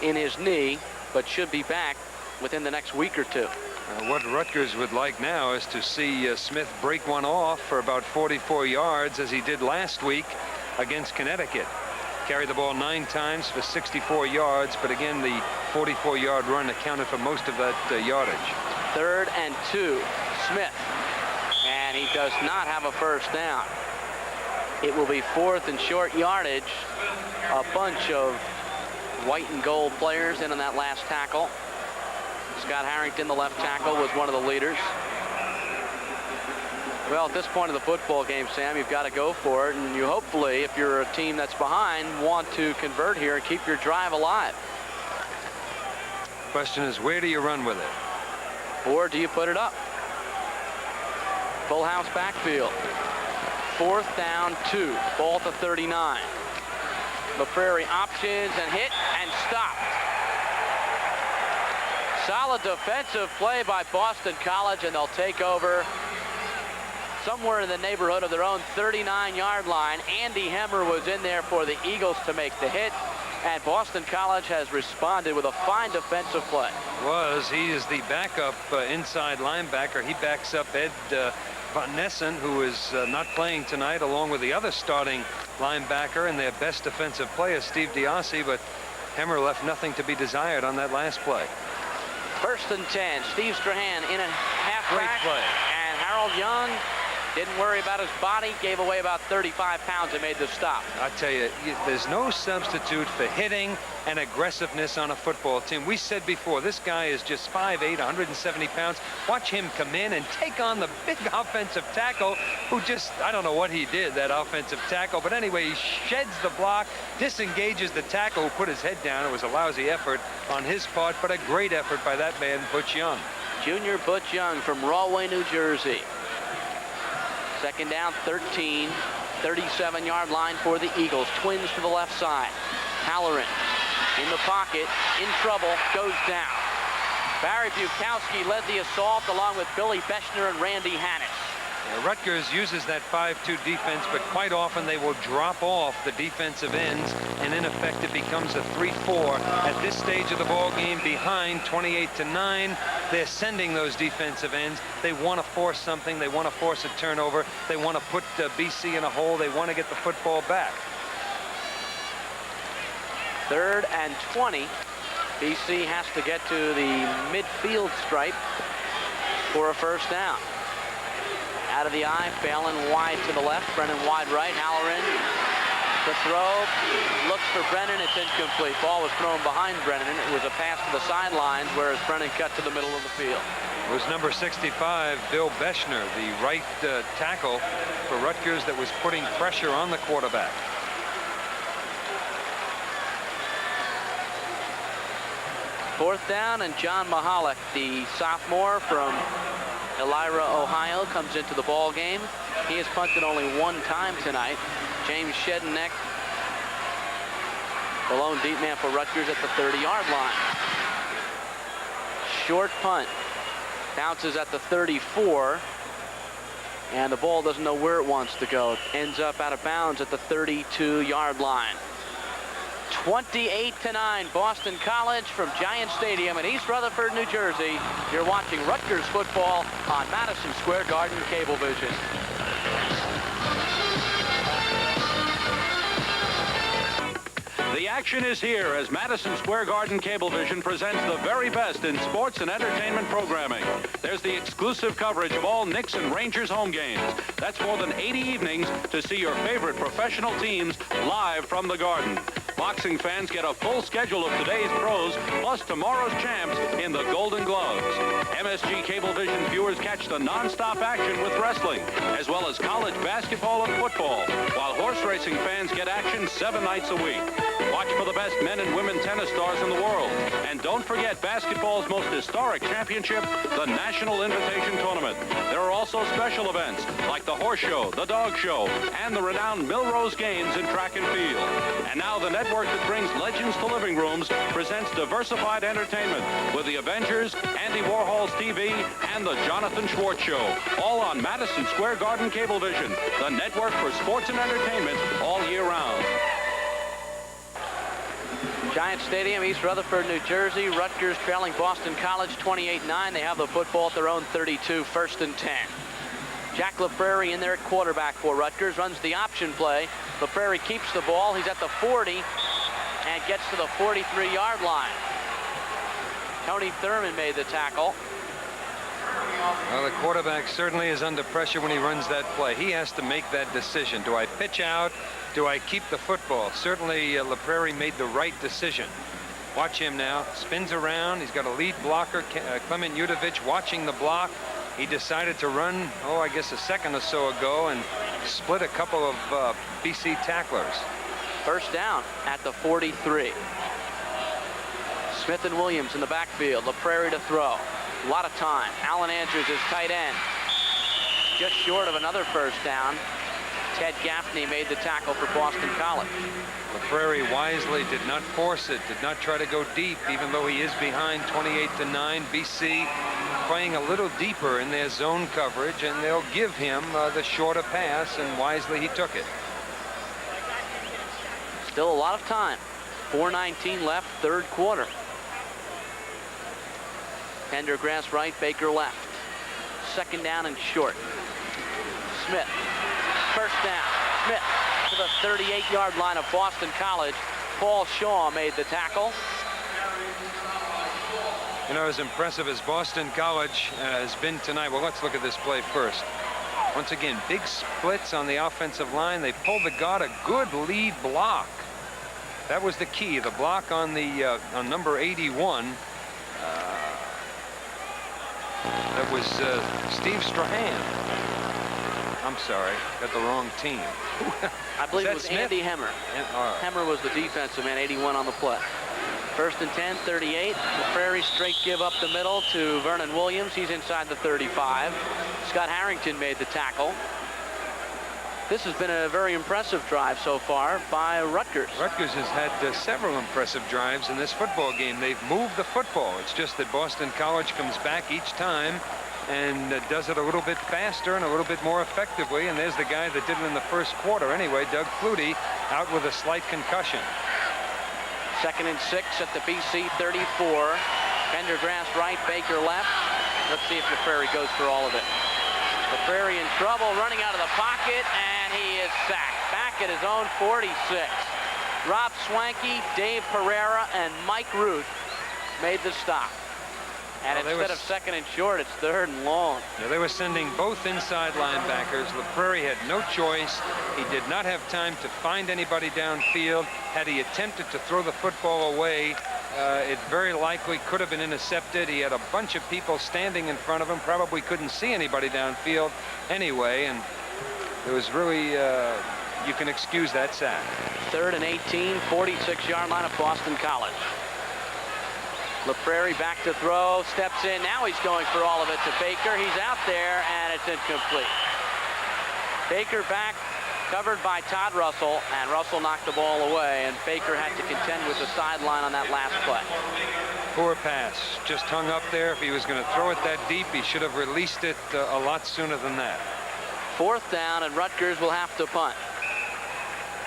in his knee, but should be back within the next week or two. What Rutgers would like now is to see Smith break one off for about 44 yards, as he did last week against Connecticut. Carried the ball 9 times for 64 yards, but again, the 44-yard run accounted for most of that yardage. 3rd and 2, Smith. And he does not have a first down. It will be 4th and short yardage. A bunch of white and gold players in on that last tackle. Scott Harrington, the left tackle, was one of the leaders. Well, at this point of the football game, Sam, you've got to go for it, and you hopefully, if you're a team that's behind, want to convert here and keep your drive alive. Question is, where do you run with it? Or do you put it up? Full house backfield. 4th down 2. Ball to 39. LaPrairie options and hit and stopped. Solid defensive play by Boston College, and they'll take over somewhere in the neighborhood of their own 39-yard line. Andy Hemmer was in there for the Eagles to make the hit, and Boston College has responded with a fine defensive play. He is the backup inside linebacker. He backs up Ed Van Nessen, who is not playing tonight, along with the other starting linebacker and their best defensive player, Steve Diassi, but Hemmer left nothing to be desired on that last play. 1st and 10. Steve Strahan in a halfback. Great play. And Harold Young didn't worry about his body, gave away about 35 pounds and made the stop. I tell you, there's no substitute for hitting and aggressiveness on a football team. We said before, this guy is just 5'8", 170 pounds. Watch him come in and take on the big offensive tackle, who just, I don't know what he did, that offensive tackle, but anyway, he sheds the block, disengages the tackle who put his head down. It was a lousy effort on his part, but a great effort by that man, Butch Young. Junior Butch Young from Rahway, New Jersey. 2nd down 13, 37-yard line for the Eagles. Twins to the left side. Halloran in the pocket, in trouble, goes down. Barry Bukowski led the assault along with Billy Beshner and Randy Hannes. Rutgers uses that 5-2 defense, but quite often they will drop off the defensive ends, and in effect it becomes a 3-4. At this stage of the ball game, behind 28-9, they're sending those defensive ends. They want to force something. They want to force a turnover. They want to put BC in a hole. They want to get the football back. 3rd and 20. BC has to get to the midfield stripe for a first down. Out of the eye, Phelan wide to the left, Brennan wide right. Halloran to throw, looks for Brennan, it's incomplete. Ball was thrown behind Brennan. It was a pass to the sidelines, whereas Brennan cut to the middle of the field. It was number 65, Bill Beshner, the right tackle for Rutgers, that was putting pressure on the quarterback. Fourth down, and John Mahalik, the sophomore from Elira, Ohio, comes into the ball game. He has punted only 1 time tonight. James Shedenek, the lone deep man for Rutgers, at the 30-yard line. Short punt. Bounces at the 34. And the ball doesn't know where it wants to go. It ends up out of bounds at the 32-yard line. 28-9, Boston College from Giant Stadium in East Rutherford, New Jersey. You're watching Rutgers football on Madison Square Garden Cablevision. The action is here as Madison Square Garden Cablevision presents the very best in sports and entertainment programming. There's the exclusive coverage of all Knicks and Rangers home games. That's more than 80 evenings to see your favorite professional teams live from the Garden. Boxing fans get a full schedule of today's pros, plus tomorrow's champs in the Golden Gloves. MSG Cablevision viewers catch the non-stop action with wrestling, as well as college basketball and football, while horse racing fans get action 7 nights a week. Watch for the best men and women tennis stars in the world. And don't forget basketball's most historic championship, the National Invitation Tournament. There are also special events like the horse show, the dog show, and the renowned Milrose Games in track and field. And now the network that brings legends to living rooms presents diversified entertainment with the Avengers, Andy Warhol's TV, and the Jonathan Schwartz Show. All on Madison Square Garden Cablevision, the network for sports and entertainment all year round. Giant Stadium, East Rutherford, New Jersey. Rutgers trailing Boston College 28-9. They have the football at their own 32, 1st and 10. Jack LaPrairie in there at quarterback for Rutgers, runs the option play. LaPrairie keeps the ball. He's at the 40 and gets to the 43-yard line. Tony Thurman made the tackle. Well, the quarterback certainly is under pressure when he runs that play. He has to make that decision. Do I pitch out? Do I keep the football? Certainly, LaPrairie made the right decision. Watch him now. Spins around. He's got a lead blocker, Clement Yudovich, watching the block. He decided to run, I guess a second or so ago, and split a couple of BC tacklers. First down at the 43. Smith and Williams in the backfield. LaPrairie to throw. A lot of time. Alan Andrews is tight end. Just short of another first down. Ted Gaffney made the tackle for Boston College. LaPrairie wisely did not force it, did not try to go deep, even though he is behind 28-9. BC playing a little deeper in their zone coverage, and they'll give him the shorter pass, and wisely he took it. Still a lot of time. 4:19 left, third quarter. Pendergrass right, Baker left. Second down and short. Smith. First down. Smith to the 38-yard line of Boston College. Paul Shaw made the tackle. You know, as impressive as Boston College has been tonight. Well, let's look at this play first. Once again, big splits on the offensive line. They pulled the guard, a good lead block. That was the key. The block on the on number 81. That was Steve Strahan. I'm sorry, got the wrong team. I believe it was Smith? Andy Hemmer. Hemmer was the defensive man, 81 on the play. First and 10, 38. LaPrairie straight give up the middle to Vernon Williams. He's inside the 35. Scott Harrington made the tackle. This has been a very impressive drive so far by Rutgers. Rutgers has had several impressive drives in this football game. They've moved the football. It's just that Boston College comes back each time and does it a little bit faster and a little bit more effectively. And there's the guy that did it in the first quarter anyway, Doug Flutie, out with a slight concussion. Second and 6 at the BC 34. Pendergrass right, Baker left. Let's see if LaPrairie goes for all of it. LaPrairie in trouble, running out of the pocket, and he is sacked. Back at his own 46. Rob Swanky, Dave Pereira, and Mike Ruth made the stop. And instead of second and short, it's third and long. Yeah, they were sending both inside linebackers. LaPrairie had no choice. He did not have time to find anybody downfield. Had he attempted to throw the football away, it very likely could have been intercepted. He had a bunch of people standing in front of him, probably couldn't see anybody downfield anyway, and it was really, you can excuse that sack. Third and 18, 46-yard line of Boston College. LaPrairie back to throw, steps in. Now he's going for all of it to Baker. He's out there, and it's incomplete. Baker back, covered by Todd Russell, and Russell knocked the ball away, and Baker had to contend with the sideline on that last play. Poor pass, just hung up there. If he was going to throw it that deep, he should have released it a lot sooner than that. Fourth down, and Rutgers will have to punt.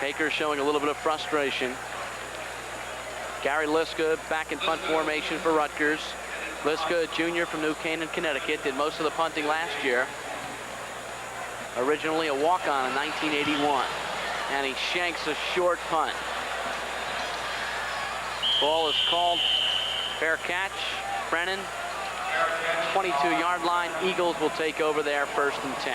Baker showing a little bit of frustration. Gary Liska back in punt formation for Rutgers. Liska, a junior from New Canaan, Connecticut, did most of the punting last year. Originally a walk-on in 1981. And he shanks a short punt. Ball is called. Fair catch. Brennan, 22-yard line. Eagles will take over there, first and 10.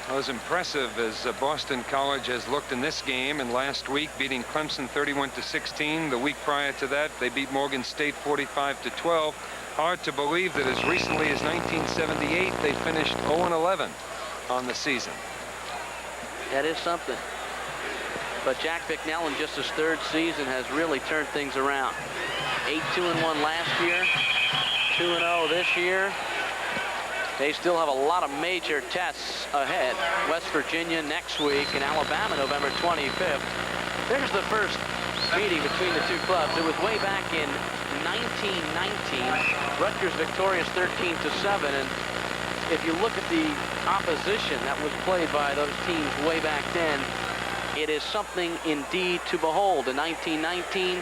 Well, as impressive as Boston College has looked in this game, and last week beating Clemson 31-16. The week prior to that, they beat Morgan State 45-12. Hard to believe that as recently as 1978, they finished 0-11 on the season. That is something. But Jack Bicknell, in just his third season, has really turned things around. 8-2-1 last year, 2-0 this year. They still have a lot of major tests ahead. West Virginia next week and Alabama November 25th. There's the first meeting between the two clubs. It was way back in 1919. Rutgers victorious 13-7. And if you look at the opposition that was played by those teams way back then, it is something indeed to behold. In 1919,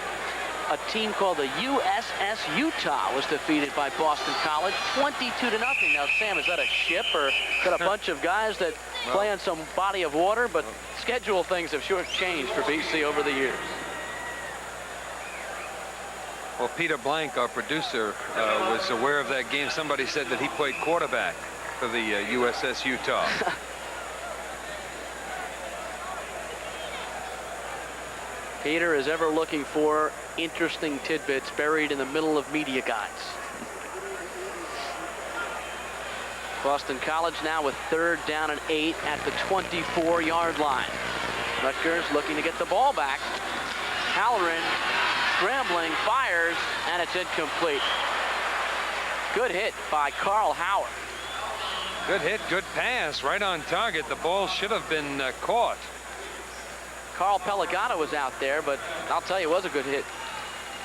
a team called the USS Utah was defeated by Boston College 22-0. Now, Sam, is that a ship or is that a bunch of guys that play on some body of water? But schedule things have sure changed for BC over the years. Well, Peter Blank, our producer, was aware of that game. Somebody said that he played quarterback for the USS Utah. Peter is ever looking for interesting tidbits buried in the middle of media guides. Boston College now with 3rd down and 8 at the 24-yard line. Rutgers looking to get the ball back. Halloran scrambling, fires, and it's incomplete. Good hit by Carl Howard. Good hit, good pass, right on target. The ball should have been caught. Carl Pelagato was out there, but I'll tell you, it was a good hit.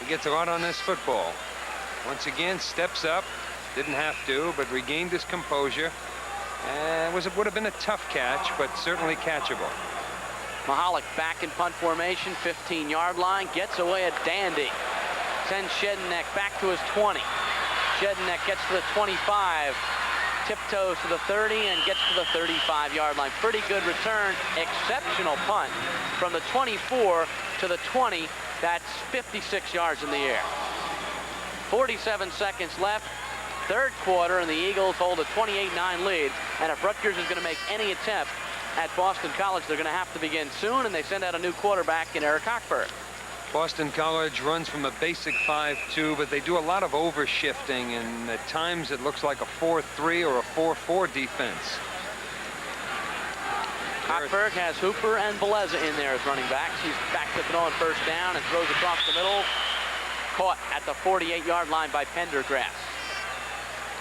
He gets a lot on this football. Once again, steps up. Didn't have to, but regained his composure. And would have been a tough catch, but certainly catchable. Mahalik back in punt formation, 15-yard line, gets away a dandy. Sends Shedenek back to his 20. Shedenek gets to the 25. Tiptoes to the 30 and gets to the 35-yard line. Pretty good return. Exceptional punt from the 24 to the 20. That's 56 yards in the air. 47 seconds left. 3rd quarter, and the Eagles hold a 28-9 lead. And if Rutgers is going to make any attempt at Boston College, they're going to have to begin soon, and they send out a new quarterback in Eric Hochberg. Boston College runs from a basic 5-2, but they do a lot of overshifting, and at times it looks like a 4-3 or a 4-4 defense. Hochberg has Hooper and Beleza in there as running backs. He's back to throw on 1st down and throws across the middle. Caught at the 48-yard line by Pendergrass.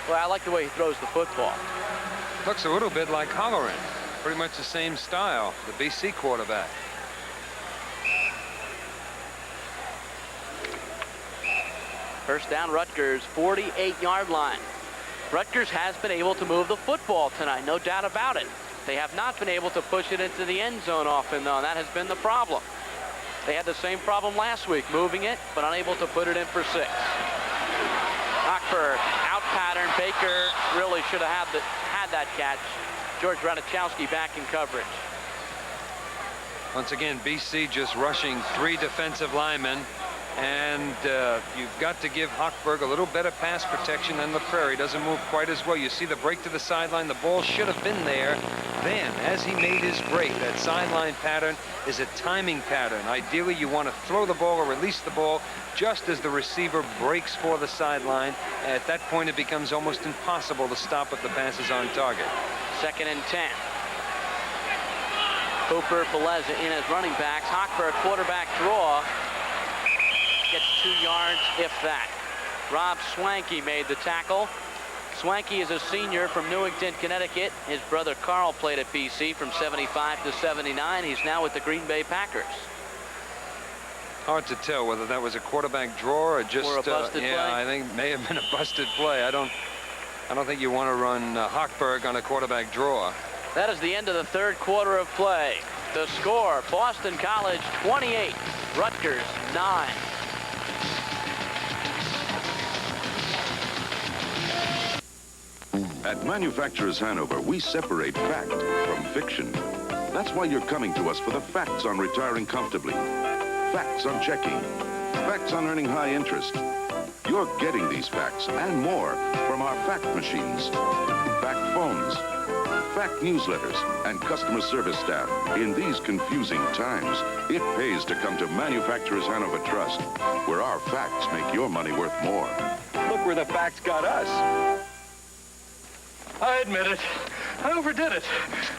Well, I like the way he throws the football. Looks a little bit like Halloran. Pretty much the same style, the BC quarterback. First down, Rutgers, 48-yard line. Rutgers has been able to move the football tonight, no doubt about it. They have not been able to push it into the end zone often, though, and that has been the problem. They had the same problem last week, moving it, but unable to put it in for 6. Hochberg, out pattern. Baker really should have had that catch. George Radichowski back in coverage. Once again, BC just rushing 3 defensive linemen. And you've got to give Hochberg a little better pass protection than LaPrairie. Doesn't move quite as well. You see the break to the sideline. The ball should have been there. Then, as he made his break, that sideline pattern is a timing pattern. Ideally, you want to throw the ball or release the ball just as the receiver breaks for the sideline. At that point, it becomes almost impossible to stop if the pass is on target. 2nd and 10. Hooper, Beleza in as running backs. Hochberg, quarterback draw. Gets 2 yards, if that. Rob Swanky made the tackle. Swanky is a senior from Newington, Connecticut. His brother Carl played at BC from 75 to 79. He's now with the Green Bay Packers. Hard to tell whether that was a quarterback draw or just or a busted play. I think it may have been a busted play. I don't think you want to run Hochberg on a quarterback draw. That is the end of the 3rd quarter of play. The score: Boston College 28, Rutgers 9. At Manufacturers Hanover, we separate fact from fiction. That's why you're coming to us for the facts on retiring comfortably, facts on checking, facts on earning high interest. You're getting these facts and more from our fact machines, fact phones, fact newsletters, and customer service staff. In these confusing times, it pays to come to Manufacturers Hanover Trust, where our facts make your money worth more. Look where the facts got us. I admit it. I overdid it.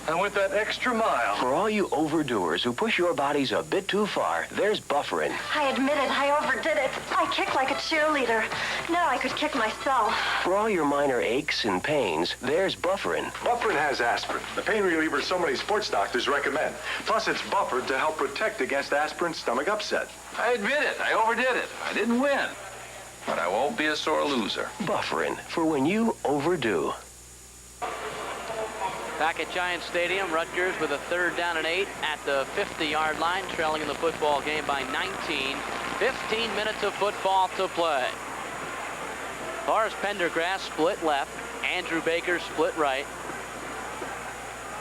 I went that extra mile. For all you overdoers who push your bodies a bit too far, there's Bufferin. I admit it, I overdid it. I kicked like a cheerleader. Now I could kick myself. For all your minor aches and pains, there's Bufferin. Bufferin has aspirin, the pain reliever so many sports doctors recommend. Plus, it's buffered to help protect against aspirin's stomach upset. I admit it. I overdid it. I didn't win. But I won't be a sore loser. Bufferin, for when you overdo. Back at Giant Stadium, Rutgers with a 3rd down and 8 at the 50-yard line, trailing in the football game by 19. 15 minutes of football to play. Horace Pendergrass split left. Andrew Baker split right.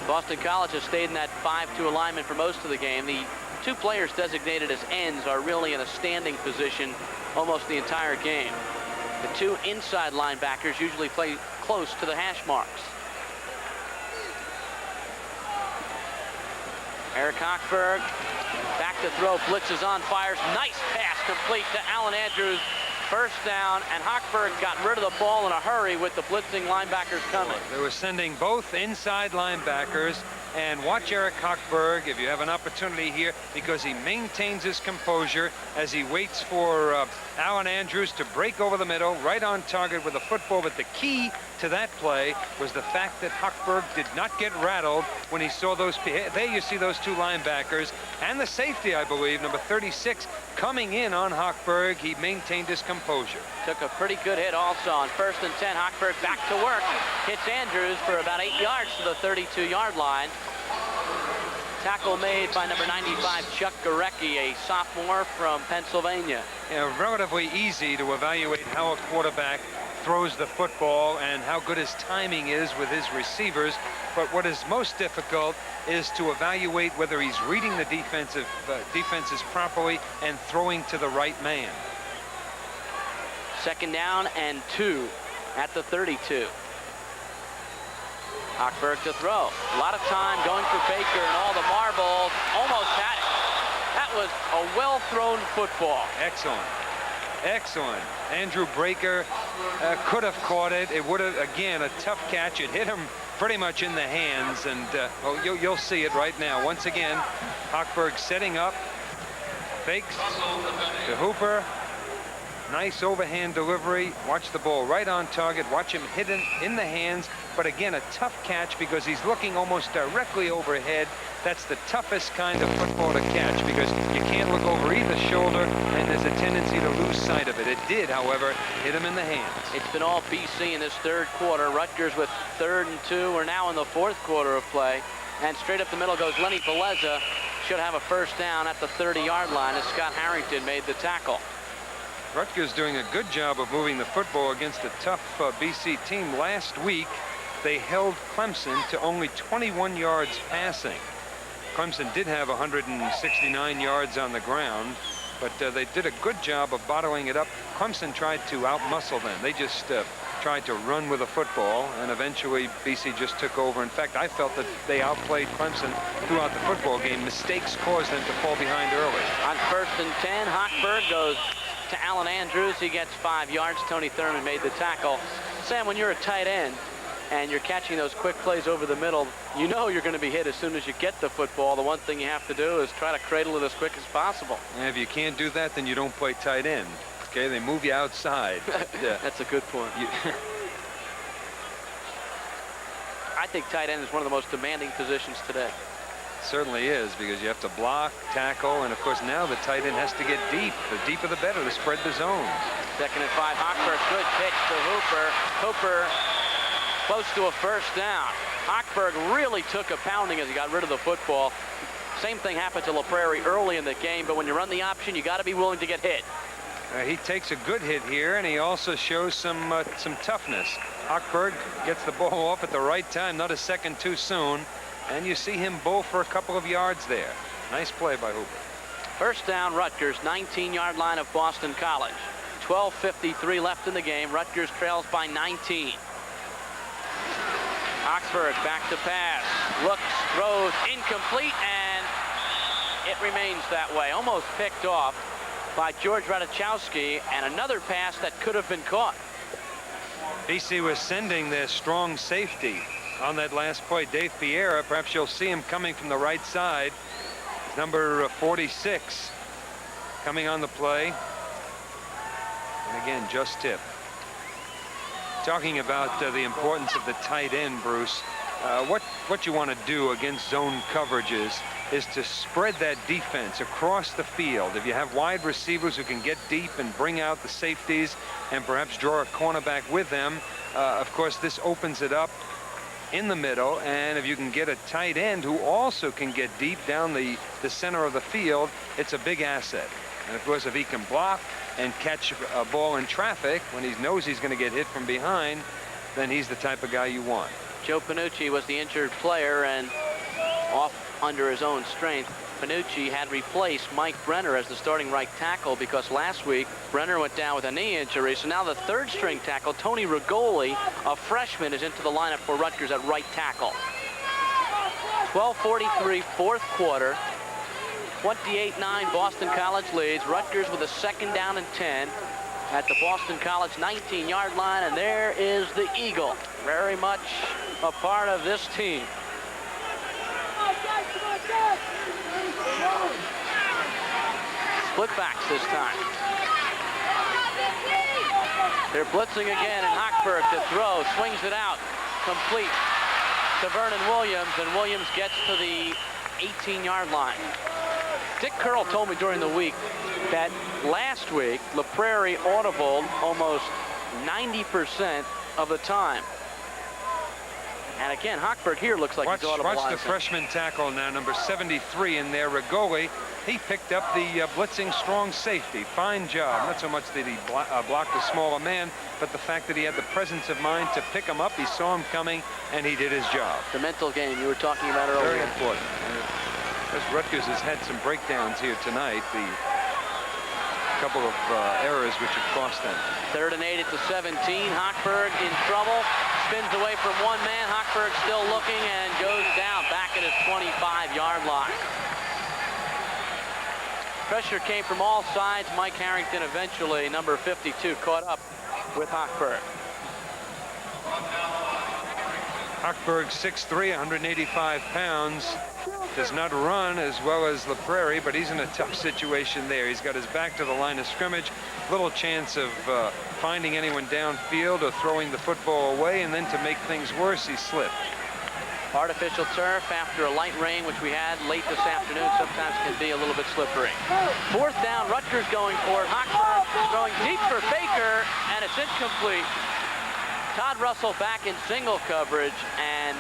Boston College has stayed in that 5-2 alignment for most of the game. The 2 players designated as ends are really in a standing position almost the entire game. The 2 inside linebackers usually play close to the hash marks. Eric Hochberg back to throw, blitzes on, fires, nice pass complete to Alan Andrews. 1st down, and Hochberg got rid of the ball in a hurry with the blitzing linebackers coming. They were sending both inside linebackers, and watch Eric Hochberg if you have an opportunity here, because he maintains his composure as he waits for Alan Andrews to break over the middle, right on target with the football. But the key to that play was the fact that Hochberg did not get rattled when he saw those. There you see those 2 linebackers and the safety, I believe, number 36, coming in on Hochberg. He maintained his composure. Took a pretty good hit also on 1st and 10. Hochberg back to work. Hits Andrews for about 8 yards to the 32-yard line. Tackle made by number 95, Chuck Gorecki, a sophomore from Pennsylvania. Relatively easy to evaluate how a quarterback throws the football and how good his timing is with his receivers. But what is most difficult is to evaluate whether he's reading the defenses properly and throwing to the right man. 2nd down and 2 at the 32. Hochberg to throw. A lot of time going for Baker, and all the marbles almost had it. That was a well-thrown football. Excellent. Excellent. Andrew Baker could have caught it. It would have, again, a tough catch. It hit him pretty much in the hands, and you'll see it right now. Once again, Hochberg setting up, fakes to Hooper. Nice overhand delivery. Watch the ball right on target. Watch him hit it in the hands. But again, a tough catch because he's looking almost directly overhead. That's the toughest kind of football to catch because you can't look over either shoulder, and there's a tendency to lose sight of it. It did, however, hit him in the hands. It's been all BC in this 3rd quarter. Rutgers with 3rd and 2. We're now in the 4th quarter of play. And straight up the middle goes Lenny Veleza. Should have a 1st down at the 30-yard line as Scott Harrington made the tackle. Rutgers doing a good job of moving the football against a tough BC team. Last week, they held Clemson to only 21 yards passing. Clemson did have 169 yards on the ground, but they did a good job of bottling it up. Clemson tried to outmuscle them. They just tried to run with the football, and eventually BC just took over. In fact, I felt that they outplayed Clemson throughout the football game. Mistakes caused them to fall behind early. On 1st and 10, Hochberg goes to Alan Andrews. He gets 5 yards. Tony Thurman made the tackle. Sam, when you're a tight end and you're catching those quick plays over the middle, you know you're going to be hit as soon as you get the football. The one thing you have to do is try to cradle it as quick as possible. And if you can't do that, then you don't play tight end. Okay, they move you outside. That's a good point. I think tight end is one of the most demanding positions today. Certainly is, because you have to block, tackle, and of course now the tight end has to get deep. The deeper the better to spread the zones. 2nd and 5. Hochberg, good pitch to Hooper. Hooper close to a 1st down. Hochberg really took a pounding as he got rid of the football. Same thing happened to LaPrairie early in the game, but when you run the option, you got to be willing to get hit. He takes a good hit here, and he also shows some toughness. Hochberg gets the ball off at the right time, not a second too soon. And you see him bowl for a couple of yards there. Nice play by Hooper. 1st down, Rutgers, 19-yard line of Boston College. 12:53 left in the game. Rutgers trails by 19. Hochberg back to pass. Looks, throws, incomplete, and it remains that way. Almost picked off by George Ratajkowski, and another pass that could have been caught. BC was sending their strong safety, on that last play. Dave Piera, perhaps you'll see him coming from the right side. Number 46 coming on the play. And again, just tip. Talking about the importance of the tight end, Bruce, what you want to do against zone coverages is to spread that defense across the field. If you have wide receivers who can get deep and bring out the safeties and perhaps draw a cornerback with them, of course, this opens it up in the middle. And if you can get a tight end who also can get deep down the center of the field, it's a big asset. And of course, if he can block and catch a ball in traffic when he knows he's going to get hit from behind, then he's the type of guy you want. Joe Panucci was the injured player and off under his own strength. Panucci had replaced Mike Brenner as the starting right tackle because last week Brenner went down with a knee injury. So now the third string tackle, Tony Rigoli, a freshman, is into the lineup for Rutgers at right tackle. 12:43, fourth quarter. 28-9, Boston College leads. Rutgers with a 2nd down and 10 at the Boston College 19-yard line, and there is the Eagle, very much a part of this team. Split backs this time. They're blitzing again, and Hochberg to throw, swings it out, complete to Vernon Williams, and Williams gets to the 18-yard line. Dick Curl told me during the week that last week La Prairie audibled almost 90% of the time. And again, Hochberg here looks like he's audible. Watch the freshman tackle now, number 73 in there, Rigoli. He picked up the blitzing strong safety. Fine job. Not so much that he blocked a smaller man, but the fact that he had the presence of mind to pick him up. He saw him coming, and he did his job. The mental game you were talking about earlier. Very important. Because Rutgers has had some breakdowns here tonight. The couple of errors which have cost them. 3rd and 8 at the 17. Hochberg in trouble. Spins away from one man. Hochberg still looking and goes down back at his 25-yard line. Pressure came from all sides. Mike Harrington eventually, number 52, caught up with Hochberg. Hochberg, 6'3", 185 pounds. Does not run as well as La Prairie, but he's in a tough situation there. He's got his back to the line of scrimmage. Little chance of finding anyone downfield or throwing the football away, and then to make things worse, he slipped. Artificial turf after a light rain, which we had late this afternoon, sometimes can be a little bit slippery. 4th down, Rutgers going for it. Hochberg throwing deep for Baker, and it's incomplete. Todd Russell back in single coverage, and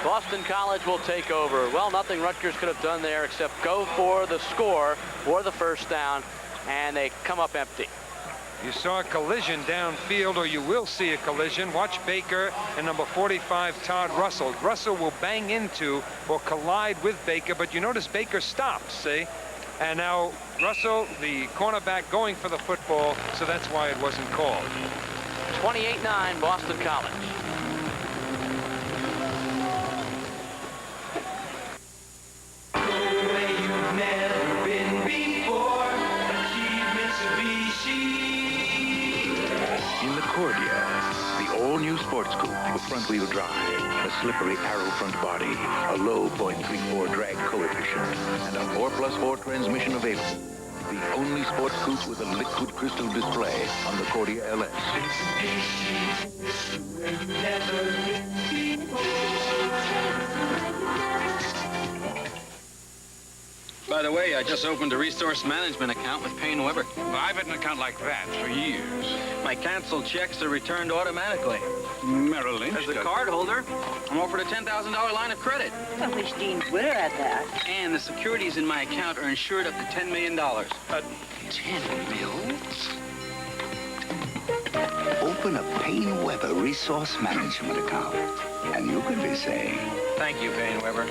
Boston College will take over. Well, nothing Rutgers could have done there except go for the score or the first down, and they come up empty. You saw a collision downfield, or you will see a collision. Watch Baker and number 45, Todd Russell. Russell will bang into or collide with Baker, but you notice Baker stops, see? And now Russell, the cornerback, going for the football, so that's why it wasn't called. 28-9, Boston College. In the Cordia, the all-new sports coupe with front-wheel drive, a slippery arrow front body, a low .34 drag coefficient, and a 4+4 transmission available. The only sports coupe with a liquid crystal display on the Cordia LS. By the way, I just opened a resource management account with Payne Weber. Well, I've had an account like that for years. My canceled checks are returned automatically. Merrill Lynch. As a card holder, I'm offered a $10,000 line of credit. I wish Dean Twitter had that. And the securities in my account are insured up to $10 million. 10 mils? Open a Payne Weber resource management account, and you could be saying... Thank you, Payne Weber.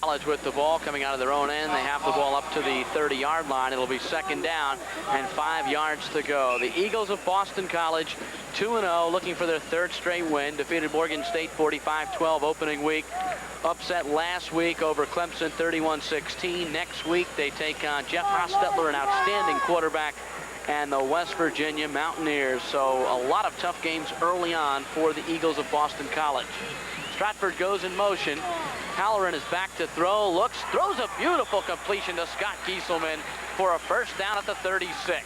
College with the ball coming out of their own end. They have the ball up to the 30-yard line. It'll be second down and 5 yards to go. The Eagles of Boston College, 2-0, looking for their 3rd straight win. Defeated Morgan State 45-12 opening week. Upset last week over Clemson 31-16. Next week they take on Jeff Hostetler, an outstanding quarterback, and the West Virginia Mountaineers. So a lot of tough games early on for the Eagles of Boston College. Stratford goes in motion. Halloran is back to throw, looks, throws a beautiful completion to Scott Gieselman for a first down at the 36.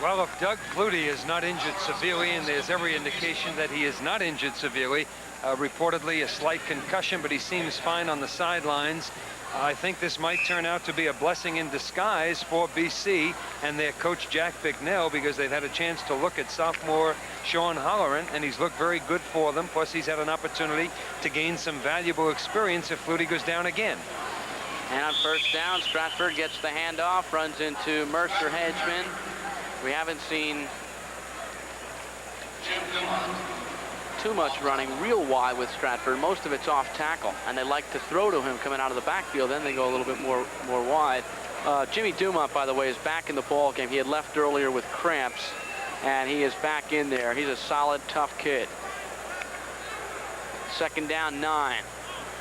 Well, if Doug Flutie is not injured severely, and there's every indication that he is not injured severely, reportedly a slight concussion, but he seems fine on the sidelines. I think this might turn out to be a blessing in disguise for BC and their coach Jack Bicknell, because they've had a chance to look at sophomore Sean Halloran, and he's looked very good for them. Plus, he's had an opportunity to gain some valuable experience if Flutie goes down again. And on first down, Stratford gets the handoff, runs into Mercer Hedgeman. We haven't seen too much running real wide with Stratford. Most of it's off tackle, and they like to throw to him coming out of the backfield. Then they go a little bit more wide. Jimmy Dumont, by the way, is back in the ball game. He had left earlier with cramps, and he is back in there. He's a solid, tough kid. Second down, 9.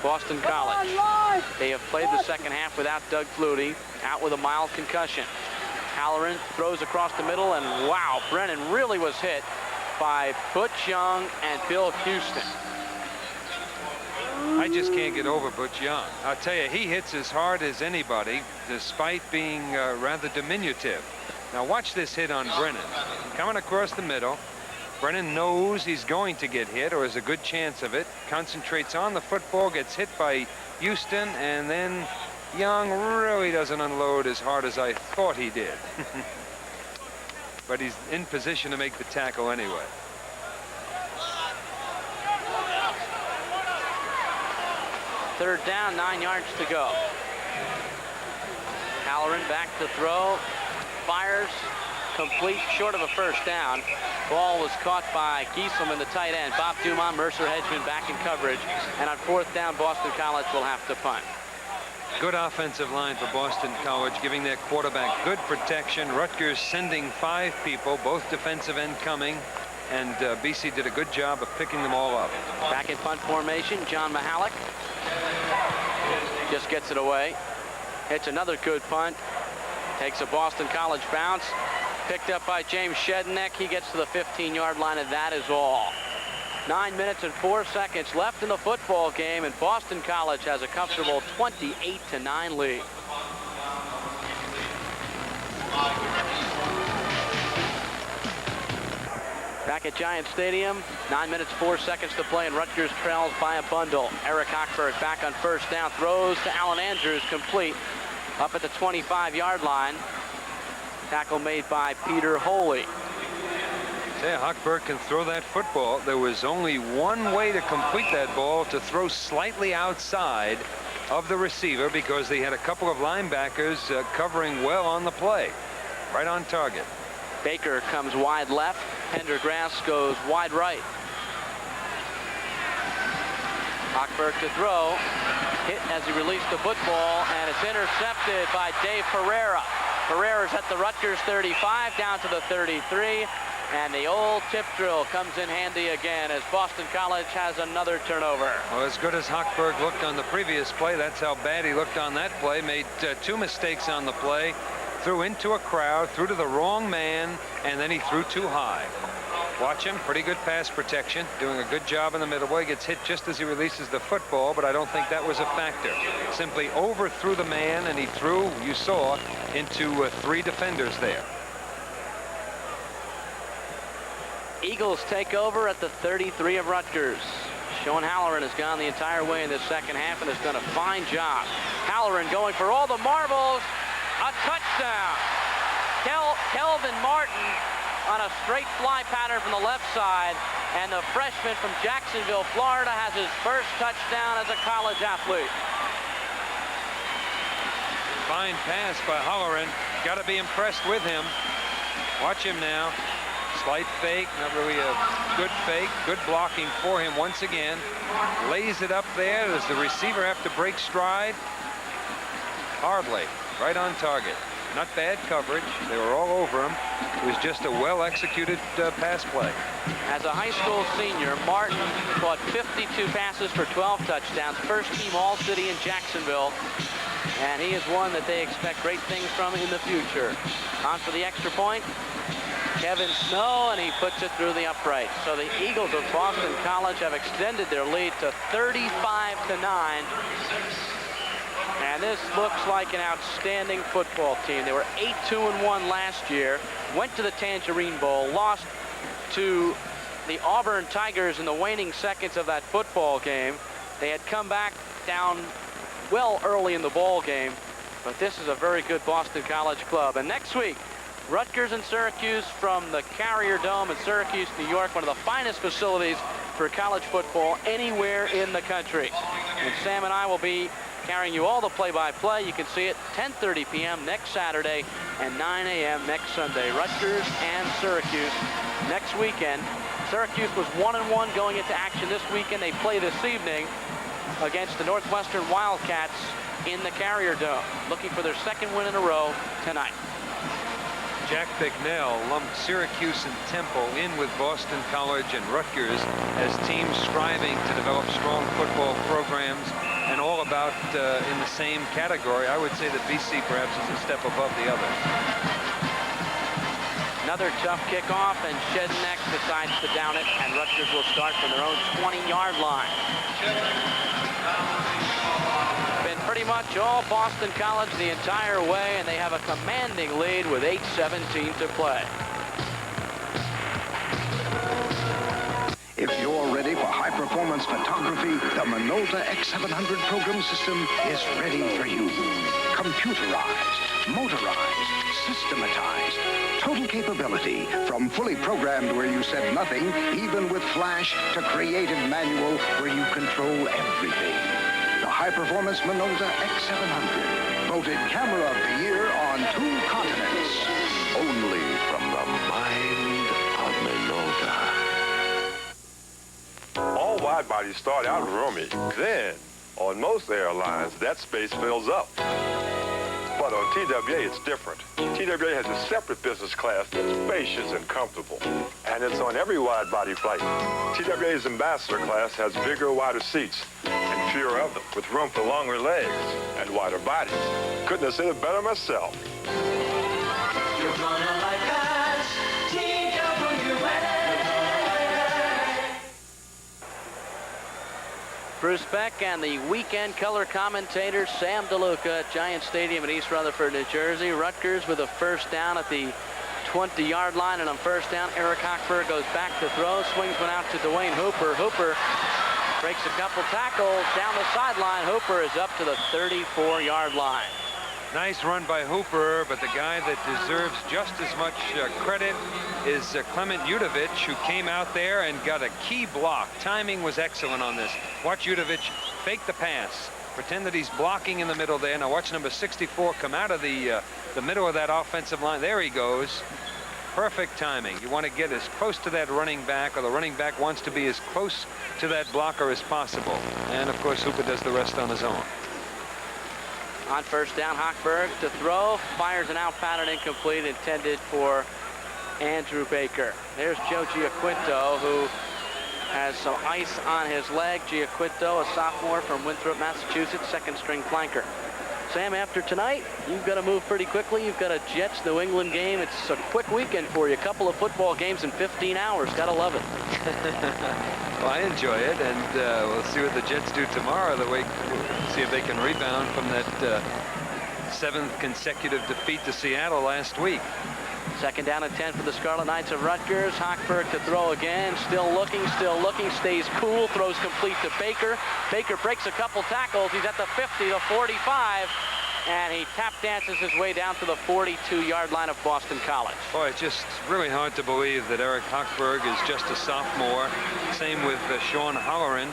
Boston College. They have played the second half without Doug Flutie, out with a mild concussion. Halloran throws across the middle, and wow, Brennan really was hit by Butch Young and Bill Houston. I just can't get over Butch Young. I'll tell you, he hits as hard as anybody, despite being rather diminutive. Now watch this hit on Brennan. Coming across the middle. Brennan knows he's going to get hit, or has a good chance of it. Concentrates on the football, gets hit by Houston, and then Young really doesn't unload as hard as I thought he did. But he's in position to make the tackle anyway. Third down, 9 yards to go. Halloran back to throw, fires, complete, short of a first down. Ball was caught by Gieselman, the tight end. Bob Dumont, Mercer Hedgeman back in coverage. And on fourth down, Boston College will have to punt. Good offensive line for Boston College, giving their quarterback good protection. Rutgers sending 5 people, both defensive end coming, and BC did a good job of picking them all up. Back in punt formation, John Mahalik just gets it away. Hits another good punt. Takes a Boston College bounce. Picked up by James Shedneck. He gets to the 15-yard line, and that is all. 9 minutes and 4 seconds left in the football game, and Boston College has a comfortable 28-9 lead. Back at Giant Stadium, 9 minutes 4 seconds to play, and Rutgers trails by a bundle. Eric Hochberg back on first down, throws to Alan Andrews, complete up at the 25-yard line. Tackle made by Peter Holy. Yeah, Hochberg can throw that football. There was only one way to complete that ball, to throw slightly outside of the receiver, because they had a couple of linebackers covering well on the play. Right on target. Baker comes wide left. Pendergrass goes wide right. Hochberg to throw. Hit as he released the football, and it's intercepted by Dave Pereira. Pereira's at the Rutgers 35, down to the 33. And the old tip drill comes in handy again as Boston College has another turnover. Well, as good as Hochberg looked on the previous play, that's how bad he looked on that play. Made 2 mistakes on the play. Threw into a crowd, threw to the wrong man, and then he threw too high. Watch him, pretty good pass protection, doing a good job in the middle. Boy, he gets hit just as he releases the football, but I don't think that was a factor. Simply overthrew the man, and he threw, you saw, into 3 defenders there. Eagles take over at the 33 of Rutgers. Sean Halloran has gone the entire way in the second half and has done a fine job. Halloran going for all the marbles. A touchdown. Kelvin Martin on a straight fly pattern from the left side. And the freshman from Jacksonville, Florida, has his first touchdown as a college athlete. Fine pass by Halloran. Got to be impressed with him. Watch him now. Slight fake, not really a good fake. Good blocking for him once again. Lays it up there. Does the receiver have to break stride? Hardly. Right on target. Not bad coverage. They were all over him. It was just a well-executed pass play. As a high school senior, Martin caught 52 passes for 12 touchdowns. First team All-City in Jacksonville. And he is one that they expect great things from in the future. On for the extra point. Kevin Snow, and he puts it through the upright. So the Eagles of Boston College have extended their lead to 35-9. And this looks like an outstanding football team. They were 8-2-1 last year, went to the Tangerine Bowl, lost to the Auburn Tigers in the waning seconds of that football game. They had come back down well early in the ball game, but this is a very good Boston College club. And next week, Rutgers and Syracuse from the Carrier Dome in Syracuse, New York, one of the finest facilities for college football anywhere in the country. And Sam and I will be carrying you all the play-by-play. You can see it 10:30 p.m. next Saturday and 9 a.m. next Sunday. Rutgers and Syracuse next weekend. Syracuse was 1-1 going into action this weekend. They play this evening against the Northwestern Wildcats in the Carrier Dome, looking for their second win in a row tonight. Jack Bicknell lumped Syracuse and Temple in with Boston College and Rutgers as teams striving to develop strong football programs and all about in the same category. I would say that BC perhaps is a step above the other. Another tough kickoff, and Shedneck decides to down it, and Rutgers will start from their own 20-yard line. Been pretty much all Boston College the entire way, and they have a commanding lead with 8:17 to play. If you're ready for high-performance photography, the Minolta X700 program system is ready for you. Computerized, motorized, systematized, total capability, from fully programmed where you said nothing, even with flash, to creative manual where you control everything. The high-performance Minolta X700, voted camera of the year on 2 continents. Only from the mind of Minolta. All wide bodies start out roomy. Then, on most airlines, that space fills up. But on TWA, it's different. TWA has a separate business class that's spacious and comfortable. And it's on every wide-body flight. TWA's ambassador class has bigger, wider seats and fewer of them, with room for longer legs and wider bodies. Couldn't have said it better myself. You're gonna like us, TWA. Bruce Beck and the weekend color commentator Sam DeLuca at Giant Stadium in East Rutherford, New Jersey. Rutgers with a first down at the 20-yard line, and on first down, Eric Hochberg goes back to throw, swings one out to Dwayne Hooper. Hooper breaks a couple tackles down the sideline. Hooper is up to the 34-yard line. Nice run by Hooper, but the guy that deserves just as much credit is Clement Udovich, who came out there and got a key block. Timing was excellent on this. Watch Udovich fake the pass, pretend that he's blocking in the middle there. Now watch number 64 come out of the middle of that offensive line. There he goes. Perfect timing. You want to get as close to that running back, or the running back wants to be as close to that blocker as possible. And of course, Hooper does the rest on his own. On first down, Hochberg to throw, fires an out pattern incomplete, intended for Andrew Baker. There's Joe Giaquinto, who has some ice on his leg. Giaquinto, a sophomore from Winthrop, Massachusetts, second-string flanker. Sam, after tonight, you've got to move pretty quickly. You've got a Jets-New England game. It's a quick weekend for you. A couple of football games in 15 hours. Got to love it. Well, I enjoy it, and we'll see what the Jets do tomorrow. See if they can rebound from that 7th consecutive defeat to Seattle last week. Second down and 10 for the Scarlet Knights of Rutgers. Hochberg to throw again. Still looking, stays cool, throws complete to Baker. Baker breaks a couple tackles. He's at the 50, the 45, and he tap dances his way down to the 42-yard line of Boston College. Boy, it's just really hard to believe that Eric Hochberg is just a sophomore. Same with Sean Halloran,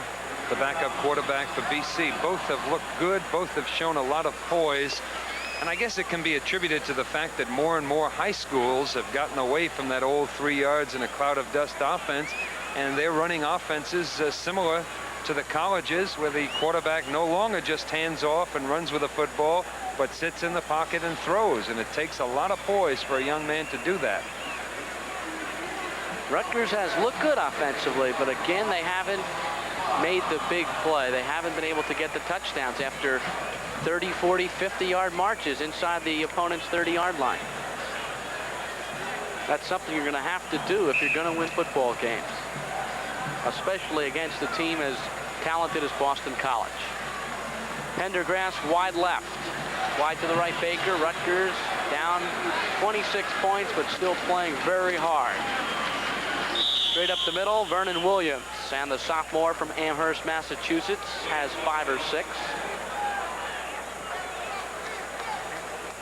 the backup quarterback for BC. Both have looked good. Both have shown a lot of poise. And I guess it can be attributed to the fact that more and more high schools have gotten away from that old 3 yards in a cloud of dust offense, and they're running offenses similar to the colleges, where the quarterback no longer just hands off and runs with a football, but sits in the pocket and throws, and it takes a lot of poise for a young man to do that. Rutgers has looked good offensively, but again, they haven't made the big play. They haven't been able to get the touchdowns after 30, 40, 50-yard marches inside the opponent's 30-yard line. That's something you're going to have to do if you're going to win football games, especially against a team as talented as Boston College. Pendergrass wide left. Wide to the right, Baker. Rutgers down 26 points, but still playing very hard. Straight up the middle, Vernon Williams. And the sophomore from Amherst, Massachusetts, has 5 or 6.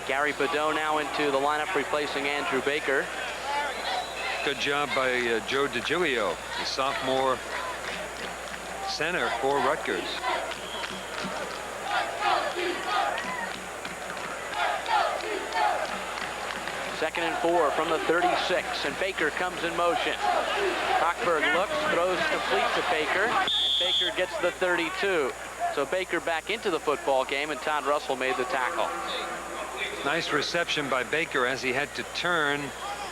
Gary Bedot now into the lineup, replacing Andrew Baker. Good job by Joe DiGilio, the sophomore center for Rutgers. Second and 4 from the 36, and Baker comes in motion. Hochberg looks, throws complete to Baker, and Baker gets the 32. So Baker back into the football game, and Todd Russell made the tackle. Nice reception by Baker as he had to turn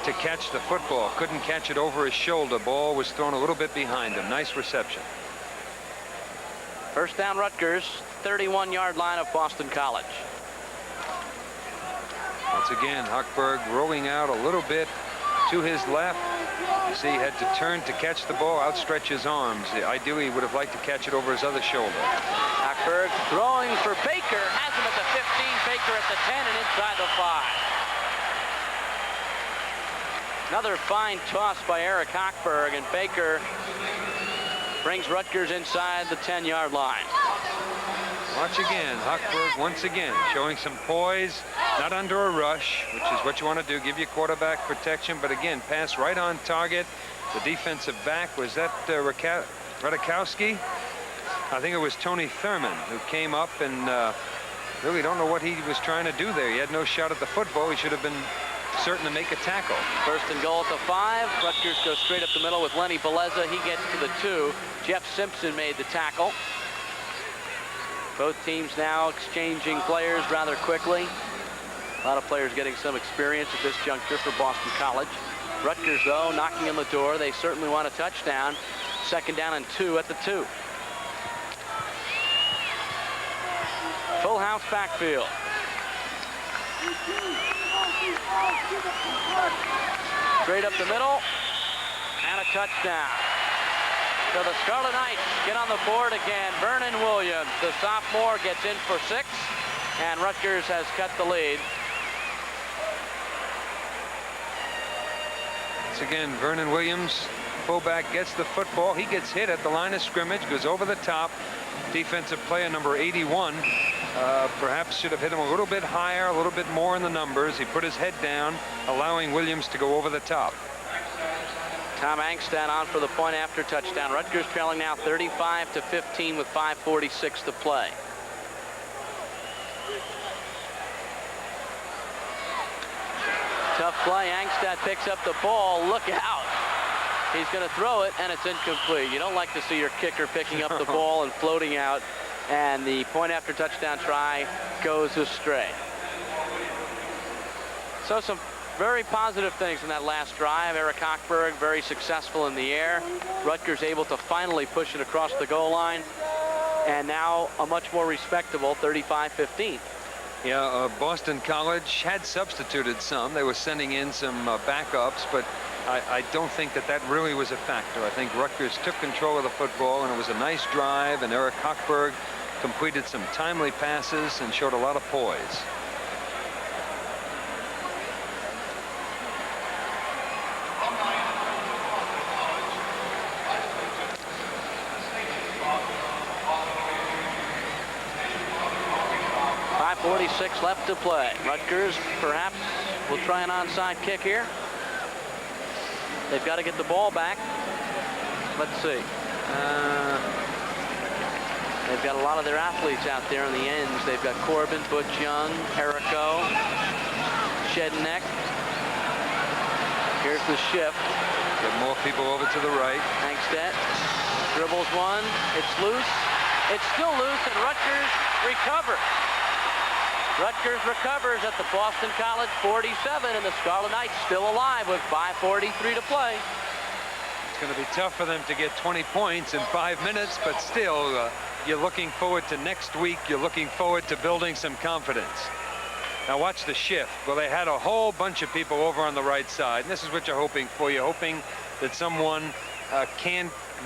to catch the football. Couldn't catch it over his shoulder. Ball was thrown a little bit behind him. Nice reception. First down, Rutgers, 31-yard line of Boston College. Once again, Hochberg rolling out a little bit to his left. You see, he had to turn to catch the ball, outstretch his arms. Ideally, he would have liked to catch it over his other shoulder. Hochberg throwing for Baker, has him at the 15, Baker at the 10, and inside the 5. Another fine toss by Eric Hochberg, and Baker brings Rutgers inside the 10-yard line. Watch again, Hochberg once again showing some poise, not under a rush, which is what you want to do, give your quarterback protection, but again, pass right on target. The defensive back, was that Radikowski? I think it was Tony Thurman who came up and really don't know what he was trying to do there. He had no shot at the football. He should have been certain to make a tackle. First and goal at the 5. Rutgers goes straight up the middle with Lenny Beleza. He gets to the 2. Jeff Simpson made the tackle. Both teams now exchanging players rather quickly. A lot of players getting some experience at this juncture for Boston College. Rutgers, though, knocking on the door. They certainly want a touchdown. Second down and 2 at the 2. Full house backfield. Straight up the middle, and a touchdown. So the Scarlet Knights get on the board again. Vernon Williams, the sophomore, gets in for 6, and Rutgers has cut the lead. Once again, Vernon Williams, fullback, gets the football. He gets hit at the line of scrimmage, goes over the top. Defensive player number 81 perhaps should have hit him a little bit higher, a little bit more in the numbers. He put his head down, allowing Williams to go over the top. Tom Angstad on for the point after touchdown. Rutgers trailing now 35-15 with 5:46 to play. Tough play. Angstad picks up the ball. Look out. He's going to throw it, and it's incomplete. You don't like to see your kicker picking up the ball and floating out, and the point after touchdown try goes astray. So some very positive things in that last drive. Eric Hochberg very successful in the air. Rutgers able to finally push it across the goal line, and now a much more respectable 35-15. Yeah, Boston College had substituted some. They were sending in some backups, but I don't think that really was a factor. I think Rutgers took control of the football, and it was a nice drive, and Eric Hochberg completed some timely passes and showed a lot of poise. .46 left to play. Rutgers perhaps will try an onside kick here. They've got to get the ball back. Let's see. They've got a lot of their athletes out there on the ends. They've got Corbin, Butch Young, Erico, Shedneck. Here's the shift. Get more people over to the right. Angstad dribbles one. It's loose. It's still loose, and Rutgers recovers. Rutgers recovers at the Boston College 47, and the Scarlet Knights still alive with 5:43 to play. It's going to be tough for them to get 20 points in 5 minutes, but still, you're looking forward to next week. You're looking forward to building some confidence. Now watch the shift. Well, they had a whole bunch of people over on the right side, and this is what you're hoping for. You're hoping that someone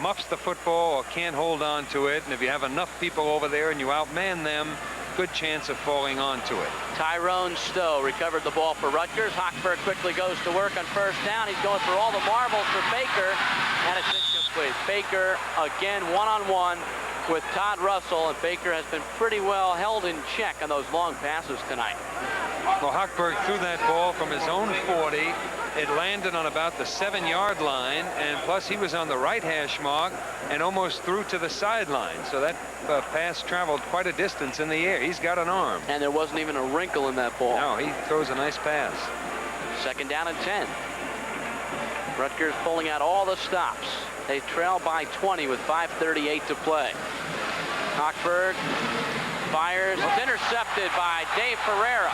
muffs the football or can't hold on to it, and if you have enough people over there and you outman them, good chance of falling onto it. Tyrone Stowe recovered the ball for Rutgers. Hochberg quickly goes to work on first down. He's going for all the marbles for Baker, and it's incomplete. Baker again one-on-one with Todd Russell, and Baker has been pretty well held in check on those long passes tonight. Well, Hochberg threw that ball from his own 40. It landed on about the 7-yard line, and plus he was on the right hash mark and almost threw to the sideline. So that pass traveled quite a distance in the air. He's got an arm. And there wasn't even a wrinkle in that ball. No, he throws a nice pass. 2nd down and 10. Rutgers pulling out all the stops. They trail by 20 with 5:38 to play. Hochberg fires. It's intercepted by Dave Ferreira.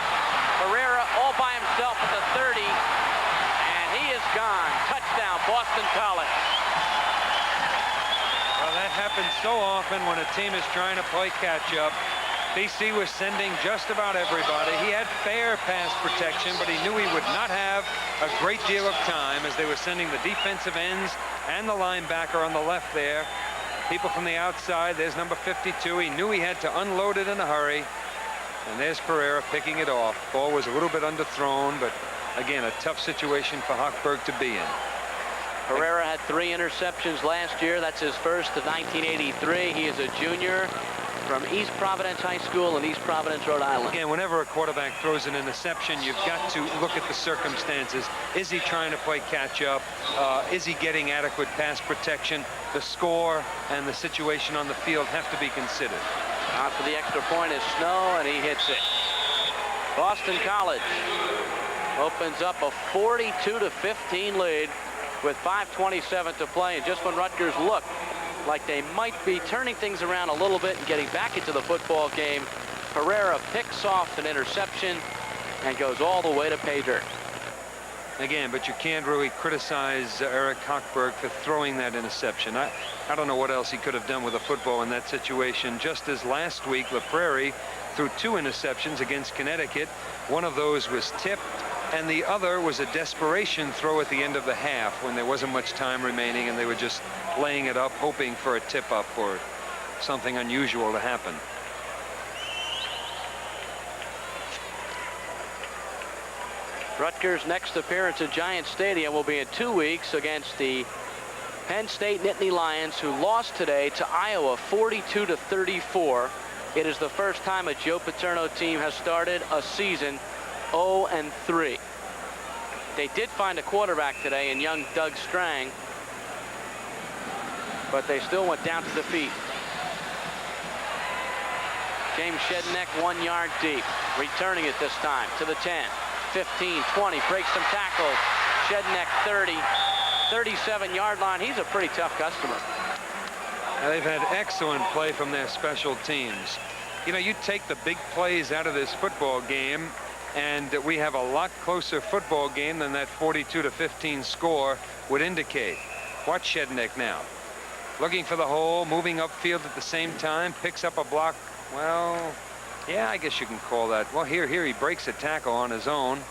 Ferreira all by himself at the 30. And he is gone. Touchdown, Boston College. Well, that happens so often when a team is trying to play catch-up. BC was sending just about everybody. He had fair pass protection, but he knew he would not have a great deal of time as they were sending the defensive ends and the linebacker on the left there. People from the outside. There's number 52. He knew he had to unload it in a hurry. And there's Pereira picking it off. Ball was a little bit underthrown, but again, a tough situation for Hochberg to be in. Pereira had 3 interceptions last year. That's his first of 1983. He is a junior from East Providence High School in East Providence, Rhode Island. Again, whenever a quarterback throws an interception, you've got to look at the circumstances. Is he trying to play catch-up? Is he getting adequate pass protection? The score and the situation on the field have to be considered. Out for the extra point is Snow, and he hits it. Boston College opens up a 42-15 lead with 5:27 to play, and just when Rutgers looked like they might be turning things around a little bit and getting back into the football game, Pereira picks off an interception and goes all the way to pay dirt. Again, but you can't really criticize Eric Hochberg for throwing that interception. I don't know what else he could have done with a football in that situation. Just as last week, La Prairie threw 2 interceptions against Connecticut. One of those was tipped, and the other was a desperation throw at the end of the half when there wasn't much time remaining and they were just laying it up, hoping for a tip-up or something unusual to happen. Rutgers' next appearance at Giant Stadium will be in 2 weeks against the Penn State Nittany Lions, who lost today to Iowa 42-34. It is the first time a Joe Paterno team has started a season 0-3. They did find a quarterback today in young Doug Strang, but they still went down to defeat. James Shedneck 1 yard deep, returning it this time to the 10, 15, 20, breaks some tackles. Shedneck 30, 37-yard line. He's a pretty tough customer. Now, they've had excellent play from their special teams. You know, you take the big plays out of this football game, and we have a lot closer football game than that 42-15 score would indicate. Watch Shedneck now. Looking for the hole, moving upfield at the same time, picks up a block. Well, yeah, I guess you can call that. Well, here he breaks a tackle on his own.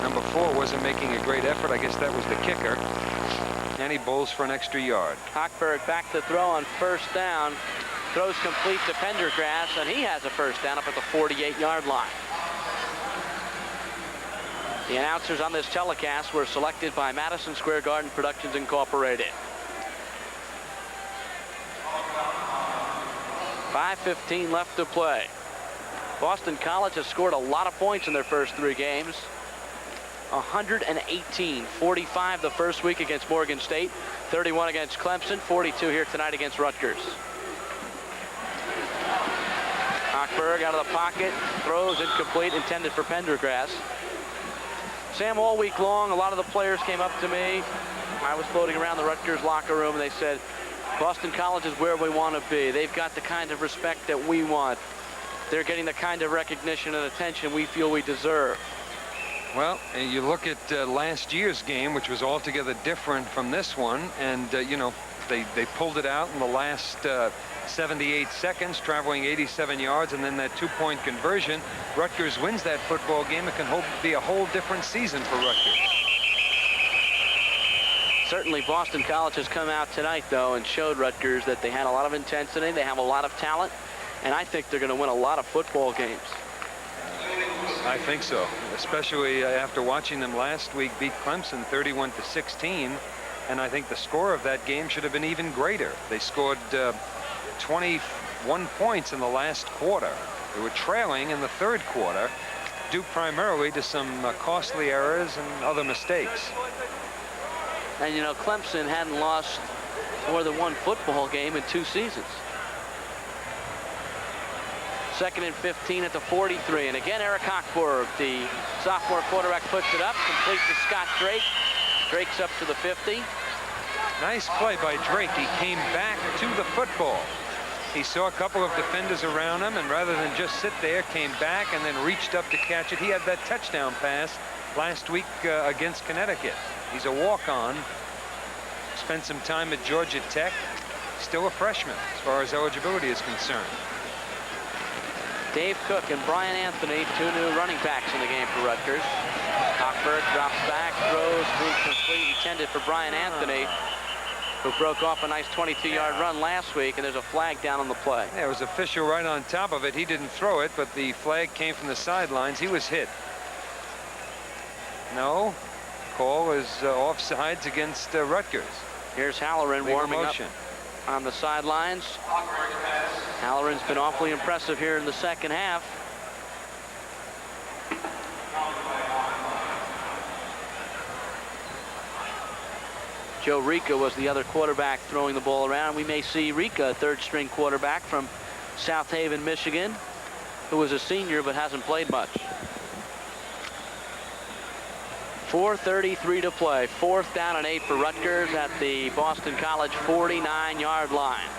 Number 4 wasn't making a great effort. I guess that was the kicker. And he bowls for an extra yard. Hochberg back to throw on first down. Throws complete to Pendergrass, and he has a first down up at the 48-yard line. The announcers on this telecast were selected by Madison Square Garden Productions Incorporated. 5:15 left to play. Boston College has scored a lot of points in their first 3 games. 118, 45 the first week against Morgan State, 31 against Clemson, 42 here tonight against Rutgers. Hochberg out of the pocket, throws incomplete, intended for Pendergrass. Sam, all week long, a lot of the players came up to me. I was floating around the Rutgers locker room, and they said, Boston College is where we want to be. They've got the kind of respect that we want. they're getting the kind of recognition and attention we feel we deserve. Well, you look at last year's game, which was altogether different from this one, and you know, they pulled it out in the last 78 seconds, traveling 87 yards, and then that 2-point conversion. Rutgers wins that football game. It can be a whole different season for Rutgers. Certainly Boston College has come out tonight, though, and showed Rutgers that they had a lot of intensity, they have a lot of talent, and I think they're going to win a lot of football games. I think so, especially after watching them last week beat Clemson 31-16, and I think the score of that game should have been even greater. They scored 21 points in the last quarter. They were trailing in the third quarter, due primarily to some costly errors and other mistakes. And, you know, Clemson hadn't lost more than one football game in 2 seasons. 2nd and 15 at the 43. And again, Eric Hochberg, the sophomore quarterback, puts it up, complete to Scott Drake. Drake's up to the 50. Nice play by Drake. He came back to the football. He saw a couple of defenders around him, and rather than just sit there, came back and then reached up to catch it. He had that touchdown pass last week against Connecticut. He's a walk-on. Spent some time at Georgia Tech. Still a freshman as far as eligibility is concerned. Dave Cook and Brian Anthony, 2 new running backs in the game for Rutgers. Hochberg drops back, throws, moves complete, intended for Brian Anthony, who broke off a nice 22-yard run last week, and there's a flag down on the play. Yeah, it was official right on top of it. He didn't throw it, but the flag came from the sidelines. He was hit. No, call is offsides against Rutgers. Here's Halloran warming up on the sidelines. Halloran's been awfully impressive here in the second half. Joe Rica was the other quarterback throwing the ball around. We may see Rica, a third-string quarterback from South Haven, Michigan, who was a senior but hasn't played much. 4:33 to play. 4th down and 8 for Rutgers at the Boston College 49-yard line.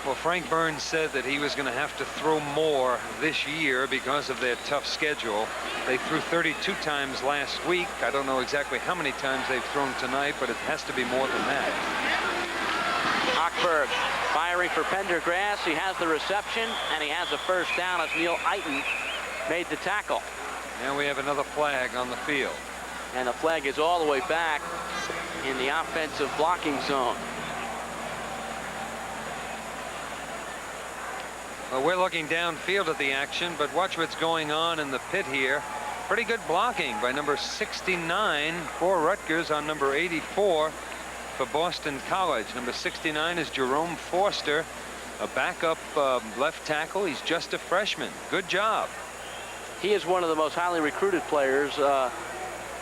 Well, Frank Burns said that he was going to have to throw more this year because of their tough schedule. They threw 32 times last week. I don't know exactly how many times they've thrown tonight, but it has to be more than that. Hochberg firing for Pendergrass. He has the reception, and he has a first down as Neil Eiton made the tackle. Now we have another flag on the field. And the flag is all the way back in the offensive blocking zone. Well, we're looking downfield at the action, but watch what's going on in the pit here. Pretty good blocking by number 69 for Rutgers on number 84 for Boston College. Number 69 is Jerome Forster, a backup left tackle. He's just a freshman. Good job. He is one of the most highly recruited players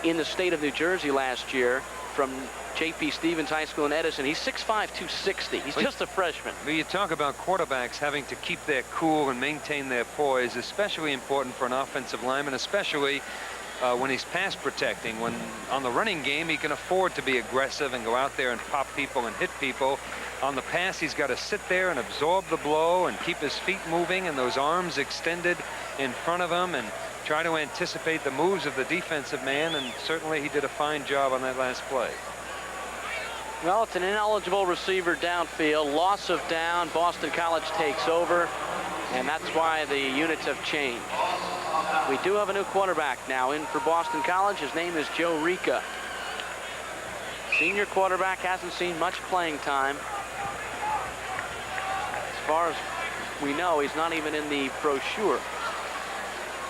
in the state of New Jersey last year from J.P. Stevens High School in Edison. He's 6'5", 260. He's just a freshman. But you talk about quarterbacks having to keep their cool and maintain their poise, especially important for an offensive lineman, especially when he's pass protecting. When on the running game, he can afford to be aggressive and go out there and pop people and hit people. On the pass, he's got to sit there and absorb the blow and keep his feet moving and those arms extended in front of him and try to anticipate the moves of the defensive man, and certainly he did a fine job on that last play. Well, it's an ineligible receiver downfield. Loss of down. Boston College takes over, and that's why the units have changed. We do have a new quarterback now in for Boston College. His name is Joe Rica. Senior quarterback, hasn't seen much playing time. As far as we know, he's not even in the brochure.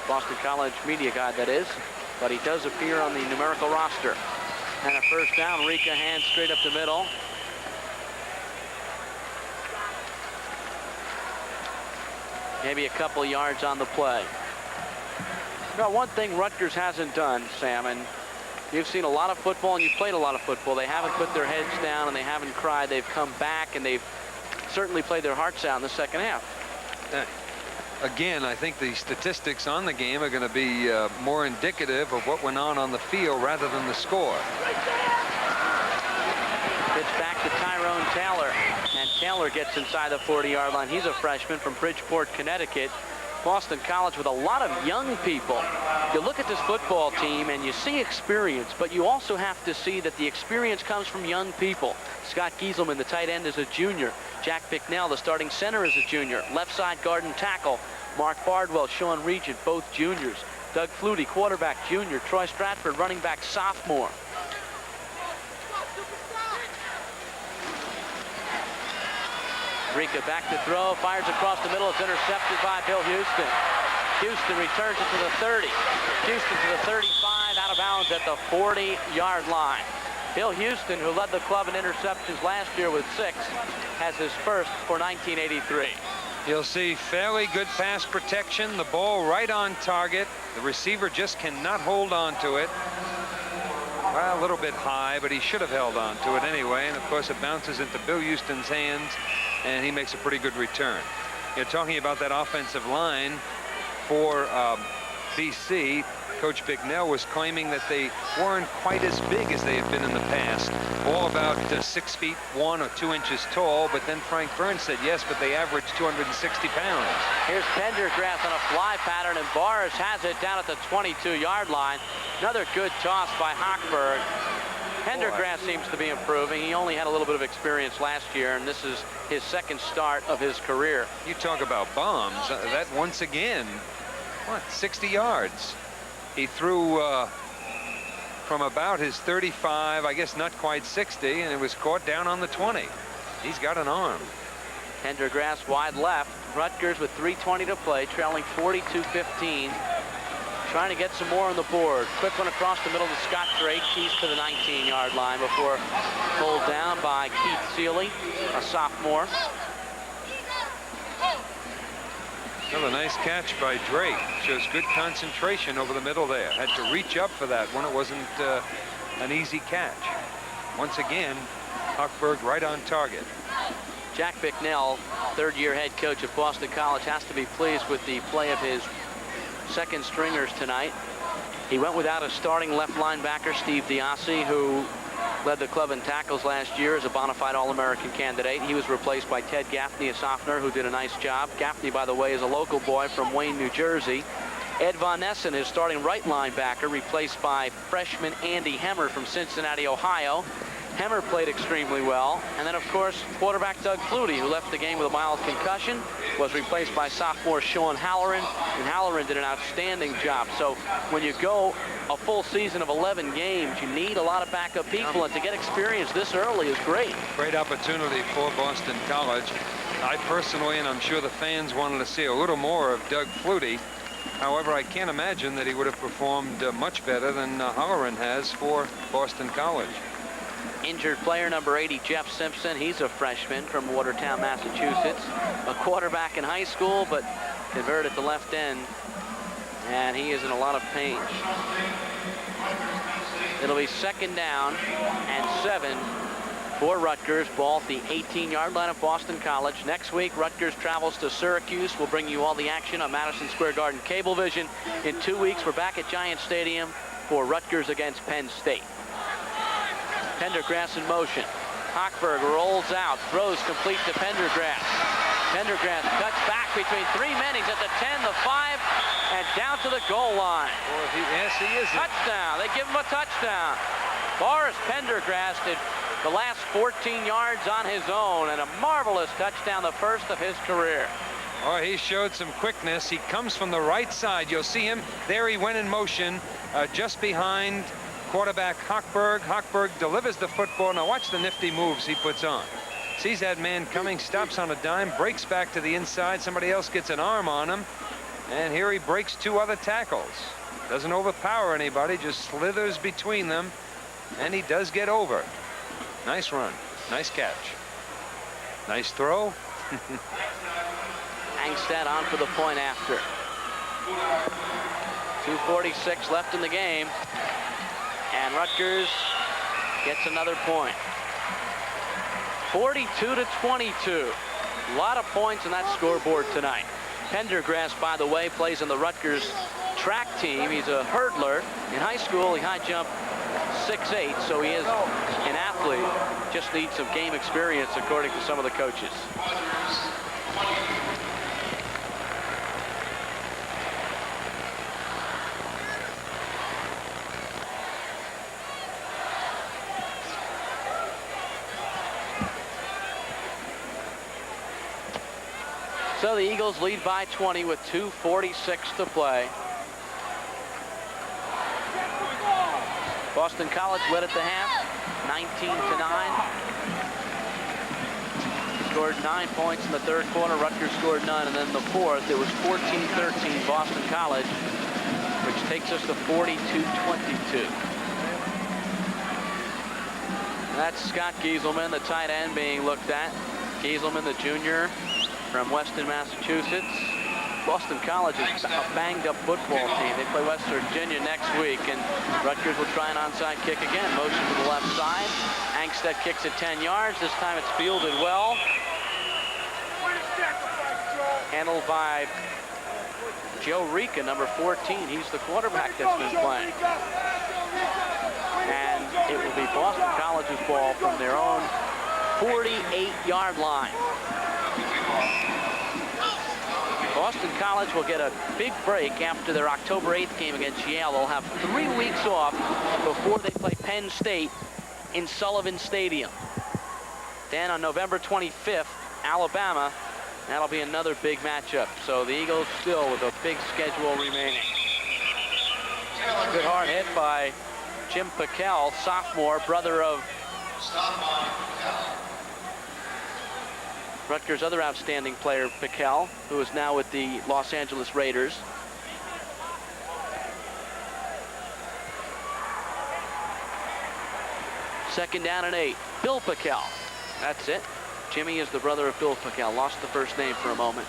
Boston College media guide, that is. But he does appear on the numerical roster. And a first down. Rica hands straight up the middle. Maybe a couple yards on the play. Now, one thing Rutgers hasn't done, Sam, and you've seen a lot of football and you've played a lot of football. They haven't put their heads down and they haven't cried. They've come back and they've certainly played their hearts out in the second half. Again, I think the statistics on the game are going to be more indicative of what went on the field rather than the score. It's back to Tyrone Taylor, And Taylor gets inside the 40-yard line. He's a freshman from Bridgeport, Connecticut. Boston College with a lot of young people. You look at this football team and you see experience, but you also have to see that the experience comes from young people. Scott Gieselman, the tight end, is a junior. Jack Bicknell, the starting center, is a junior. Left side guard and tackle, Mark Bardwell, Sean Regent, both juniors. Doug Flutie, quarterback, junior. Troy Stratford, running back, sophomore. Rika back to throw, fires across the middle. It's intercepted by Bill Houston. Houston returns it to the 30. Houston to the 35, out of bounds at the 40-yard line. Bill Houston, who led the club in interceptions last year with 6, has his first for 1983. You'll see fairly good pass protection. The ball right on target. The receiver just cannot hold on to it. Well, a little bit high, but he should have held on to it anyway. And of course, it bounces into Bill Houston's hands, and he makes a pretty good return. You're talking about that offensive line for BC. Coach Bicknell was claiming that they weren't quite as big as they had been in the past. All about 6 feet 1 or 2 inches tall, but then Frank Burns said yes, but they averaged 260 pounds. Here's Pendergrass on a fly pattern, and Boris has it down at the 22-yard line. Another good toss by Hochberg. Pendergrass seems to be improving. He only had a little bit of experience last year, and this is his second start of his career. You talk about bombs. That once again, 60 yards. He threw from about his 35, I guess not quite 60, and it was caught down on the 20. He's got an arm. Pendergrass wide left. Rutgers with 3:20 to play, trailing 42-15. Trying to get some more on the board. Quick one across the middle to Scott Drake. He's to the 19-yard line before pulled down by Keith Seeley, a sophomore. Another nice catch by Drake. Shows good concentration over the middle there. Had to reach up for that one. It wasn't an easy catch. Once again, Hochberg right on target. Jack Bicknell, third-year head coach of Boston College, has to be pleased with the play of his second stringers tonight. He went without a starting left linebacker, Steve Diassi, who led the club in tackles last year as a bona fide All-American candidate. He was replaced by Ted Gaffney, a sophomore, who did a nice job. Gaffney, by the way, is a local boy from Wayne, New Jersey. Ed Von Nessen, his starting right linebacker, replaced by freshman Andy Hemmer from Cincinnati, Ohio. Hemmer played extremely well. And then, of course, quarterback Doug Flutie, who left the game with a mild concussion, was replaced by sophomore Sean Halloran, and Halloran did an outstanding job. So when you go a full season of 11 games, you need a lot of backup people, and to get experience this early is great. Great opportunity for Boston College. I personally, and I'm sure the fans, wanted to see a little more of Doug Flutie. However, I can't imagine that he would have performed much better than Halloran has for Boston College. Injured player number 80, Jeff Simpson. He's a freshman from Watertown, Massachusetts. A quarterback in high school, but converted to left end. And he is in a lot of pain. It'll be 2nd down and 7 for Rutgers. Ball at the 18-yard line of Boston College. Next week, Rutgers travels to Syracuse. We'll bring you all the action on Madison Square Garden Cablevision. In 2 weeks, we're back at Giant Stadium for Rutgers against Penn State. Pendergrass in motion. Hochberg rolls out, throws complete to Pendergrass. Pendergrass cuts back between 3 men. He's at the 10, the 5, and down to the goal line. Yes, he is. Touchdown. They give him a touchdown. Boris Pendergrass did the last 14 yards on his own, and a marvelous touchdown, the first of his career. Oh, he showed some quickness. He comes from the right side. You'll see him. There he went in motion, just behind quarterback Hochberg. Hochberg delivers the football. Now watch the nifty moves he puts on. Sees that man coming, stops on a dime, breaks back to the inside. Somebody else gets an arm on him. And here he breaks 2 other tackles. Doesn't overpower anybody, just slithers between them. And he does get over. Nice run. Nice catch. Nice throw. Angstad on for the point after. 2:46 left in the game. And Rutgers gets another point. 42-22. A lot of points on that scoreboard tonight. Pendergrass, by the way, plays in the Rutgers track team. He's a hurdler. In high school, he high jumped 6'8", so he is an athlete. athlete. Just needs some game experience, according to some of the coaches. So the Eagles lead by 20 with 2:46 to play. Boston College led at the half, 19-9. Scored 9 points in the third quarter. Rutgers scored none, and then the fourth, it was 14-13 Boston College, which takes us to 42-22. That's Scott Gieselman, the tight end, being looked at. Gieselman, the junior from Weston, Massachusetts. Boston College is a banged-up football team. They play West Virginia next week, and Rutgers will try an onside kick again. Motion to the left side. Angstead kicks it 10 yards. This time it's fielded well. Handled by Joe Rika, number 14. He's the quarterback that's been playing. And it will be Boston College's ball from their own 48-yard line. Boston College will get a big break after their October 8th game against Yale. They'll have 3 weeks off before they play Penn State in Sullivan Stadium. Then on November 25th, Alabama. That'll be another big matchup. So the Eagles still with a big schedule remaining. Good hard hit by Jim Pickell, sophomore, brother of Rutgers' other outstanding player, Pickell, who is now with the Los Angeles Raiders. Second down and 8. Bill Pickell. That's it. Jimmy is the brother of Bill Pickell. Lost the first name for a moment.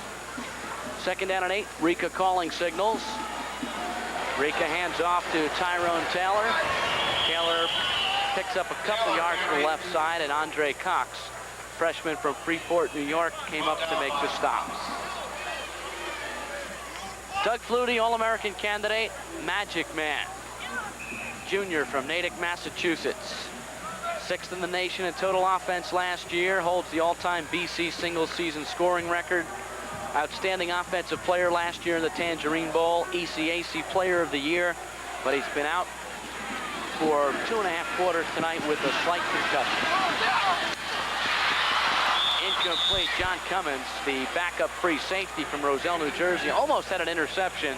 Second down and 8. Rika calling signals. Rika hands off to Tyrone Taylor. Taylor picks up a couple yards to the left side, and Andre Cox, freshman from Freeport, New York, came up to make the stops. Doug Flutie, All-American candidate, Magic Man, junior from Natick, Massachusetts. 6th in the nation in total offense last year, holds the all-time BC single-season scoring record. Outstanding offensive player last year in the Tangerine Bowl, ECAC Player of the Year, but he's been out for 2.5 quarters tonight with a slight concussion. Incomplete. John Cummins, the backup free safety from Roselle, New Jersey, almost had an interception,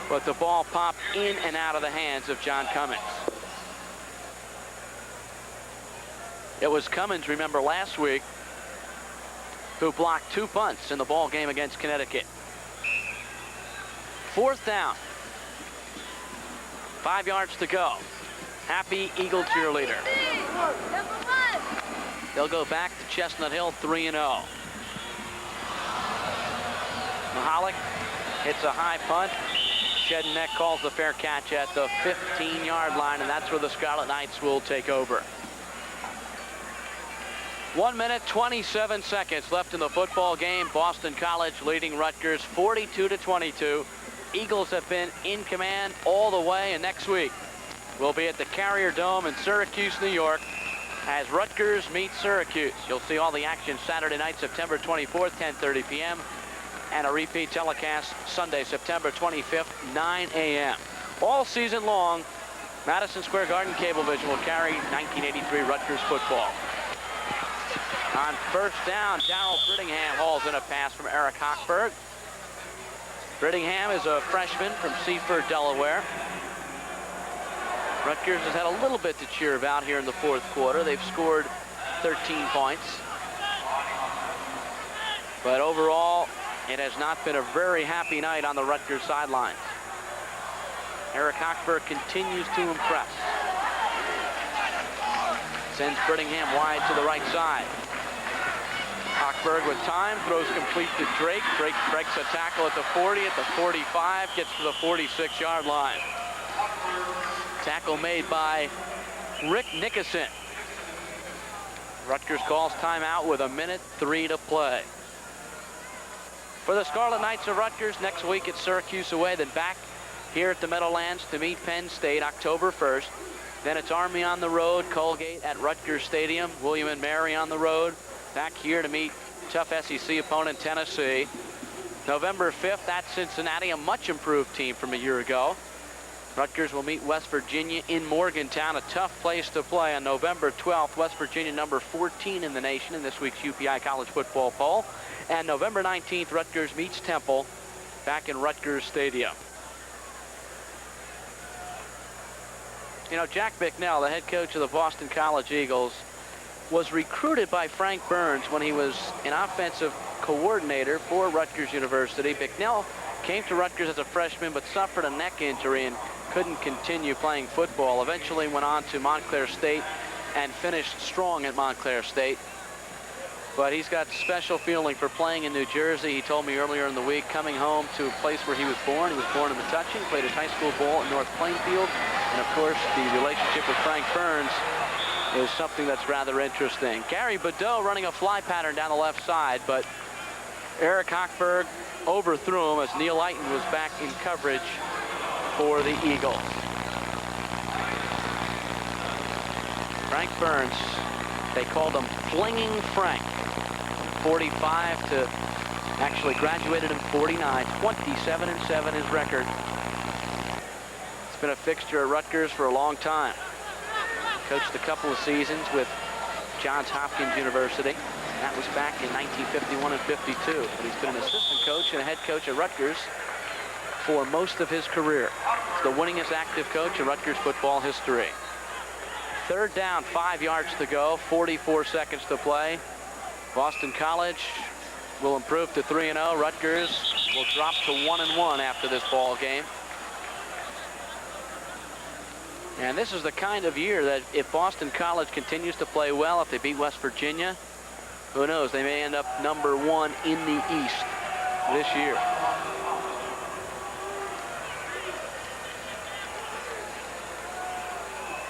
but the ball popped in and out of the hands of John Cummins. It was Cummins, remember, last week, who blocked 2 punts in the ball game against Connecticut. 4th down. 5 yards to go. Happy Eagle cheerleader. They'll go back to Chestnut Hill 3-0. Mahalik hits a high punt. Shedenek calls the fair catch at the 15-yard line, and that's where the Scarlet Knights will take over. 1 minute, 27 seconds left in the football game. Boston College leading Rutgers 42-22. Eagles have been in command all the way, and next week we'll be at the Carrier Dome in Syracuse, New York, as Rutgers meets Syracuse. You'll see all the action Saturday night, September 24th, 10:30 p.m., and a repeat telecast Sunday, September 25th, 9 a.m. All season long, Madison Square Garden Cablevision will carry 1983 Rutgers football. On first down, Darrell Brittingham hauls in a pass from Eric Hochberg. Brittingham is a freshman from Seaford, Delaware. Rutgers has had a little bit to cheer about here in the fourth quarter. They've scored 13 points. But overall, it has not been a very happy night on the Rutgers sidelines. Eric Hochberg continues to impress. Sends Brittingham wide to the right side. Hochberg with time, throws complete to Drake. Drake breaks a tackle at the 40, at the 45, gets to the 46-yard line. Tackle made by Rick Nickerson. Rutgers calls timeout with 1:03 to play. For the Scarlet Knights of Rutgers, next week at Syracuse away, then back here at the Meadowlands to meet Penn State October 1st. Then it's Army on the road, Colgate at Rutgers Stadium, William and Mary on the road, back here to meet tough SEC opponent Tennessee. November 5th at Cincinnati, a much improved team from a year ago. Rutgers will meet West Virginia in Morgantown, a tough place to play. On November 12th, West Virginia number 14 in the nation in this week's UPI college football poll. And November 19th, Rutgers meets Temple back in Rutgers Stadium. You know, Jack Bicknell, the head coach of the Boston College Eagles, was recruited by Frank Burns when he was an offensive coordinator for Rutgers University. Bicknell came to Rutgers as a freshman but suffered a neck injury and couldn't continue playing football. Eventually went on to Montclair State and finished strong at Montclair State. But he's got special feeling for playing in New Jersey. He told me earlier in the week, coming home to a place where he was born. He was born in Metuchen, played his high school ball at North Plainfield. And of course, the relationship with Frank Burns is something that's rather interesting. Gary Badeau running a fly pattern down the left side, but Eric Hochberg overthrew him as Neil Eiton was back in coverage for the Eagles. Frank Burns, they called him Flinging Frank. 45 to actually graduated in 49. 27-7 his record. It's been a fixture at Rutgers for a long time. Coached a couple of seasons with Johns Hopkins University. That was back in 1951 and 52. But he's been an assistant coach and a head coach at Rutgers for most of his career. He's the winningest active coach in Rutgers football history. Third down, 5 yards to go, 44 seconds to play. Boston College will improve to 3-0. Rutgers will drop to 1-1 after this ball game. And this is the kind of year that if Boston College continues to play well, if they beat West Virginia, who knows, they may end up number 1 in the East this year.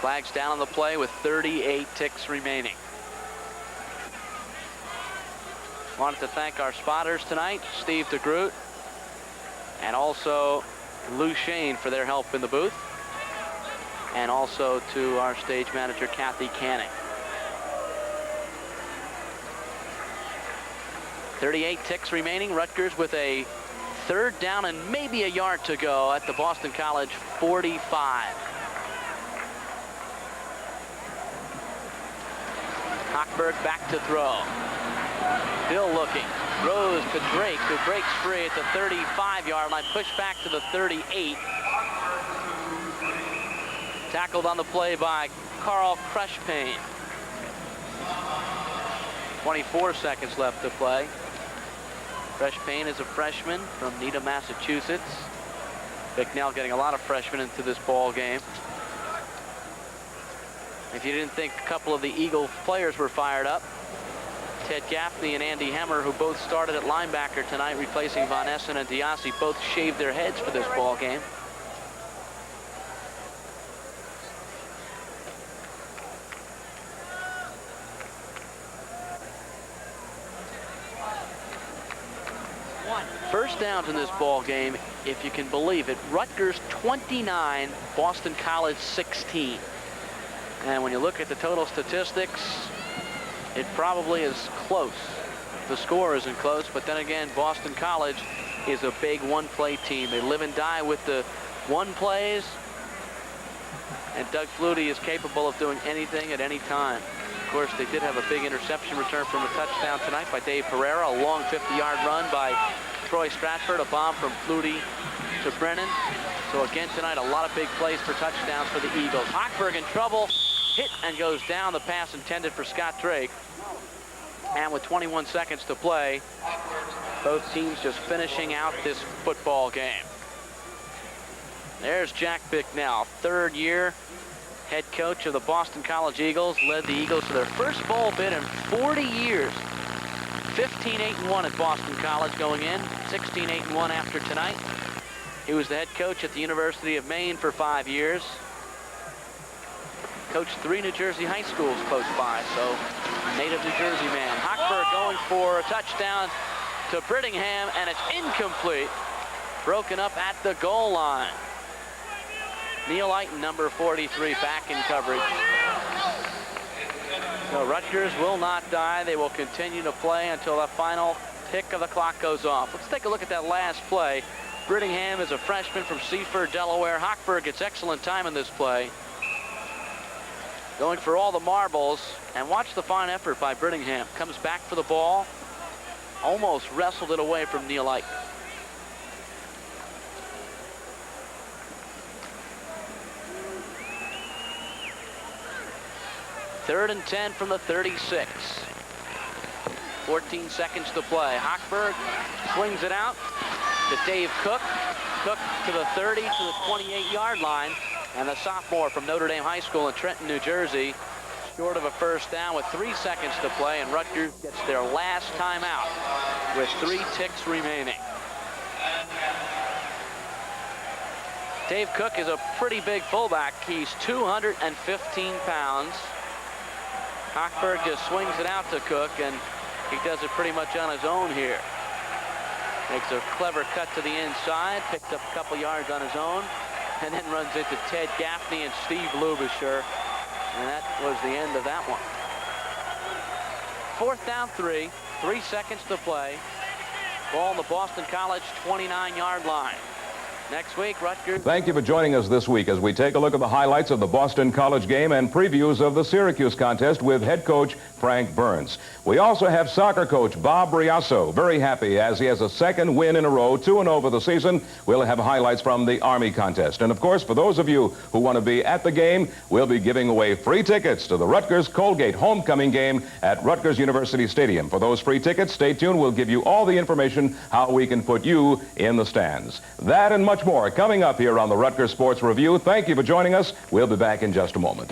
Flags down on the play with 38 ticks remaining. Wanted to thank our spotters tonight, Steve DeGroot, and also Lou Shane for their help in the booth, and also to our stage manager, Kathy Canning. 38 ticks remaining. Rutgers with a third down and maybe a yard to go at the Boston College 45. Hochberg back to throw. Still looking. Throws to Drake, who breaks free at the 35-yard line. Pushed back to the 38. Tackled on the play by Carl Crushpain. 24 seconds left to play. Crushpain is a freshman from Needham, Massachusetts. Bicknell getting a lot of freshmen into this ball game. If you didn't think a couple of the Eagle players were fired up, Ted Gaffney and Andy Hemmer, who both started at linebacker tonight, replacing Von Essen and Diassi, both shaved their heads for this ball game. First downs in this ball game, if you can believe it. Rutgers 29, Boston College 16. And when you look at the total statistics, it probably is close. The score isn't close, but then again, Boston College is a big one-play team. They live and die with the one plays, and Doug Flutie is capable of doing anything at any time. Of course, they did have a big interception return from a touchdown tonight by Dave Pereira, a long 50-yard run by Troy Stratford, a bomb from Flutie to Brennan. So again tonight, a lot of big plays for touchdowns for the Eagles. Hochberg in trouble, hit and goes down. The pass intended for Scott Drake. And with 21 seconds to play, both teams just finishing out this football game. There's Jack Bicknell, third year head coach of the Boston College Eagles, led the Eagles to their first bowl bid in 40 years. 15-8-1 at Boston College going in, 16-8-1 after tonight. He was the head coach at the University of Maine for 5 years. Coached 3 New Jersey high schools close by, so native New Jersey man. Hochberg going for a touchdown to Brittingham, and it's incomplete. Broken up at the goal line. Neil Eiton, number 43, back in coverage. So Rutgers will not die. They will continue to play until the final tick of the clock goes off. Let's take a look at that last play. Brittingham is a freshman from Seaford, Delaware. Hochberg gets excellent time in this play. Going for all the marbles, and watch the fine effort by Brittingham. Comes back for the ball, almost wrestled it away from Neil Eichen. Third and 10 from the 36. 14 seconds to play. Hochberg swings it out to Dave Cook. Cook to the 30, to the 28-yard line. And the sophomore from Notre Dame High School in Trenton, New Jersey, short of a first down with 3 seconds to play, and Rutgers gets their last timeout with 3 ticks remaining. Dave Cook is a pretty big fullback. He's 215 pounds. Hochberg just swings it out to Cook, and he does it pretty much on his own here. Makes a clever cut to the inside, picks up a couple yards on his own, and then runs into Ted Gaffney and Steve Lubisher. And that was the end of that one. 4th down 3, 3 seconds to play. Ball on the Boston College 29-yard line. Next week, Rutgers. Thank you for joining us this week as we take a look at the highlights of the Boston College game and previews of the Syracuse contest with head coach Frank Burns. We also have soccer coach Bob Riasso, very happy as he has a 2nd win in a row, 2-0 for the season. We'll have highlights from the Army contest. And of course, for those of you who want to be at the game, we'll be giving away free tickets to the Rutgers-Colgate homecoming game at Rutgers University Stadium. For those free tickets, stay tuned. We'll give you all the information how we can put you in the stands. That and much more coming up here on the Rutgers Sports Review. Thank you for joining us. We'll be back in just a moment.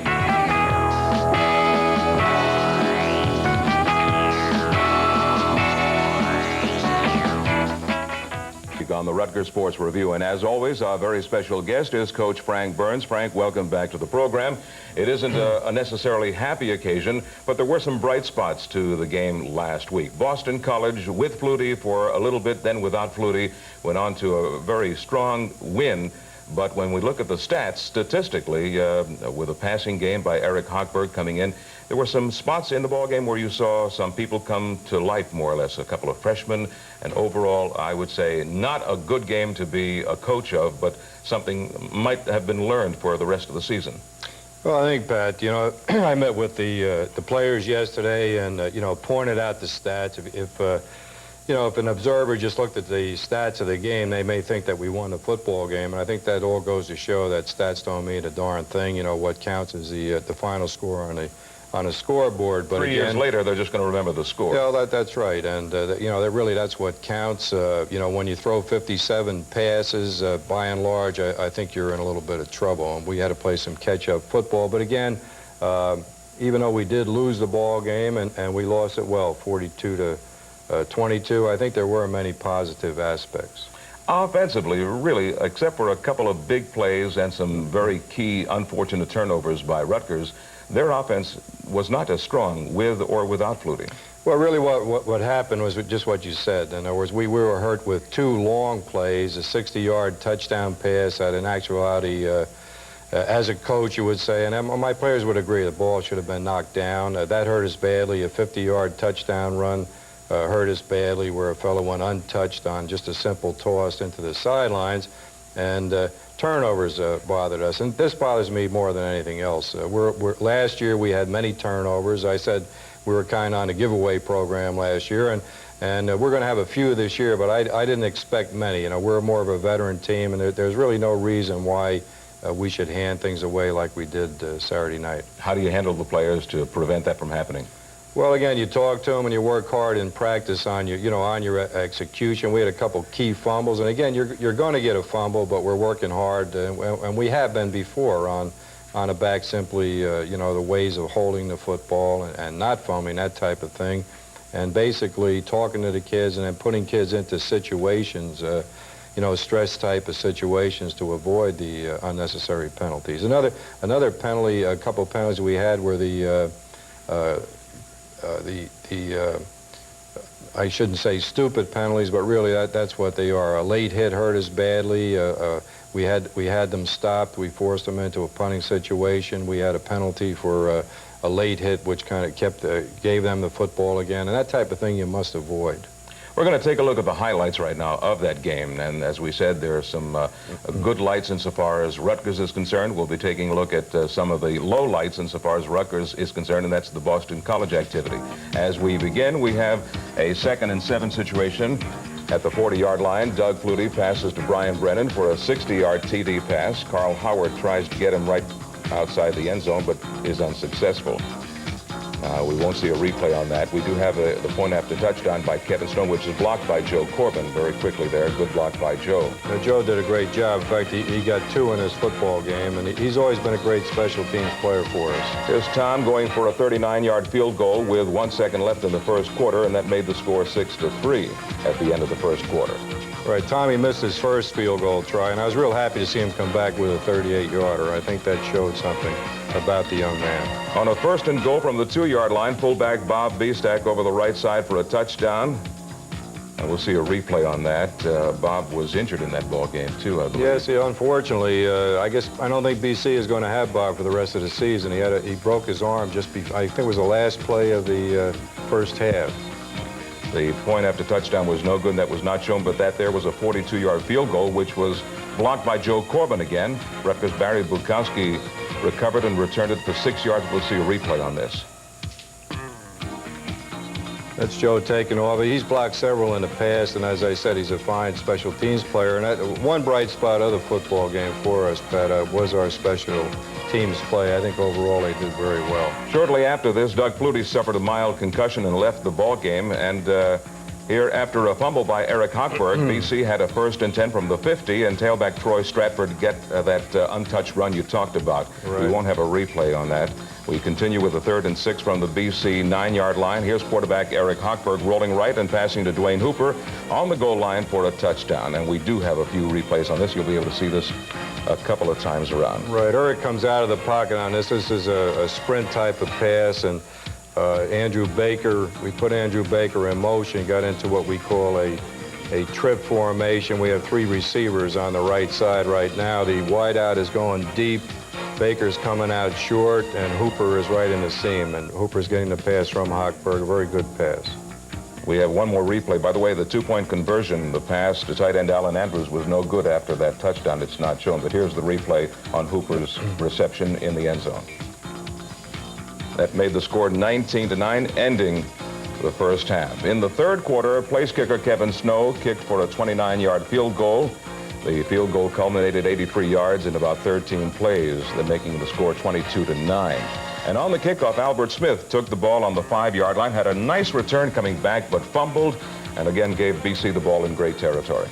On the Rutgers Sports Review, and as always, our very special guest is Coach Frank Burns. Frank, welcome back to the program. It isn't a necessarily happy occasion, but there were some bright spots to the game last week. Boston College with Flutie for a little bit, then without Flutie, went on to a very strong win. But when we look at the stats, statistically, with a passing game by Eric Hochberg coming in, there were some spots in the ball game where you saw some people come to life, more or less, a couple of freshmen, and overall, I would say, not a good game to be a coach of, but something might have been learned for the rest of the season. Well, I think, Pat, you know, I met with the players yesterday and, you know, pointed out the stats. You know, if an observer just looked at the stats of the game, they may think that we won the football game. And I think that all goes to show that stats don't mean a darn thing. You know, what counts is the final score on a scoreboard. But 3 years later, they're just going to remember the score. Yeah, that's right. And, you know, that's what counts. You know, when you throw 57 passes, by and large, I think you're in a little bit of trouble. And we had to play some catch-up football. But again, even though we did lose the ball game and we lost it well, 42-22, I think there were many positive aspects. Offensively, really, except for a couple of big plays and some very key unfortunate turnovers by Rutgers, their offense was not as strong with or without Flutie. Well, really what happened was just what you said. In other words, we were hurt with 2 long plays, a 60-yard touchdown pass that in actuality, as a coach, you would say, and my players would agree, the ball should have been knocked down. That hurt us badly. A 50-yard touchdown run hurt us badly where a fellow went untouched on just a simple toss into the sidelines. And turnovers bothered us. And this bothers me more than anything else. Last year we had many turnovers. I said we were kind of on a giveaway program last year, and we're going to have a few this year, but I didn't expect many. You know, we're more of a veteran team, and there's really no reason why we should hand things away like we did Saturday night. How do you handle the players to prevent that from happening? Well, again, you talk to them and you work hard in practice on your execution. We had a couple key fumbles, and again, you're going to get a fumble, but we're working hard, and we have been before on a back simply, the ways of holding the football and not fumbling, that type of thing, and basically talking to the kids and then putting kids into situations, stress type of situations to avoid the unnecessary penalties. Another penalty, a couple of penalties we had were I shouldn't say stupid penalties, but really that's what they are. A late hit hurt us badly. We had them stopped. We forced them into a punting situation. We had a penalty for a late hit, which kind of gave them the football again, and that type of thing you must avoid. We're going to take a look at the highlights right now of that game, and as we said, there are some good lights insofar as Rutgers is concerned. We'll be taking a look at some of the low lights insofar as Rutgers is concerned, and that's the Boston College activity. As we begin, we have a 2nd and 7 situation at the 40-yard line. Doug Flutie passes to Brian Brennan for a 60-yard TD pass. Carl Howard tries to get him right outside the end zone, but is unsuccessful. We won't see a replay on that. We do have the point after touchdown by Kevin Snow, which is blocked by Joe Corbin very quickly there. Good block by Joe. Joe did a great job. In fact, he got 2 in his football game, and he's always been a great special teams player for us. Here's Tom going for a 39-yard field goal with 1 second left in the first quarter, and that made the score 6-3 at the end of the first quarter. Right, Tommy missed his first field goal try, and I was real happy to see him come back with a 38-yarder. I think that showed something about the young man. On a 1st and goal from the 2-yard line, fullback Bob Biestak over the right side for a touchdown. And we'll see a replay on that. Bob was injured in that ball game, too, I believe. Yes, unfortunately, I don't think BC is going to have Bob for the rest of the season. He broke his arm just before, I think it was the last play of the first half. The point after touchdown was no good, and that was not shown, but that there was a 42-yard field goal, which was blocked by Joe Corbin again. Rutgers' Barry Bukowski recovered and returned it for 6 yards. We'll see a replay on this. That's Joe taking off. He's blocked several in the past, and as I said, he's a fine special teams player. And one bright spot of the football game for us, Pat, was our special teams play. I think overall they did very well. Shortly after this, Doug Flutie suffered a mild concussion and left the ball game. And here, after a fumble by Eric Hochberg, BC had a 1st and 10 from the 50, and tailback Troy Stratford get that untouched run you talked about. Right. We won't have a replay on that. We continue with the 3rd and 6 from the BC 9-yard line. Here's quarterback Eric Hochberg rolling right and passing to Dwayne Hooper on the goal line for a touchdown. And we do have a few replays on this. You'll be able to see this a couple of times around. Right, Eric comes out of the pocket on this. This is a sprint type of pass, and we put Andrew Baker in motion, got into what we call a trip formation. We have 3 receivers on the right side right now. The wideout is going deep. Baker's coming out short, and Hooper is right in the seam, and Hooper's getting the pass from Hochberg. A very good pass. We have one more replay. By the way, the 2-point conversion, the pass to tight end Alan Andrews was no good after that touchdown. It's not shown, but here's the replay on Hooper's reception in the end zone. That made the score 19-9, ending the first half. In the 3rd quarter, place kicker Kevin Snow kicked for a 29-yard field goal. The field goal culminated 83 yards in about 13 plays, making the score 22-9. And on the kickoff, Albert Smith took the ball on the 5-yard line, had a nice return coming back, but fumbled, and again gave BC the ball in great territory.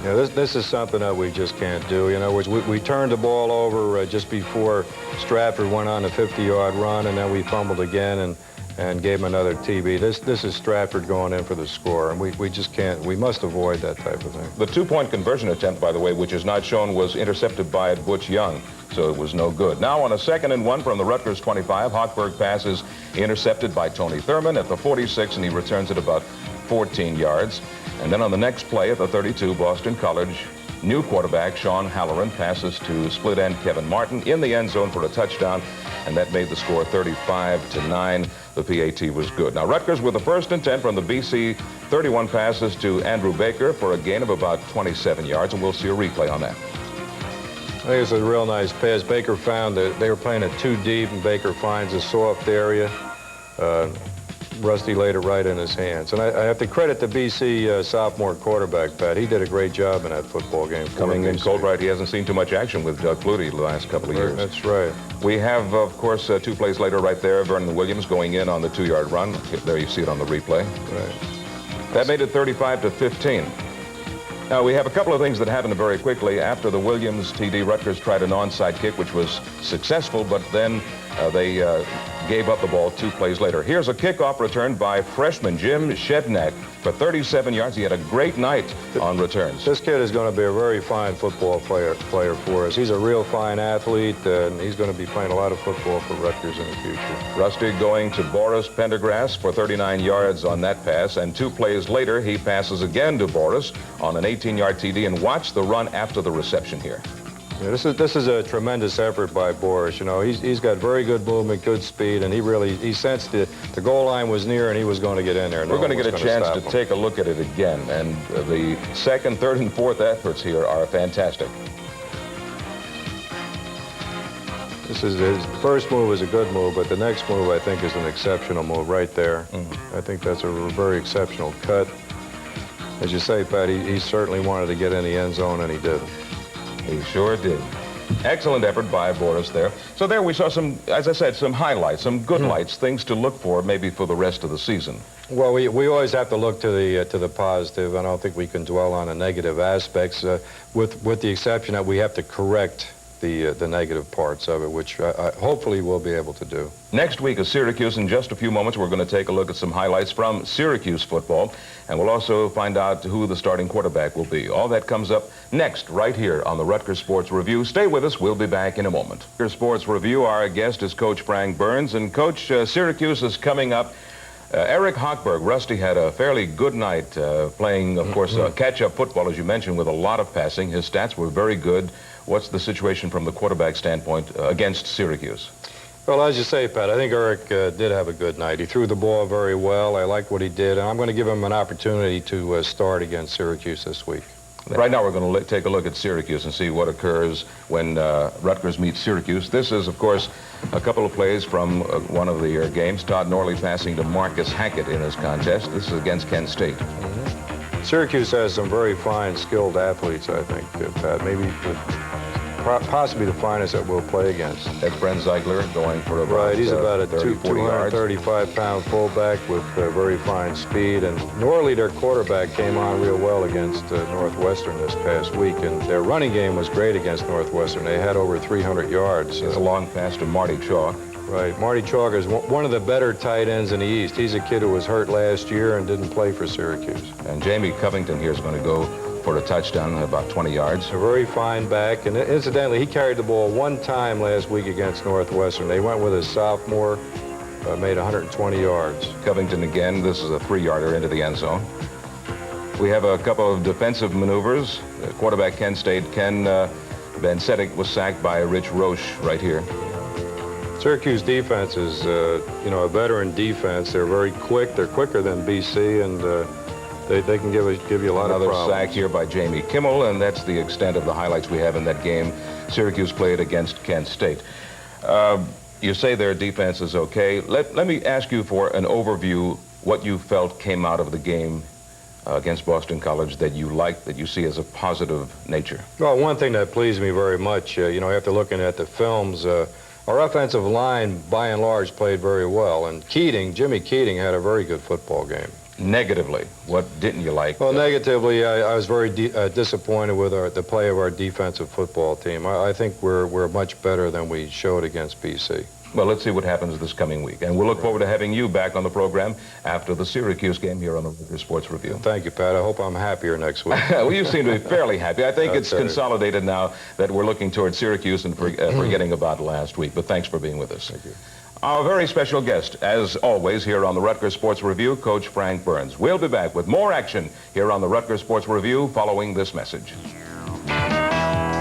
Yeah, this is something that we just can't do. You know, we turned the ball over just before Stratford went on a 50-yard run, and then we fumbled again and gave him another TB. This is Stratford going in for the score, and we just can't. We must avoid that type of thing. The 2-point conversion attempt, by the way, which is not shown, was intercepted by Butch Young, so it was no good. Now on a 2nd and 1 from the Rutgers 25, Hochberg passes intercepted by Tony Thurman at the 46, and he returns it about 14 yards. And then on the next play at the 32, Boston College, new quarterback Sean Halloran passes to split end Kevin Martin in the end zone for a touchdown, and that made the score 35-9. The PAT was good. Now Rutgers with the 1st and 10 from the BC 31 passes to Andrew Baker for a gain of about 27 yards, and we'll see a replay on that. I think it's a real nice pass. Baker found that they were playing it too deep, and Baker finds a soft area. Rusty laid it right in his hands. And I have to credit the BC sophomore quarterback, Pat. He did a great job in that football game. Coming in cold right, he hasn't seen too much action with Doug Flutie the last couple of years. That's right. We have, of course, 2 plays later right there, Vernon Williams going in on the 2-yard run. There you see it on the replay. Right. That made it 35-15. Now, we have a couple of things that happened very quickly. After the Williams TD, Rutgers tried an onside kick, which was successful, but then They gave up the ball 2 plays later. Here's a kickoff return by freshman Jim Shednack for 37 yards. He had a great night on returns. This kid is going to be a very fine football player for us. He's a real fine athlete, and he's going to be playing a lot of football for Rutgers in the future. Rusty going to Boris Pendergrass for 39 yards on that pass, and 2 plays later, he passes again to Boris on an 18-yard TD, and watch the run after the reception here. Yeah, this is a tremendous effort by Boris. You know, he's got very good movement, good speed, and he sensed the goal line was near and he was going to get in there. We're going to get a chance to take a look at it again, and the second, third, and fourth efforts here are fantastic. His first move is a good move, but the next move I think is an exceptional move right there. I think that's a very exceptional cut. As you say, Pat, he certainly wanted to get in the end zone, and he did. He sure did. Excellent effort by Boris there. So there we saw some, as I said, some highlights, some good lights, things to look for maybe for the rest of the season. Well, we always have to look to the positive. I don't think we can dwell on the negative aspects, with the exception that we have to correct the negative parts of it, which hopefully we'll be able to do. Next week is Syracuse. In just a few moments, we're going to take a look at some highlights from Syracuse football, and we'll also find out who the starting quarterback will be. All that comes up next, right here on the Rutgers Sports Review. Stay with us. We'll be back in a moment. Rutgers Sports Review, our guest is Coach Frank Burns, and Coach, Syracuse is coming up. Eric Hochberg, Rusty had a fairly good night playing, of course, catch-up football, as you mentioned, with a lot of passing. His stats were very good. What's the situation from the quarterback standpoint against Syracuse? Well, as you say, Pat, I think Eric did have a good night. He threw the ball very well. I liked what he did, and I'm going to give him an opportunity to start against Syracuse this week. Right now, we're going to take a look at Syracuse and see what occurs when Rutgers meets Syracuse. This is, of course, a couple of plays from one of the games. Todd Norley passing to Marcus Hackett in his contest. This is against Kent State. Syracuse has some very fine, skilled athletes, I think, Pat. Maybe possibly the finest that we'll play against. That's Brent Ziegler going for about right. He's about a 235-pound fullback with very fine speed. And Norley, their quarterback, came on real well against Northwestern this past week, and their running game was great against Northwestern. They had over 300 yards. It's a long pass to Marty Chalk. Right. Marty Chalk is one of the better tight ends in the East. He's a kid who was hurt last year and didn't play for Syracuse. And Jamie Covington here is going to go for a touchdown, about 20 yards. A very fine back. And incidentally, he carried the ball one time last week against Northwestern. They went with his sophomore, made 120 yards. Covington again. This is a 3-yarder into the end zone. We have a couple of defensive maneuvers. Quarterback Kent State, Ken Bensetic, was sacked by Rich Roche right here. Syracuse defense is, you know, a veteran defense. They're very quick. They're quicker than BC, and they can give you a lot of problems. Another sack here by Jamie Kimmel, and that's the extent of the highlights we have in that game. Syracuse played against Kent State. You say their defense is okay. Let me ask you for an overview what you felt came out of the game against Boston College that you like, that you see as a positive nature. Well, one thing that pleased me very much, you know, after looking at the films, our offensive line, by and large, played very well. And Jimmy Keating, had a very good football game. Negatively, what didn't you like? Well, negatively, I was very disappointed with the play of our defensive football team. I think we're much better than we showed against BC. Well, let's see what happens this coming week. And we'll look forward to having you back on the program after the Syracuse game here on the Rutgers Sports Review. Thank you, Pat. I hope I'm happier next week. Well, you seem to be fairly happy. I think it's consolidated now that we're looking towards Syracuse and forgetting about last week. But thanks for being with us. Thank you. Our very special guest, as always, here on the Rutgers Sports Review, Coach Frank Burns. We'll be back with more action here on the Rutgers Sports Review following this message.